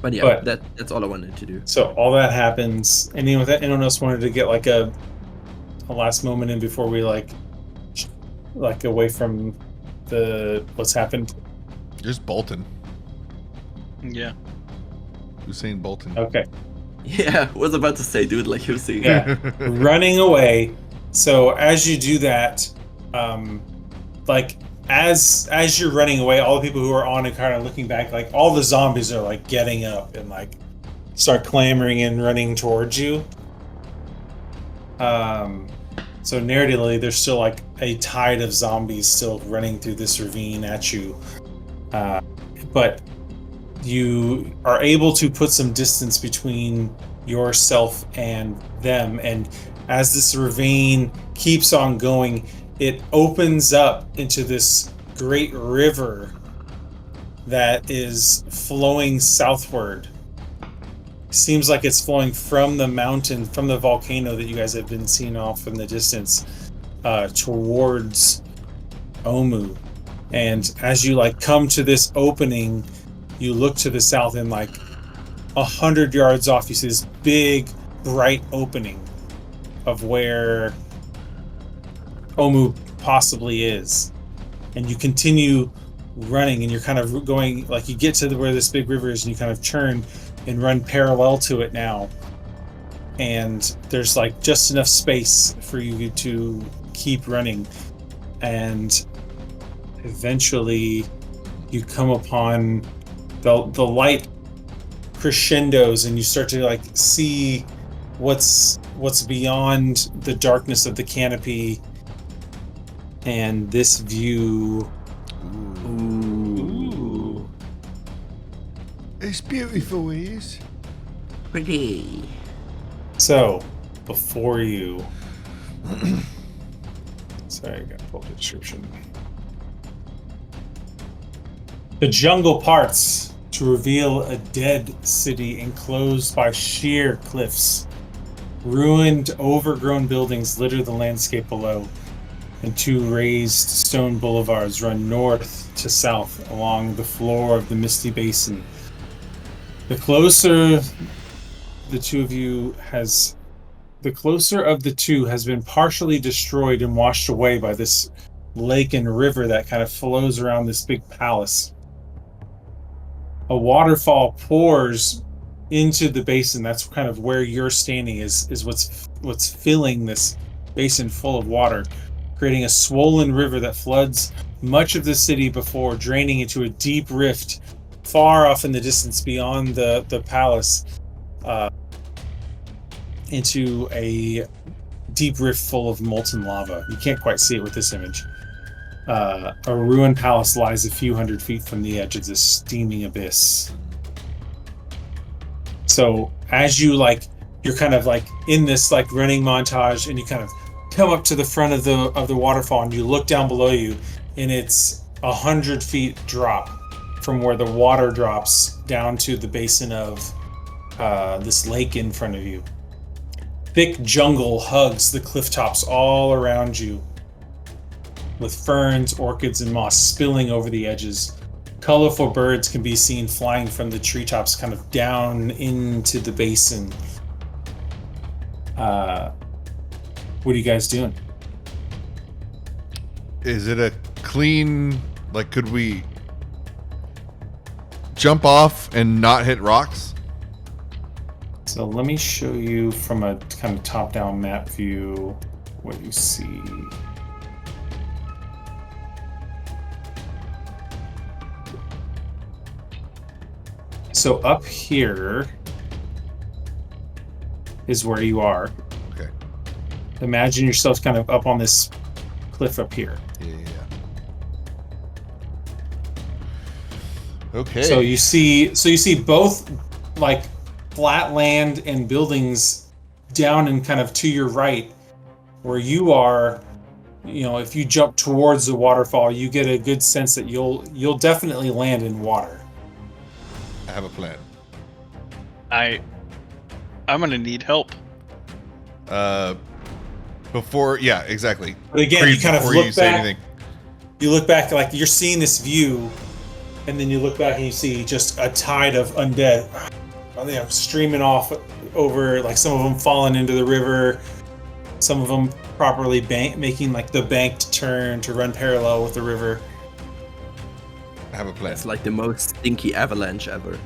But yeah, that's all I wanted to do. So all that happens. Anyone else wanted to get like a last moment in before we like away from what's happened? Just Bolton. Yeah. Usain Bolton. Okay. Yeah, I was about to say, dude, like you see. Yeah. Running away. So as you do that, like as you're running away, all the people who are on and kind of looking back, like all the zombies are like getting up and like start clamoring and running towards you. So narratively, there's still like a tide of zombies still running through this ravine at you. But you are able to put some distance between yourself and them, and as this ravine keeps on going, it opens up into this great river that is flowing southward. Seems like it's flowing from the mountain, from the volcano that you guys have been seeing off from the distance, towards Omu. And as you like come to this opening, you look to the south, and like 100 yards off, you see this big, bright opening of where Omu possibly is. And you continue running, and you're kind of going, like you get to where this big river is, and you kind of turn and run parallel to it now. And there's like just enough space for you to keep running. And eventually you come upon the light crescendos, and you start to like see what's beyond the darkness of the canopy, and this view. Ooh. It's beautiful, it is. Pretty. So before you sorry, I got to pull the description. The jungle parts to reveal a dead city enclosed by sheer cliffs. Ruined, overgrown buildings litter the landscape below, and 2 raised stone boulevards run north to south along the floor of the misty basin. The closer of the two has been partially destroyed and washed away by this lake and river that kind of flows around this big palace. A waterfall pours into the basin. That's kind of where you're standing is what's filling this basin full of water, creating a swollen river that floods much of the city before draining into a deep rift far off in the distance beyond the palace, into a deep rift full of molten lava. You can't quite see it with this image. A ruined palace lies a few hundred feet from the edge of this steaming abyss. So as you're kind of like in this like running montage, and you kind of come up to the front of the waterfall, and you look down below you, and it's 100 feet drop from where the water drops down to the basin of this lake in front of you. Thick jungle hugs the cliff tops all around you, with ferns, orchids, and moss spilling over the edges. Colorful birds can be seen flying from the treetops kind of down into the basin. What are you guys doing? Is it a clean, like, could we jump off and not hit rocks? So let me show you from a kind of top-down map view what you see. So up here is where you are. Okay. Imagine yourself kind of up on this cliff up here. Yeah. Okay. So you see both like flat land and buildings down and kind of to your right where you are. You know, if you jump towards the waterfall, you get a good sense that you'll definitely land in water. I have a plan. I'm gonna need help. Yeah, exactly. But again, Creed, you kind of before look you say back. anything. You look back, like you're seeing this view, and then you look back and you see just a tide of undead, streaming off over. Like some of them falling into the river, some of them properly making like the banked turn to run parallel with the river. I have a plan. It's like the most stinky avalanche ever.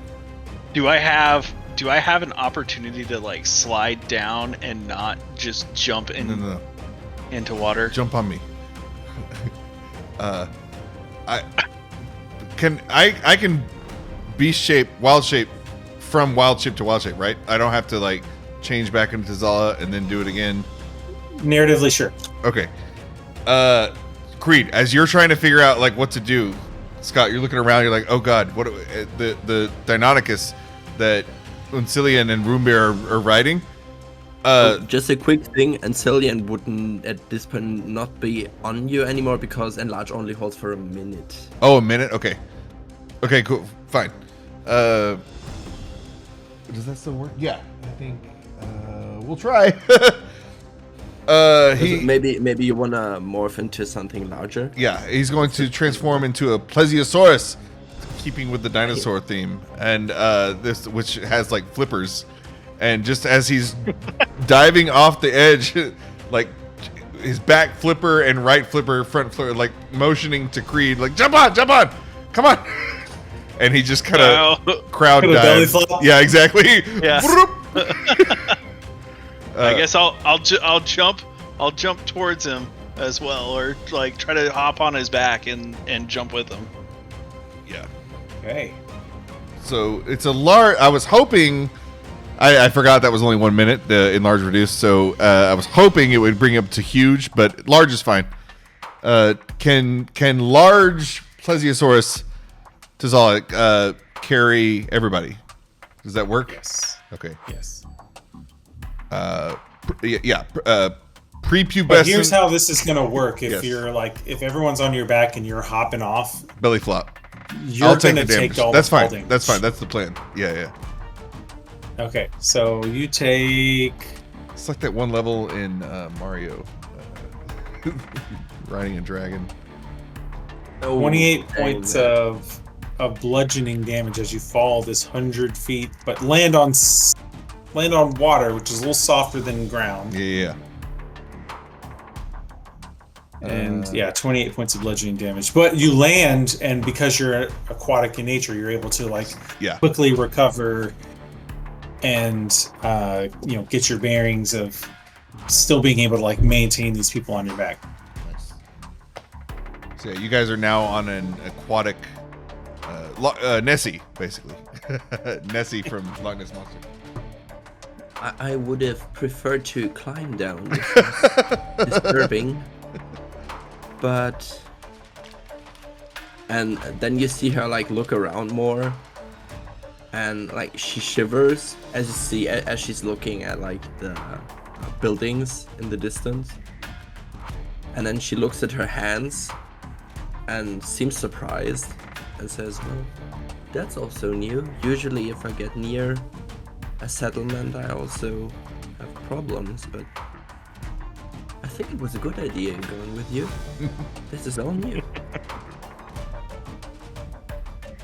Do I have an opportunity to like slide down and not just jump No. into water? Jump on me. I can wild shape from wild shape to wild shape, right? I don't have to like change back into Zala and then do it again. Narratively, sure. Okay. Creed, as you're trying to figure out like what to do, Scott, you're looking around. You're like, oh god, what the Deinonychus that Uncilian and Roombir are riding. Just a quick thing, Uncilian wouldn't at this point not be on you anymore because enlarge only holds for a minute. Oh, a minute. Okay, cool, fine. Does that still work? Yeah, I think we'll try. Maybe you wanna morph into something larger. Yeah, he's going to transform into a plesiosaurus, keeping with the dinosaur theme, and this which has like flippers, and just as he's diving off the edge, like his back flipper and right flipper, front flipper, like motioning to Creed, like jump on, come on, and he just kind of crowd dives. Belly flop? Yeah, exactly. Yeah. I guess I'll jump towards him as well, or like try to hop on his back and jump with him. Yeah. Okay. So it's a large. I was hoping. I forgot that was only 1 minute. The enlarge reduce. So I was hoping it would bring up to huge, but large is fine. Can large plesiosaurus Tazalic carry everybody? Does that work? Yes. Okay. Yes. Prepubescent. But here's how this is going to work. If Yes. you're like, if everyone's on your back and you're hopping off, belly flop. you're I'll take going the to damage. take all That's the fall fine. damage. That's fine. That's the plan. Yeah. Okay, so you take It's like that one level in Mario, riding a dragon. 28 points of bludgeoning damage as you fall this 100 feet, but land on water, which is a little softer than ground. Yeah. And 28 points of bludgeoning damage. But you land, and because you're aquatic in nature, you're able to quickly recover and get your bearings of still being able to maintain these people on your back. Nice. So you guys are now on an aquatic Nessie, basically. Nessie from Loch Ness Monster. I would have preferred to climb down. This is disturbing. But... And then you see her look around more. And she shivers as you see as she's looking at the buildings in the distance. And then she looks at her hands and seems surprised and says, "Well, that's also new. Usually if I get near a settlement I also have problems, but I think it was a good idea going with you. This is all new."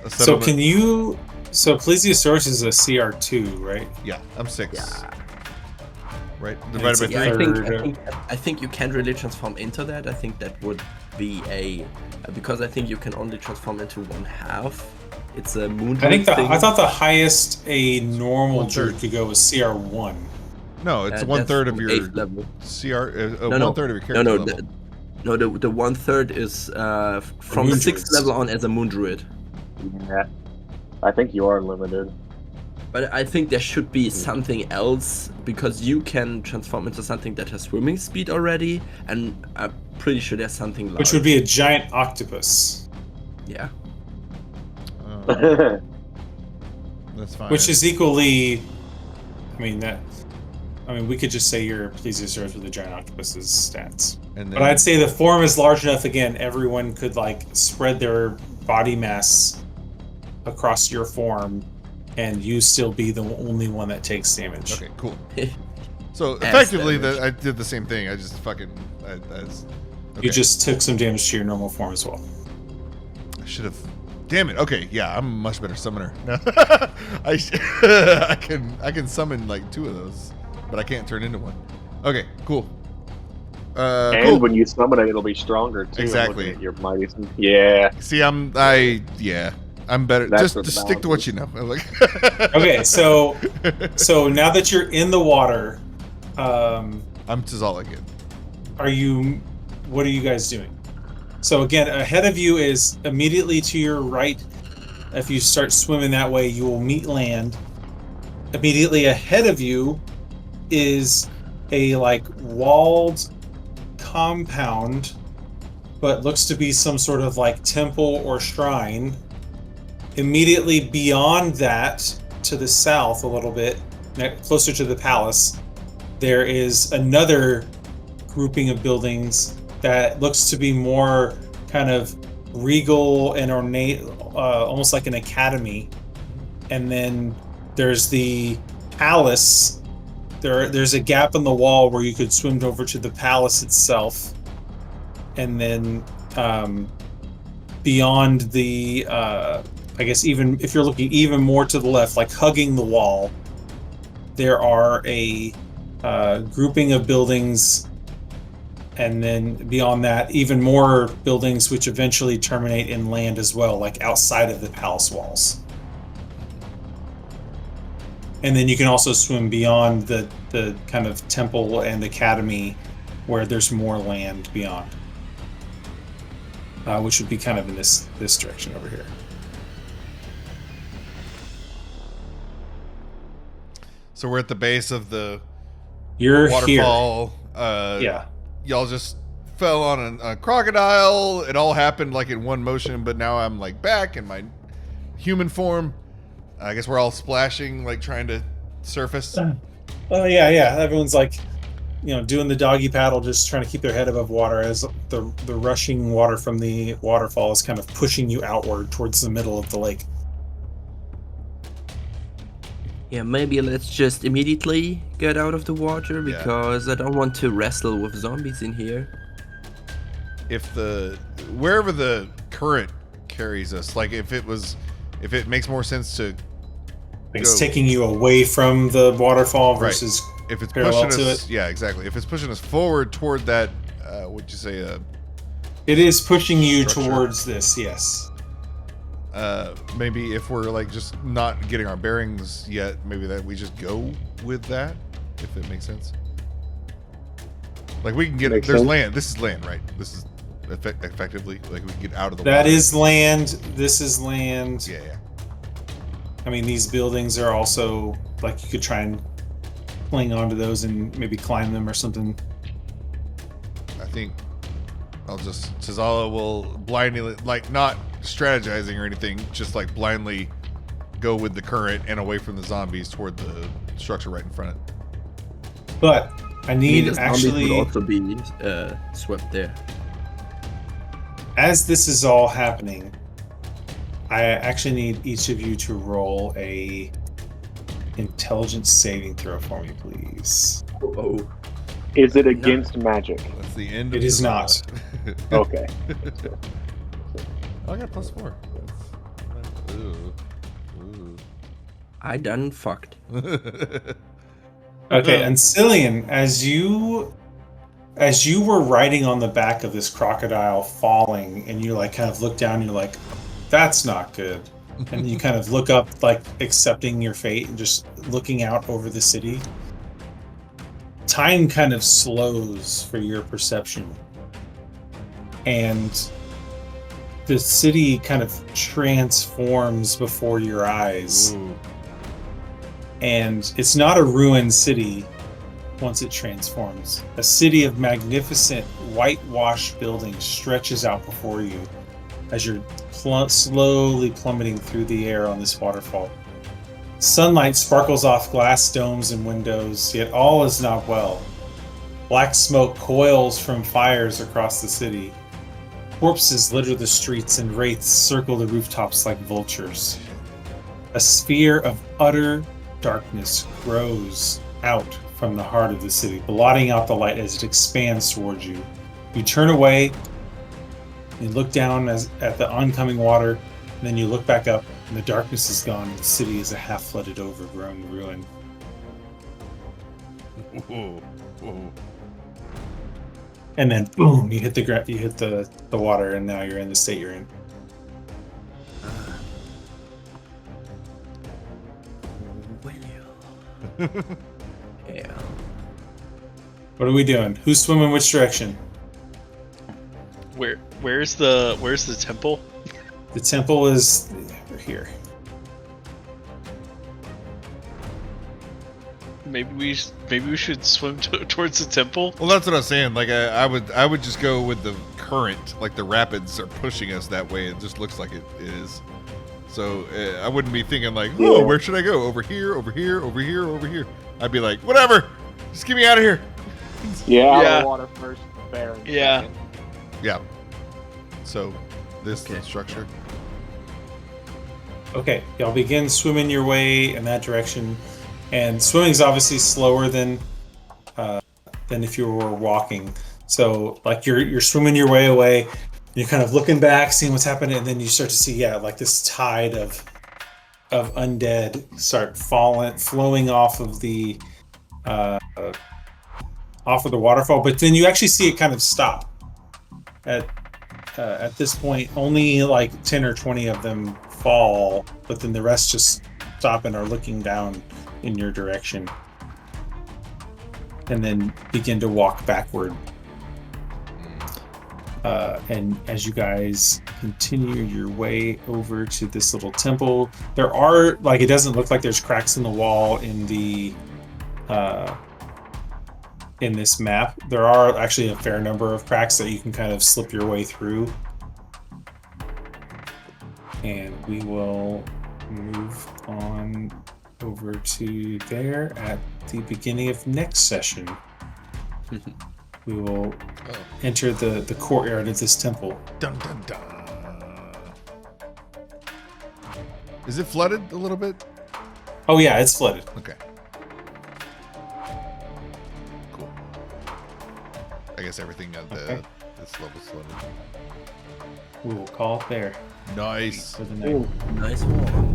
So can you... So Plesiosaurus is a CR2, right? Yeah, I'm 6. Yeah. Right? And Divided by it's 3. I think you can't really transform into that. I think that would be because I think you can only transform into 1/2. It's a moon druid thing. I thought the highest a normal 1/3. druid could go was CR1. No, it's That's 1/3 of from your 8th level. CR. No, 1/3 of your character level. The 1/3 is from moon 6th druids. level on as a moon druid. Yeah. I think you are limited. But I think there should be something else, because you can transform into something that has swimming speed already, and I'm pretty sure there's something large. Which would be a giant octopus. Yeah. That's fine. Which is equally... we could just say you're Plesiosaurus with a giant octopus's stats. And then, But I'd say the form is large enough, again, everyone could spread their body mass across your form, and you still be the only one that takes damage. Okay, cool. So Ass effectively, damage. I did the same thing. I just fucking. Okay. You just took some damage to your normal form as well. I should have. Damn it. Okay, yeah, I'm a much better summoner. I can summon 2 of those, but I can't turn into one. Okay, cool. And cool. when you summon it, it'll be stronger too. Exactly. Looking at your mighty. Yeah. See, I'm better. That's Just stick to what you know. Okay, so now that you're in the water, I'm Tazal again. what are you guys doing? So again, ahead of you is immediately to your right. If you start swimming that way, you will meet land. Immediately ahead of you is a walled compound, but looks to be some sort of temple or shrine. Immediately beyond that, to the south a little bit, closer to the palace, there is another grouping of buildings that looks to be more kind of regal and ornate, almost like an academy. And then there's the palace. There's a gap in the wall where you could swim over to the palace itself. And then beyond the... I guess even if you're looking even more to the left, hugging the wall, there are a grouping of buildings, and then beyond that, even more buildings which eventually terminate in land as well, outside of the palace walls. And then you can also swim beyond the kind of temple and academy, where there's more land beyond, which would be kind of in this direction over here. So we're at the base of the You're waterfall. Yeah. Y'all just fell on a crocodile. It all happened in one motion, but now I'm back in my human form. I guess we're all splashing, trying to surface. Oh yeah. Everyone's doing the doggy paddle, just trying to keep their head above water as the rushing water from the waterfall is kind of pushing you outward towards the middle of the lake. Yeah, maybe let's just immediately get out of the water Yeah. because I don't want to wrestle with zombies in here. If wherever the current carries us, like if it makes more sense to It's go- taking you away from the waterfall Right. versus if it's parallel pushing to us, it. yeah, exactly. If it's pushing us forward toward that, what'd you say? It is pushing you Structure. towards this, yes. Maybe if we're like just not getting our bearings yet, maybe that we just go with that, if it makes sense. Like we can get Makes there's sense. land. This is land, right? This is effectively like we can get out of the That water. is land. This is land. Yeah. I mean, these buildings are also, like, you could try and cling onto those and maybe climb them or something. I think Cesala will blindly, like, not strategizing or anything, just like blindly go with the current and away from the zombies toward the structure right in front. But I need the zombies would actually, also be swept there. as this is all happening, I actually need each of you to roll a intelligence saving throw for me, please. Oh, Is it against magic? That's the end. It of is Cesala. not. Okay. Oh, I got +4. Ooh. I done fucked. Okay, Uncilian, as you were riding on the back of this crocodile falling, and you like kind of look down, and you're like, that's not good. And you kind of look up, like accepting your fate and just looking out over the city. Time kind of slows for your perception. And the city kind of transforms before your eyes. Ooh. And it's not a ruined city once it transforms. A city of magnificent whitewashed buildings stretches out before you as you're slowly plummeting through the air on this waterfall. Sunlight sparkles off glass domes and windows, yet all is not well. Black smoke coils from fires across the city. Corpses litter the streets and wraiths circle the rooftops like vultures. A sphere of utter darkness grows out from the heart of the city, blotting out the light as it expands towards you. You turn away, you look down at the oncoming water, and then you look back up, and the darkness is gone, and the city is a half-flooded, overgrown ruin. Ooh. Ooh. And then, boom! You hit the water, and now you're in the state you're in. Yeah. What are we doing? Who's swimming which direction? Where's the temple? The temple is over here. Maybe we should swim towards the temple. Well, that's what I was saying. Like, I would just go with the current. Like, the rapids are pushing us that way. It just looks like it is. So I wouldn't be thinking like, oh, where should I go? Over here, over here, over here, over here. I'd be like, whatever. Just get me out of here. Yeah, out Yeah. of the water first, bearing. Yeah. second. Yeah. So this Okay. structure. Okay, y'all begin swimming your way in that direction, and swimming is obviously slower than if you were walking. So, like you're swimming your way away, you're kind of looking back, seeing what's happening, and then you start to see, like this tide of undead start flowing off of the waterfall. But then you actually see it kind of stop. At this point, only like 10 or 20 of them fall, but then the rest just stop and are looking down in your direction. And then begin to walk backward. And as you guys continue your way over to this little temple, there are, like, it doesn't look like there's cracks in the wall in the in this map. There are actually a fair number of cracks that you can kind of slip your way through. And we will move on over to there at the beginning of next session. We will enter the courtyard of this temple. Dun dun dun. Is it flooded a little bit? Oh yeah, it's flooded. Okay. Cool. I guess everything at Okay. this level's flooded. We will call it there Nice. for the night. Ooh. Nice one.